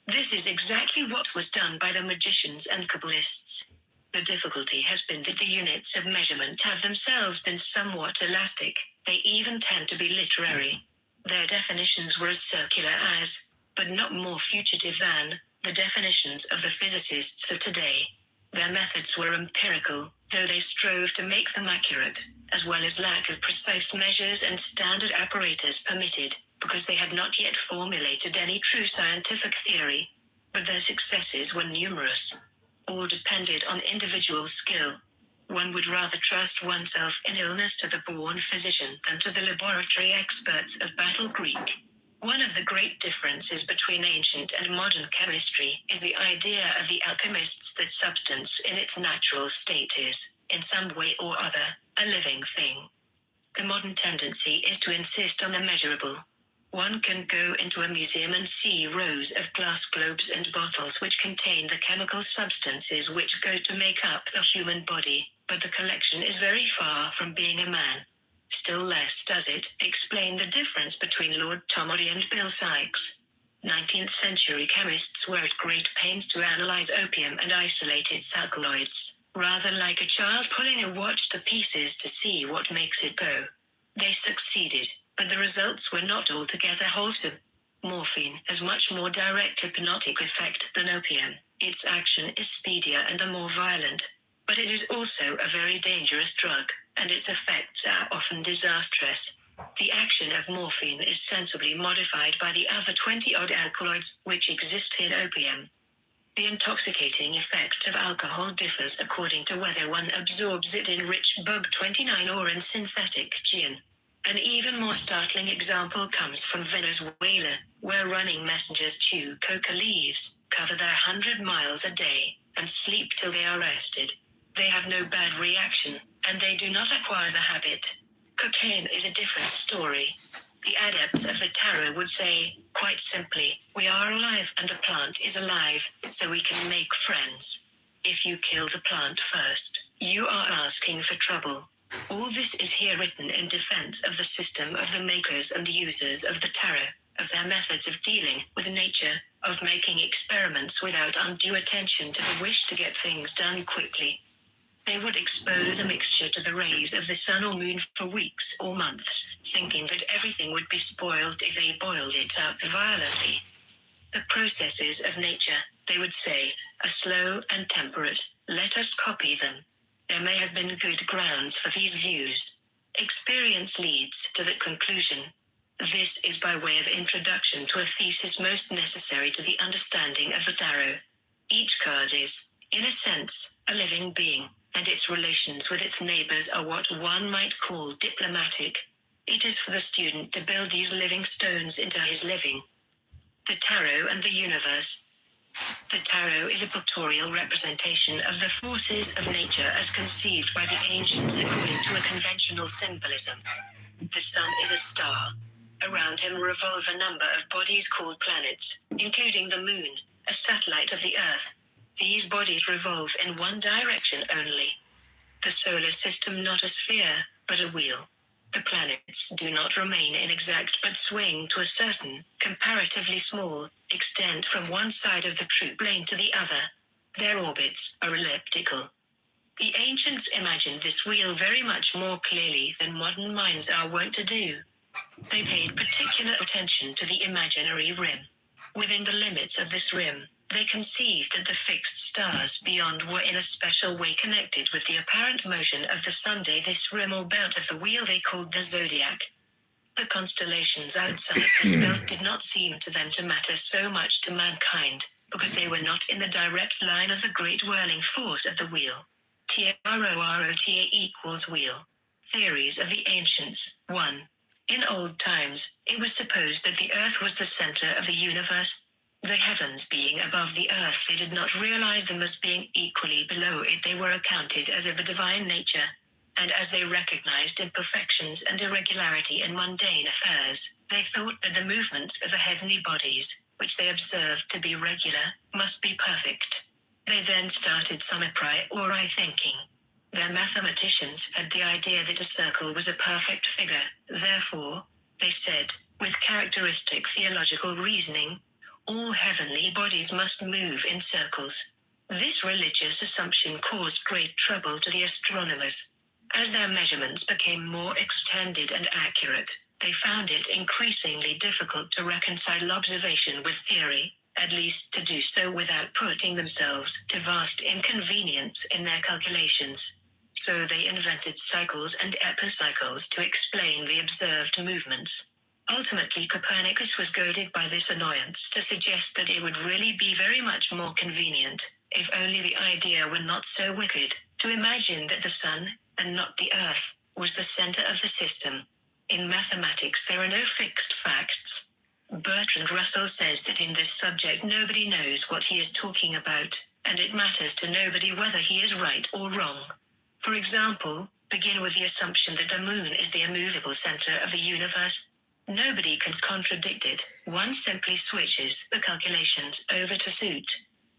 S17: This is exactly what was done by the magicians and Kabbalists. The difficulty has been that the units of measurement have themselves been somewhat elastic. They even tend to be literary. Their definitions were as circular as, but not more fugitive than, the definitions of the physicists of today. Their methods were empirical, though they strove to make them accurate, as well as lack of precise measures and standard apparatus permitted, because they had not yet formulated any true scientific theory. But their successes were numerous. All depended on individual skill. One would rather trust oneself in illness to the born physician than to the laboratory experts of Battle Greek. One of the great differences between ancient and modern chemistry is the idea of the alchemists that substance in its natural state is, in some way or other, a living thing. The modern tendency is to insist on the measurable. One can go into a museum and see rows of glass globes and bottles which contain the chemical substances which go to make up the human body, but the collection is very far from being a man. Still less does it explain the difference between Lord Tomory and Bill Sykes. 19th century chemists were at great pains to analyze opium and isolate its alkaloids, rather like a child pulling a watch to pieces to see what makes it go. They succeeded, but the results were not altogether wholesome. Morphine has much more direct hypnotic effect than opium. Its action is speedier and more violent. But it is also a very dangerous drug, and its effects are often disastrous. The action of morphine is sensibly modified by the other 20-odd alkaloids which exist in opium. The intoxicating effect of alcohol differs according to whether one absorbs it in rich bug 29 or in synthetic gin. An even more startling example comes from Venezuela, where running messengers chew coca leaves, cover their 100 miles a day, and sleep till they are rested. They have no bad reaction, and they do not acquire the habit. Cocaine is a different story. The adepts of the tarot would say, quite simply, we are alive and the plant is alive, so we can make friends. If you kill the plant first, you are asking for trouble. All this is here written in defense of the system of the makers and users of the tarot, of their methods of dealing with nature, of making experiments without undue attention to the wish to get things done quickly. They would expose a mixture to the rays of the sun or moon for weeks or months, thinking that everything would be spoiled if they boiled it up violently. The processes of nature, they would say, are slow and temperate. Let us copy them. There may have been good grounds for these views. Experience leads to that conclusion. This is by way of introduction to a thesis most necessary to the understanding of the tarot. Each card is, in a sense, a living being, and its relations with its neighbors are what one might call diplomatic. It is for the student to build these living stones into his living. The tarot and the universe. The tarot is a pictorial representation of the forces of nature as conceived by the ancients according to a conventional symbolism. The sun is a star. Around him revolve a number of bodies called planets, including the moon, a satellite of the earth. These bodies revolve in one direction only. The solar system not a sphere, but a wheel. The planets do not remain inexact but swing to a certain, comparatively small, extent from one side of the true plane to the other. Their orbits are elliptical. The ancients imagined this wheel very much more clearly than modern minds are wont to do. They paid particular attention to the imaginary rim. Within the limits of this rim, they conceived that the fixed stars beyond were in a special way connected with the apparent motion of the Sunday. This rim or belt of the wheel they called the zodiac. The constellations outside this belt did not seem to them to matter so much to mankind, because they were not in the direct line of the great whirling force of the wheel. TROROTA equals wheel. Theories of the ancients. 1. In old times, it was supposed that the earth was the center of the universe. The heavens being above the earth, they did not realize them as being equally below it. They were accounted as of the divine nature. And as they recognized imperfections and irregularity in mundane affairs, they thought that the movements of the heavenly bodies, which they observed to be regular, must be perfect. They then started some a priori thinking. Their mathematicians had the idea that a circle was a perfect figure. Therefore, they said, with characteristic theological reasoning, all heavenly bodies must move in circles. This religious assumption caused great trouble to the astronomers. As their measurements became more extended and accurate, they found it increasingly difficult to reconcile observation with theory, at least to do so without putting themselves to vast inconvenience in their calculations. So they invented cycles and epicycles to explain the observed movements. Ultimately, Copernicus was goaded by this annoyance to suggest that it would really be very much more convenient, if only the idea were not so wicked, to imagine that the sun, and not the earth, was the center of the system. In mathematics there are no fixed facts. Bertrand Russell says that in this subject nobody knows what he is talking about, and it matters to nobody whether he is right or wrong. For example, begin with the assumption that the moon is the immovable center of the universe. Nobody can contradict it. One simply switches the calculations over to suit.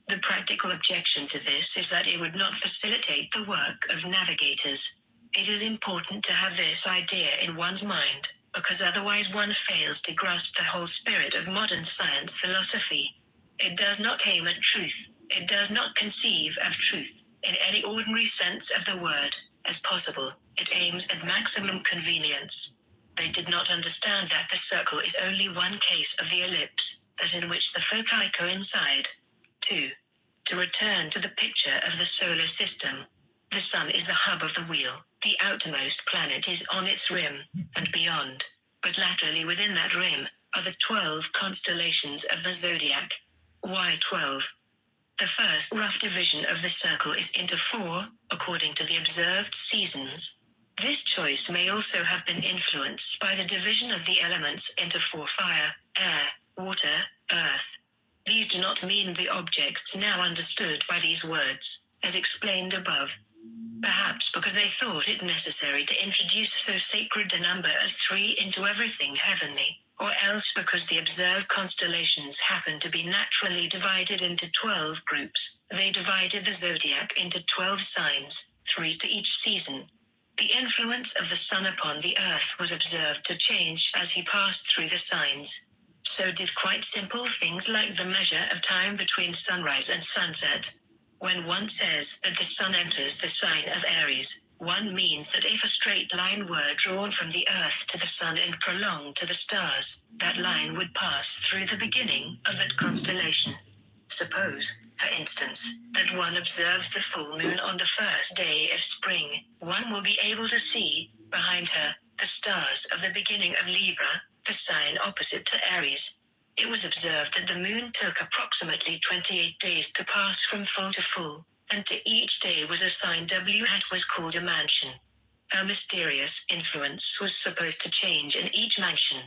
S17: The practical objection to this is that it would not facilitate the work of navigators. It is important to have this idea in one's mind, because otherwise one fails to grasp the whole spirit of modern science philosophy. It does not aim at truth. It does not conceive of truth, in any ordinary sense of the word, as possible. It aims at maximum convenience. They did not understand that the circle is only one case of the ellipse, that in which the foci coincide. 2. To return to the picture of the solar system. The sun is the hub of the wheel. The outermost planet is on its rim, and beyond. But laterally within that rim, are the 12 constellations of the zodiac. Why 12? The first rough division of the circle is into 4, according to the observed seasons. This choice may also have been influenced by the division of the elements into 4: fire, air, water, earth. These do not mean the objects now understood by these words, as explained above. Perhaps because they thought it necessary to introduce so sacred a number as 3 into everything heavenly, or else because the observed constellations happen to be naturally divided into 12 groups. They divided the zodiac into 12 signs, 3 to each season. The influence of the sun upon the earth was observed to change as he passed through the signs. So did quite simple things like the measure of time between sunrise and sunset. When one says that the sun enters the sign of Aries, one means that if a straight line were drawn from the earth to the sun and prolonged to the stars, that line would pass through the beginning of that constellation. Suppose, for instance, that one observes the full moon on the first day of spring, one will be able to see, behind her, the stars of the beginning of Libra, the sign opposite to Aries. It was observed that the moon took approximately 28 days to pass from full to full, and to each day was assigned W hat was called a mansion. A mysterious influence was supposed to change in each mansion.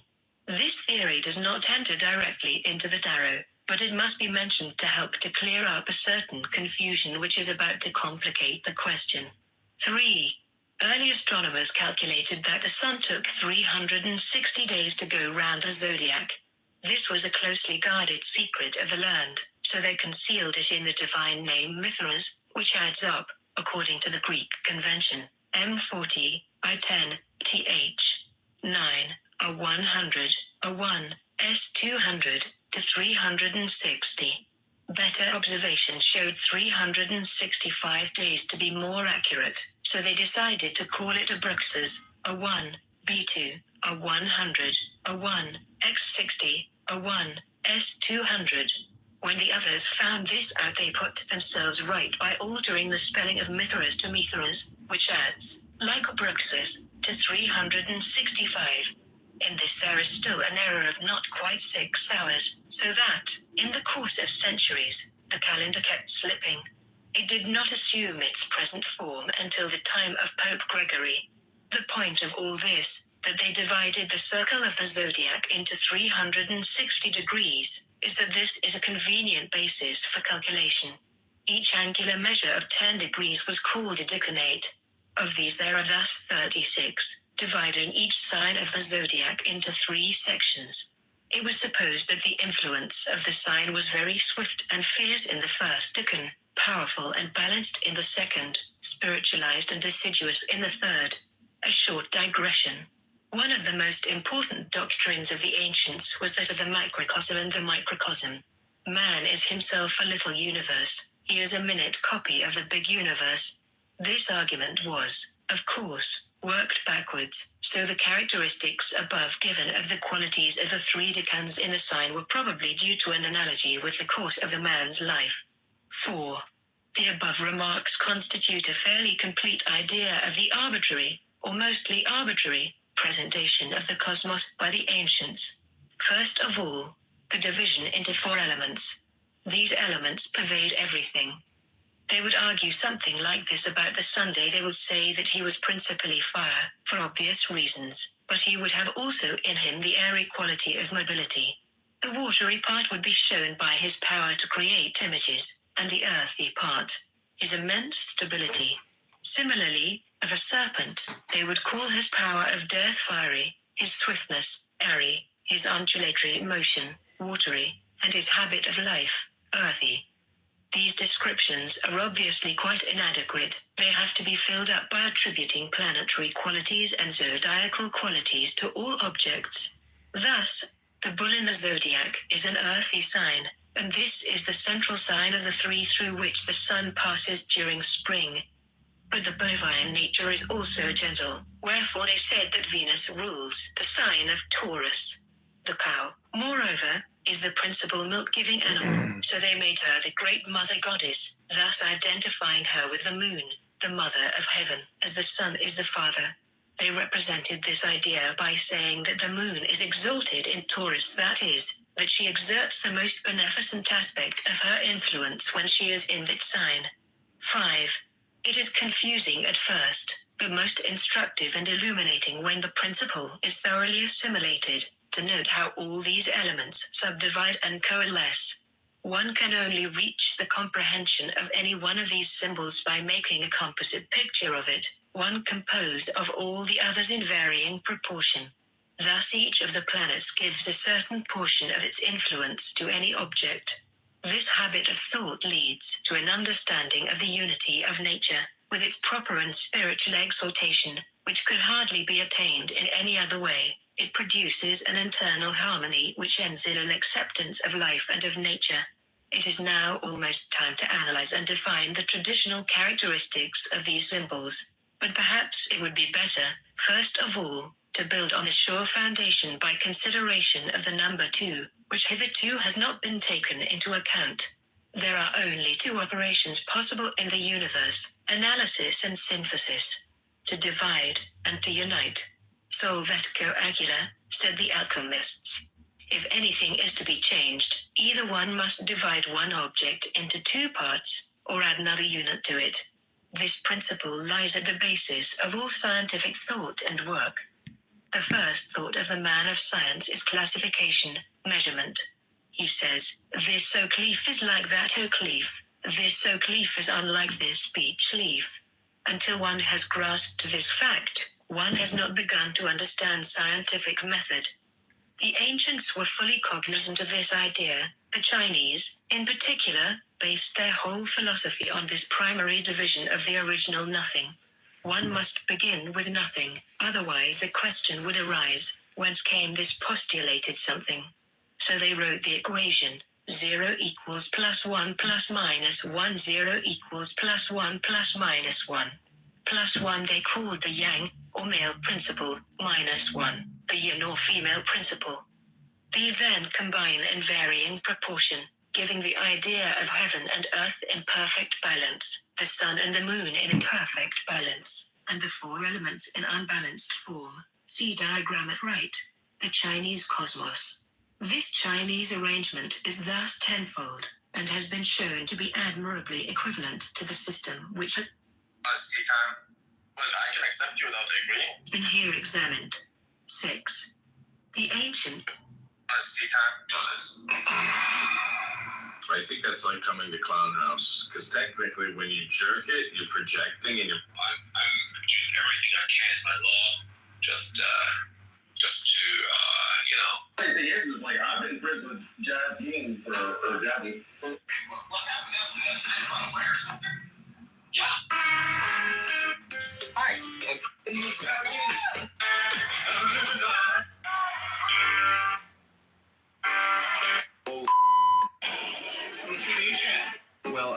S17: This theory does not enter directly into the tarot, but it must be mentioned to help to clear up a certain confusion which is about to complicate the question. 3. Early astronomers calculated that the sun took 360 days to go round the zodiac. This was a closely guarded secret of the learned, so they concealed it in the divine name Mithras, which adds up, according to the Greek convention, M40, I10, TH, 9, A 100, A 1, S200, to 360. Better observation showed 365 days to be more accurate, so they decided to call it a Bruxas, A 1, B2, A 100, A 1, X60, A 1, S200. When the others found this out, they put themselves right by altering the spelling of Mithras to Mithras, which adds, like a Bruxas, to 365. In this there is still an error of not quite 6 hours, so that, in the course of centuries, the calendar kept slipping. It did not assume its present form until the time of Pope Gregory. The point of all this, that they divided the circle of the zodiac into 360 degrees, is that this is a convenient basis for calculation. Each angular measure of 10 degrees was called a decanate. Of these there are thus 36, dividing each sign of the zodiac into 3 sections. It was supposed that the influence of the sign was very swift and fierce in the first decan, powerful and balanced in the second, spiritualized and deciduous in the third. A short digression. One of the most important doctrines of the ancients was that of the macrocosm and the microcosm. Man is himself a little universe. He is a minute copy of the big universe. This argument was, of course, worked backwards, so the characteristics above given of the qualities of the 3 decans in a sign were probably due to an analogy with the course of a man's life. 4. The above remarks constitute a fairly complete idea of the arbitrary, or mostly arbitrary, presentation of the cosmos by the ancients. First of all, the division into 4 elements. These elements pervade everything. They would argue something like this about the Sunday. They would say that he was principally fire, for obvious reasons, but he would have also in him the airy quality of mobility. The watery part would be shown by his power to create images, and the earthy part, his immense stability. Similarly, of a serpent, they would call his power of death fiery, his swiftness, airy, his undulatory motion, watery, and his habit of life, earthy. These descriptions are obviously quite inadequate. They have to be filled up by attributing planetary qualities and zodiacal qualities to all objects. Thus, the bull in the zodiac is an earthy sign, and this is the central sign of the 3 through which the sun passes during spring. But the bovine nature is also gentle, wherefore they said that Venus rules the sign of Taurus. The cow, moreover, is the principal milk-giving animal, so they made her the great mother goddess, thus identifying her with the moon, the mother of heaven, as the sun is the father. They represented this idea by saying that the moon is exalted in Taurus, that is, that she exerts the most beneficent aspect of her influence when she is in that sign. 5. It is confusing at first, but most instructive and illuminating when the principle is thoroughly assimilated, to note how all these elements subdivide and coalesce. One can only reach the comprehension of any one of these symbols by making a composite picture of it, one composed of all the others in varying proportion. Thus each of the planets gives a certain portion of its influence to any object. This habit of thought leads to an understanding of the unity of nature, with its proper and spiritual exaltation, which could hardly be attained in any other way. It produces an internal harmony which ends in an acceptance of life and of nature. It is now almost time to analyze and define the traditional characteristics of these symbols, but perhaps it would be better, first of all, to build on a sure foundation by consideration of the number 2, which hitherto has not been taken into account. There are only 2 operations possible in the universe: analysis and synthesis. To divide, and to unite. Solvetco agula, said the alchemists. If anything is to be changed, either one must divide one object into 2 parts, or add another unit to it. This principle lies at the basis of all scientific thought and work. The first thought of the man of science is classification, measurement. He says, this oak leaf is like that oak leaf, this oak leaf is unlike this beech leaf. Until one has grasped this fact, one has not begun to understand scientific method. The ancients were fully cognizant of this idea. The Chinese, in particular, based their whole philosophy on this primary division of the original nothing. One must begin with nothing, otherwise the question would arise, whence came this postulated something? So they wrote the equation, 0 equals plus 1 plus minus 1, 0 equals plus 1 plus minus 1. Plus 1 they called the yang, or male principle, minus 1, the yin or female principle. These then combine in varying proportion, giving the idea of heaven and earth in perfect balance, the sun and the moon in perfect balance, and the 4 elements in unbalanced form. See diagram at right. The Chinese cosmos. This Chinese arrangement is thus tenfold, and has been shown to be admirably equivalent to the system which
S10: Tea time. But I can accept you without agreeing.
S17: been here examined. 6. The ancient.
S10: Tea time.
S19: I think that's like coming to Clown House, because technically when you jerk it, you're projecting and you're...
S7: I'm doing everything I can by law, just to, you know.
S20: The thing is, like, I've been friends with Jasmine or Jasmine.
S10: Yeah.
S20: Hi.
S21: Well,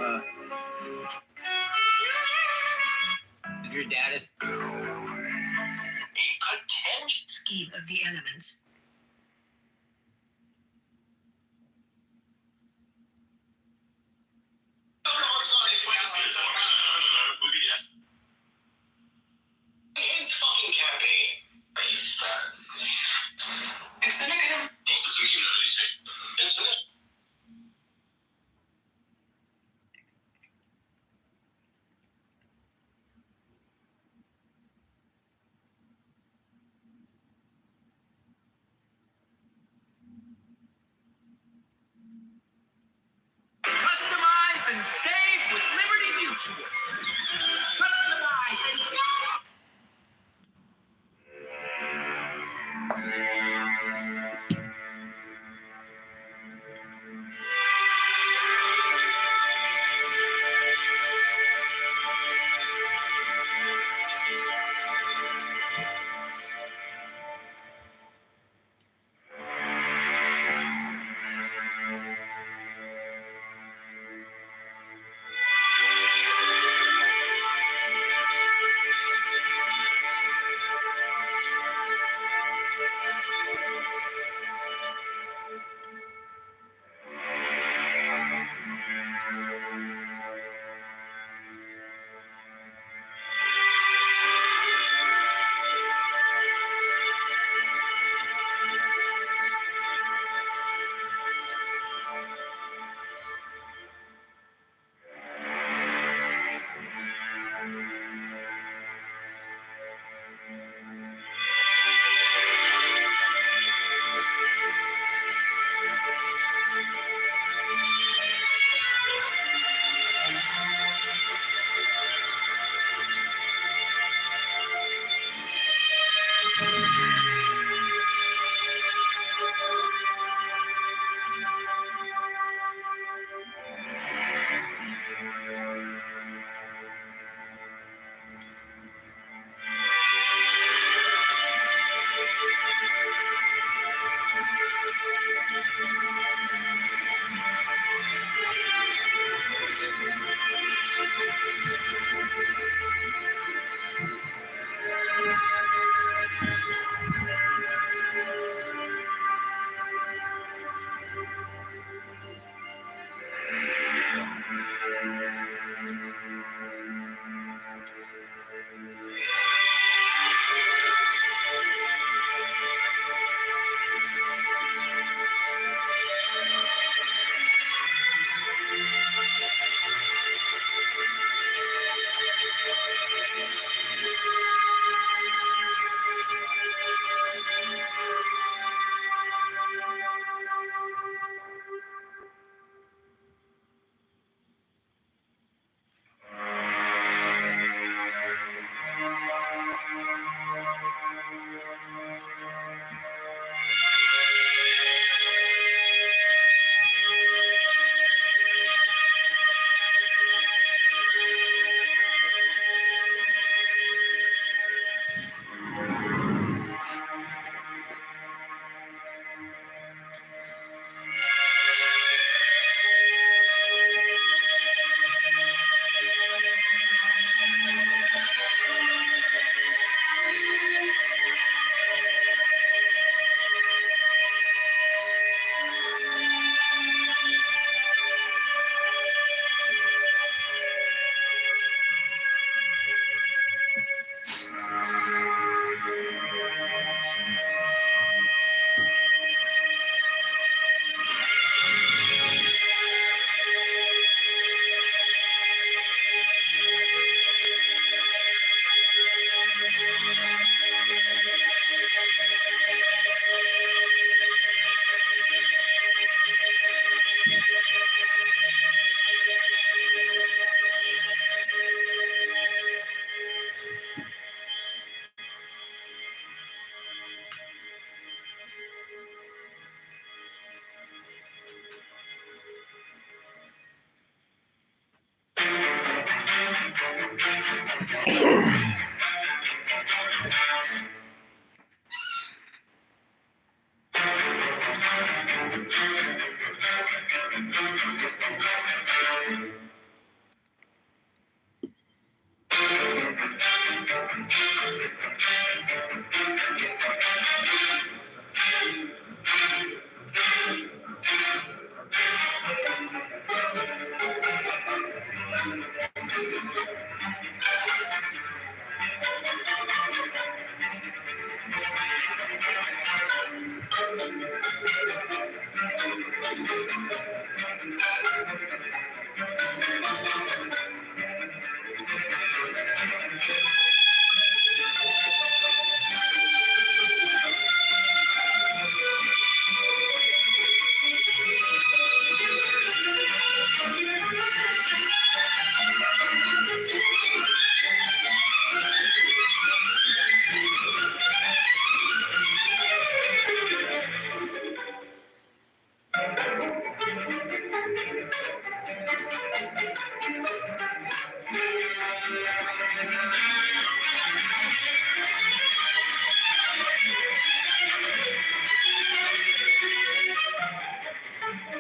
S21: if your dad is
S17: scheme of the elements.
S10: Ain't fucking campaign.
S13: Customize and save with Liberty Mutual. Customize and save.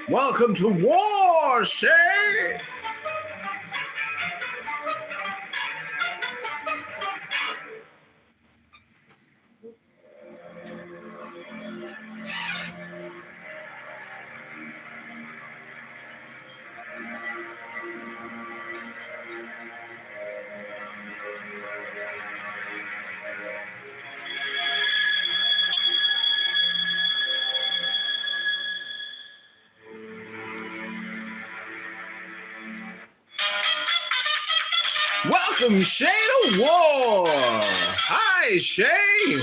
S6: Welcome to War, Shay. Welcome, Shay, to War. Hi, Shay.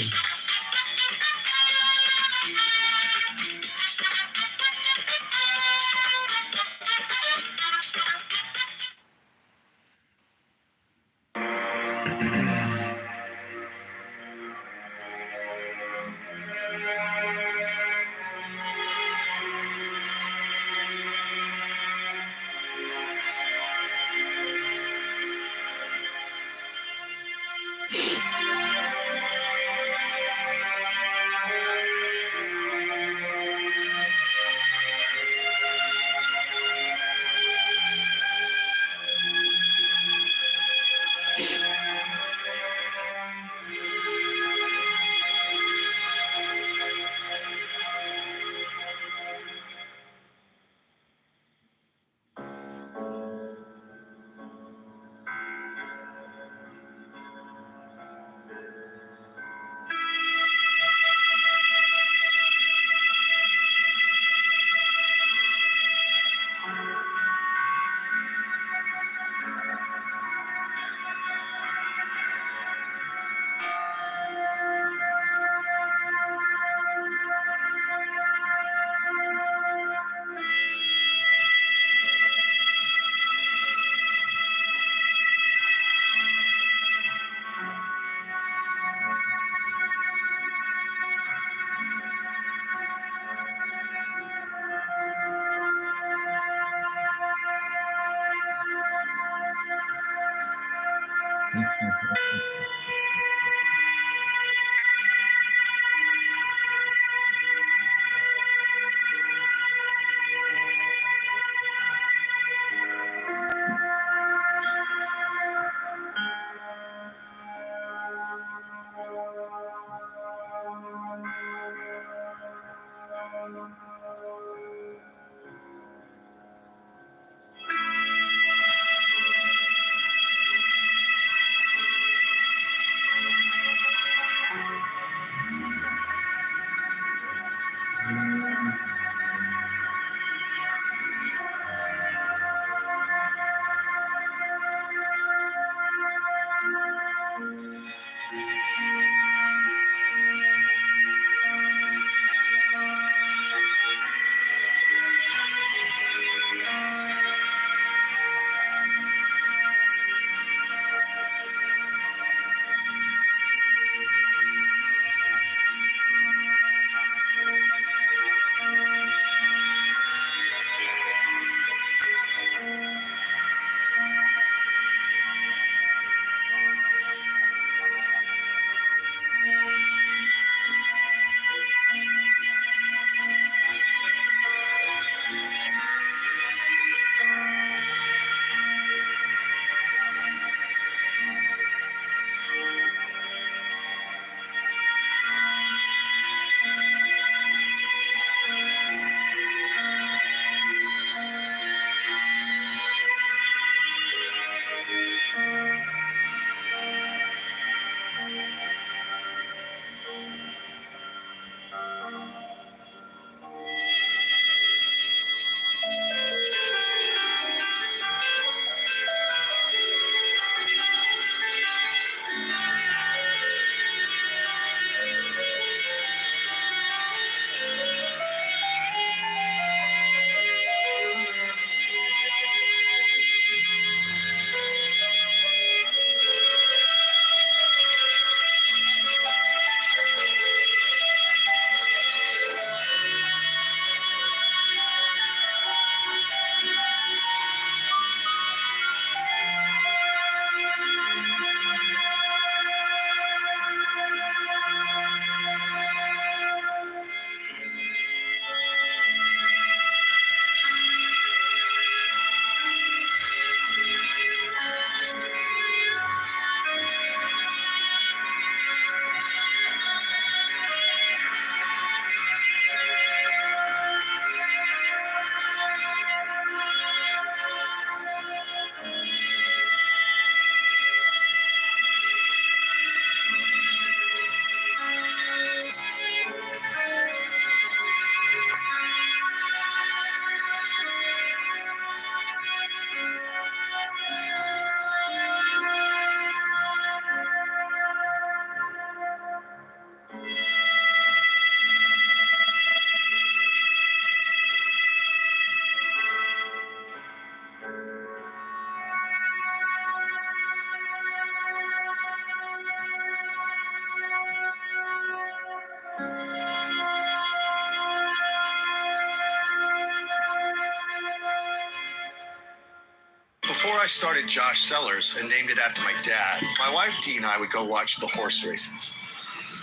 S1: Before I started Josh Sellers and named it after my dad, my wife Dee and I would go watch the horse races.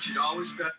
S1: She'd always bet.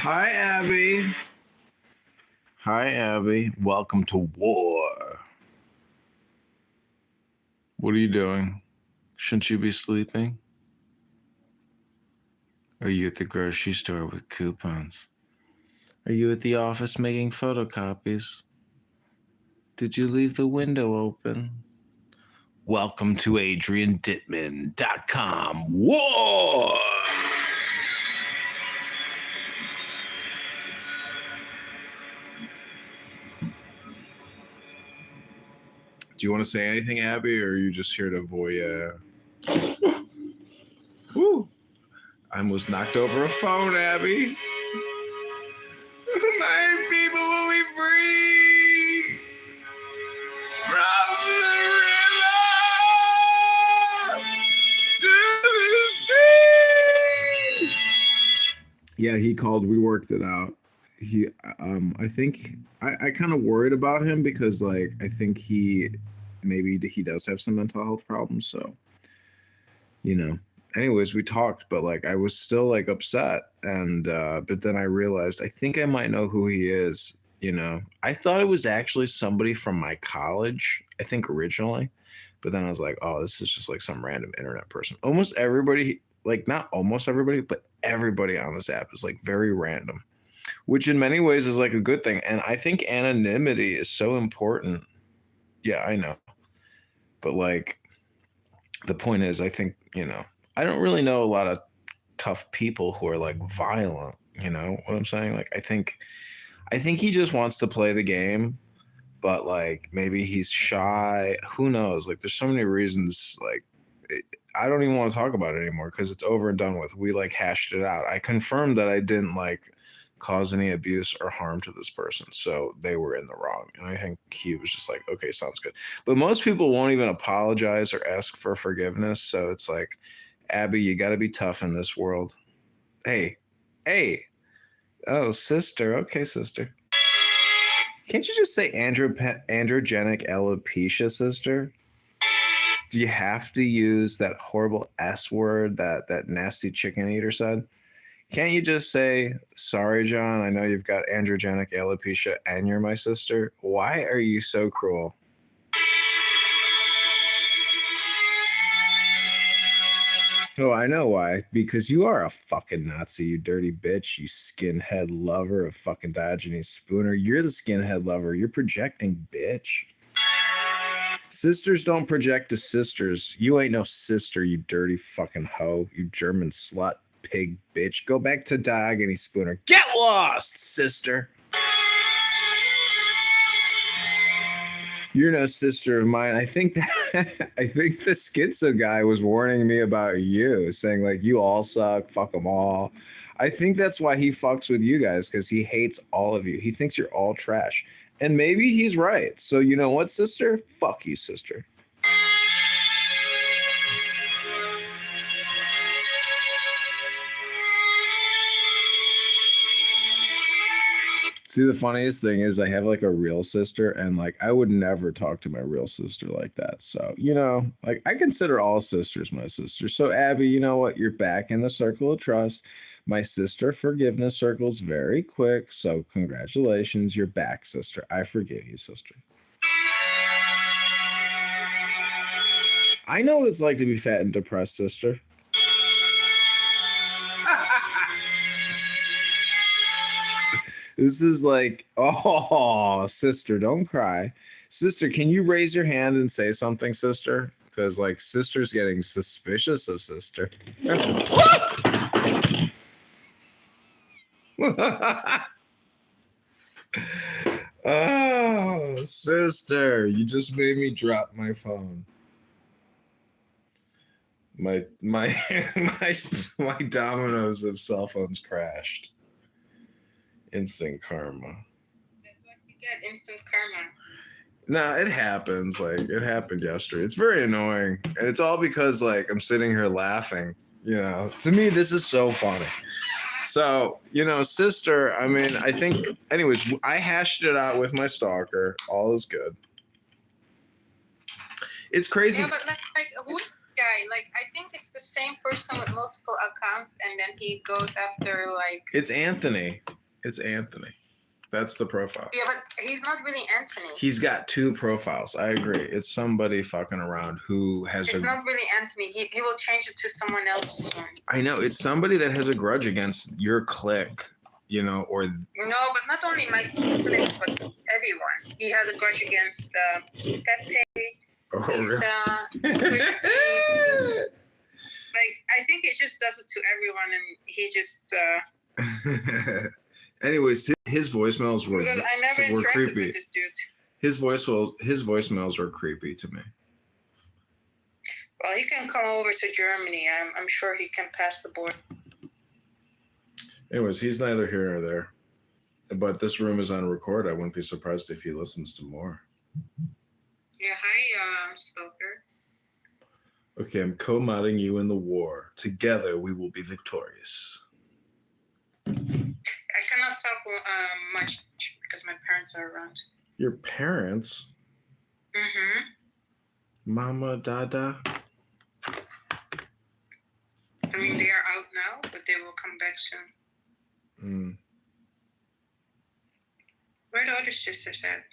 S6: Hi, Abby. Hi, Abby. Welcome to war. What are you doing? Shouldn't you be sleeping? Are you at the grocery store with coupons? Are you at the office making photocopies? Did you leave the window open? Welcome to AdrianDittman.com. War! Do you want to say anything, Abby, or are you just here to voyeur? Woo! I almost knocked over a phone, Abby. My people will be free from the river to the sea. Yeah, he called. We worked it out. I think I kind of worried about him because, like, I think he does have some mental health problems. So, anyways, we talked, but like, I was still like upset. And, but then I realized I think I might know who he is. I thought it was actually somebody from my college, I think originally, but then I was like, oh, this is just like some random internet person. Almost everybody, like not almost everybody, but everybody on this app is like very random, which in many ways is like a good thing. And I think anonymity is so important. Yeah, I know. But like, the point is, I think, I don't really know a lot of tough people who are like violent. You know what I'm saying? Like, I think he just wants to play the game, but like maybe he's shy. Who knows? Like, there's so many reasons. Like, I don't even want to talk about it anymore because it's over and done with. We like hashed it out. I confirmed that I didn't like cause any abuse or harm to this person, so they were in the wrong. And I think he was just like, okay, sounds good. But most people won't even apologize or ask for forgiveness. So it's like, Abby, you got to be tough in this world. Hey. Oh, sister. Okay, sister. Can't you just say androgenic alopecia, sister? Do you have to use that horrible S word that nasty chicken eater said? Can't you just say, sorry, John, I know you've got androgenic alopecia and you're my sister? Why are you so cruel? Oh, I know why. Because you are a fucking Nazi, you dirty bitch, you skinhead lover of fucking Diogenes Spooner. You're the skinhead lover. You're projecting, bitch. Sisters don't project to sisters. You ain't no sister, you dirty fucking hoe. You German slut, pig bitch. Go back to Diogenes Spooner. Get lost, sister. You're no sister of mine. I think I think the schizo guy was warning me about you, saying like you all suck, fuck them all. I think that's why he fucks with you guys, because he hates all of you. He thinks you're all trash. And maybe he's right. So you know what, sister? Fuck you, sister. See, the funniest thing is I have like a real sister, and like I would never talk to my real sister like that. So, you know, like I consider all sisters my sister. So, Abby, you know what? You're back in the circle of trust. My sister forgiveness circle's very quick. So, congratulations. You're back, sister. I forgive you, sister. I know what it's like to be fat and depressed, sister. This is like, oh, sister, don't cry. Sister, can you raise your hand and say something, sister? Because, like, sister's getting suspicious of sister. Oh, sister, you just made me drop my phone. My dominoes of cell phones crashed. Instant karma.
S3: That's what you get, instant karma.
S6: No, it happens. Like, it happened yesterday. It's very annoying. And it's all because, like, I'm sitting here laughing. You know, to me, this is so funny. So, you know, sister, I mean, I think, anyways, I hashed it out with my stalker. All is good. It's crazy.
S3: Yeah, but like who's the guy? Like, I think it's the same person with multiple accounts, and then he goes after, like...
S6: It's Anthony. It's Anthony. That's the profile.
S3: Yeah, but he's not really Anthony.
S6: He's got two profiles. I agree. It's somebody fucking around who has
S3: It's not really Anthony. He will change it to someone else soon.
S6: I know. It's somebody that has a grudge against your clique, you know, or...
S3: No, but not only my clique, but everyone. He has a grudge against Pepe, Lisa, Christy. Like, I think he just does it to everyone, and he just...
S6: Anyways, his voicemails were
S3: because I never interacted
S6: creepy.
S3: with this dude.
S6: His voicemails were creepy to me.
S3: Well, he can come over to Germany. I'm sure he can pass the border.
S6: Anyways, he's neither here nor there. But this room is on record. I wouldn't be surprised if he listens to more.
S3: Yeah, hi, Stoker.
S6: Okay, I'm co-modding you in the war. Together, we will be victorious.
S3: I cannot talk much because my parents are around.
S6: Your parents?
S3: Mm-hmm.
S6: Mama, Dada?
S3: I mean, they are out now, but they will come back soon. Where are the other sisters at?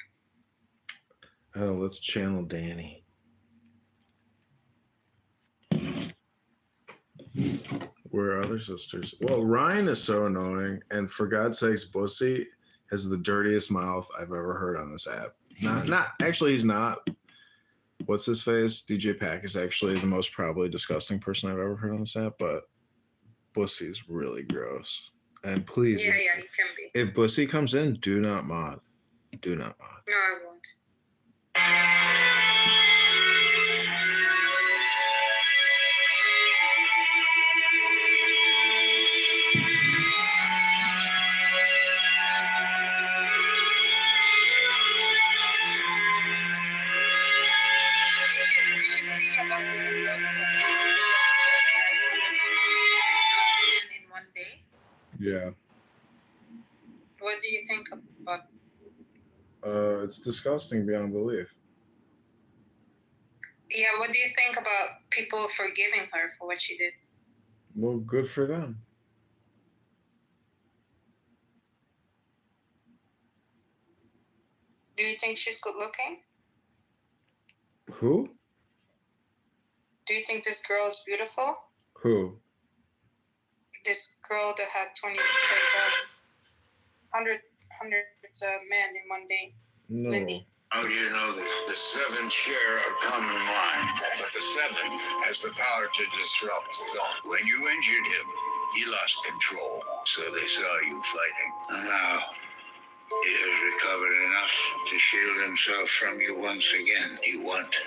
S6: Oh, let's channel Danny. Where are other sisters? Well, Ryan is so annoying, and for God's sakes, Bussy has the dirtiest mouth I've ever heard on this app. Not actually, he's not. What's his face? DJ Pack is actually the most probably disgusting person I've ever heard on this app, but Bussy is really gross. And please,
S3: Yeah, he can be.
S6: if Bussy comes in, do not mod. Do not mod.
S3: No, I won't. Did you see about this book that in one day?
S6: Yeah.
S3: What do you think about?
S6: It's disgusting beyond belief.
S3: Yeah, what do you think about people forgiving her for what she did?
S6: Well, good for them.
S3: Do you think she's good looking?
S6: Who?
S3: Do you think this girl is beautiful?
S6: Who?
S3: This girl that had 100 men in one day.
S6: No.
S3: Lindy.
S9: How do you know that the seven share a common mind, but the seventh has the power to disrupt thought? When you injured him, he lost control, so they saw you fighting. And now, he has recovered enough to shield himself from you once again. They want to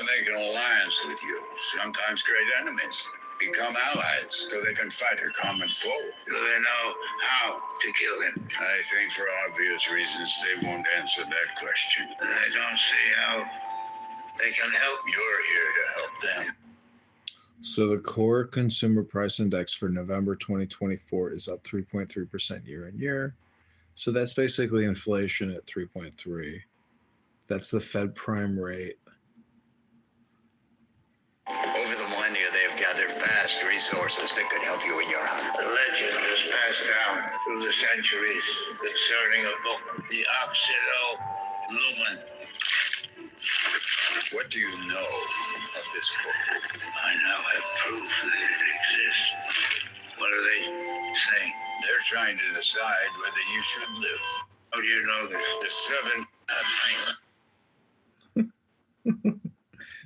S9: make an alliance with you, sometimes great enemies. Become allies so they can fight a common foe. Do they know how to kill him? I think for obvious reasons they won't answer that question. I don't see how they can help. You're here to help them.
S6: So the core consumer price index for November 2024 is up 3.3% year on year. So that's basically inflation at 3.3. That's the Fed prime rate.
S9: Over the millennia, they have gathered vast resources that could help you in your hunt. The legend is passed down through the centuries concerning a book, the Oxydo Lumen. What do you know of this book? I now have proof that it exists. What are they saying? They're trying to decide whether you should live. How do you know that the seven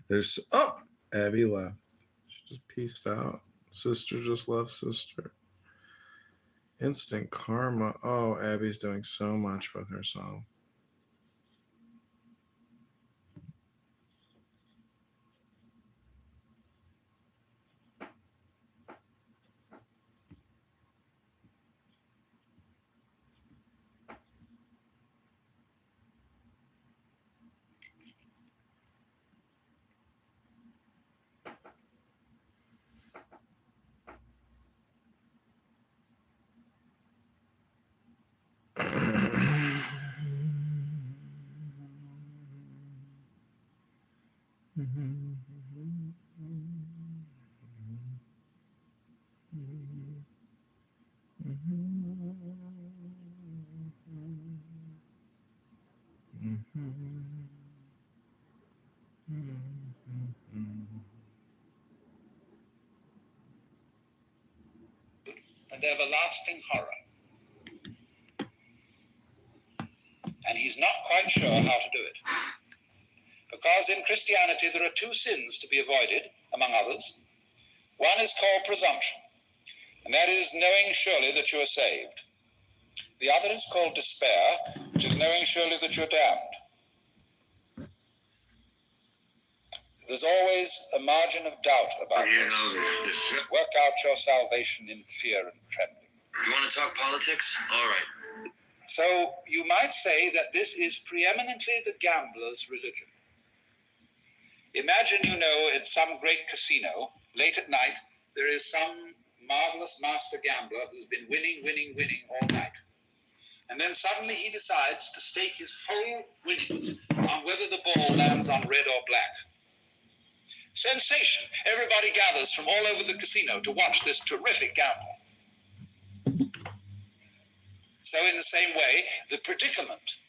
S6: There's oh, Abby left. She just peaced out. Sister just left sister. Instant karma. Oh, Abby's doing so much with herself.
S4: And everlasting horror. And he's not quite sure how to do it. Because in Christianity there are two sins to be avoided, among others. One is called presumption, and that is knowing surely that you are saved. The other is called despair, which is knowing surely that you're damned. There's always a margin of doubt about this. Work out your salvation in fear and trembling.
S1: You want to talk politics? All right.
S4: So you might say that this is preeminently the gambler's religion. Imagine, in some great casino, late at night, there is some marvelous master gambler who's been winning all night. And then suddenly he decides to stake his whole winnings on whether the ball lands on red or black. Sensation! Everybody gathers from all over the casino to watch this terrific gamble. So in the same way, the predicament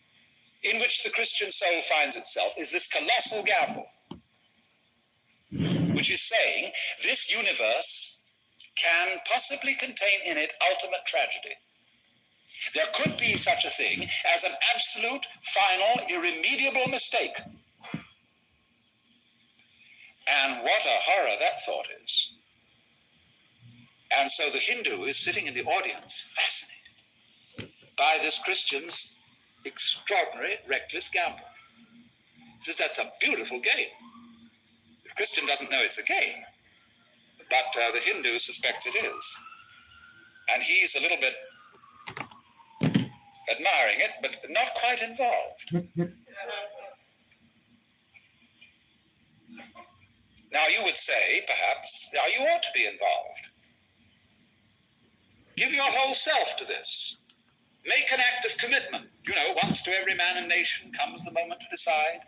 S4: in which the Christian soul finds itself is this colossal gamble, which is saying this universe can possibly contain in it ultimate tragedy. There could be such a thing as an absolute, final, irremediable mistake. And what a horror that thought is. And so the Hindu is sitting in the audience, fascinated by this Christian's extraordinary, reckless gamble. He says, that's a beautiful game. The Christian doesn't know it's a game, but the Hindu suspects it is. And he's a little bit admiring it, but not quite involved. Now you would say, perhaps, now you ought to be involved. Give your whole self to this. Make an act of commitment. Once to every man and nation comes the moment to decide.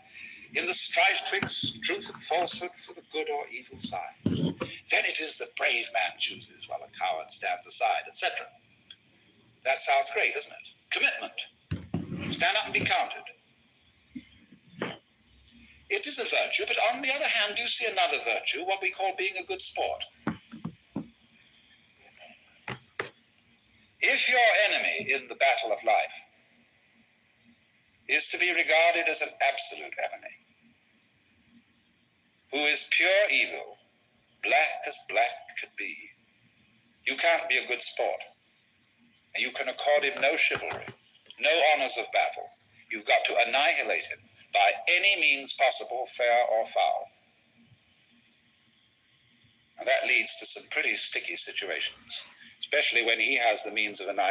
S4: In the strife twixt truth and falsehood for the good or evil side. Then it is the brave man chooses while a coward stands aside, etc. That sounds great, doesn't it? Commitment. Stand up and be counted. It is a virtue, but on the other hand, you see another virtue, what we call being a good sport. If your enemy in the battle of life is to be regarded as an absolute enemy, who is pure evil, black as black could be, you can't be a good sport. And you can accord him no chivalry, no honors of battle. You've got to annihilate him by any means possible, fair or foul. And that leads to some pretty sticky situations, especially when he has the means of annihilation.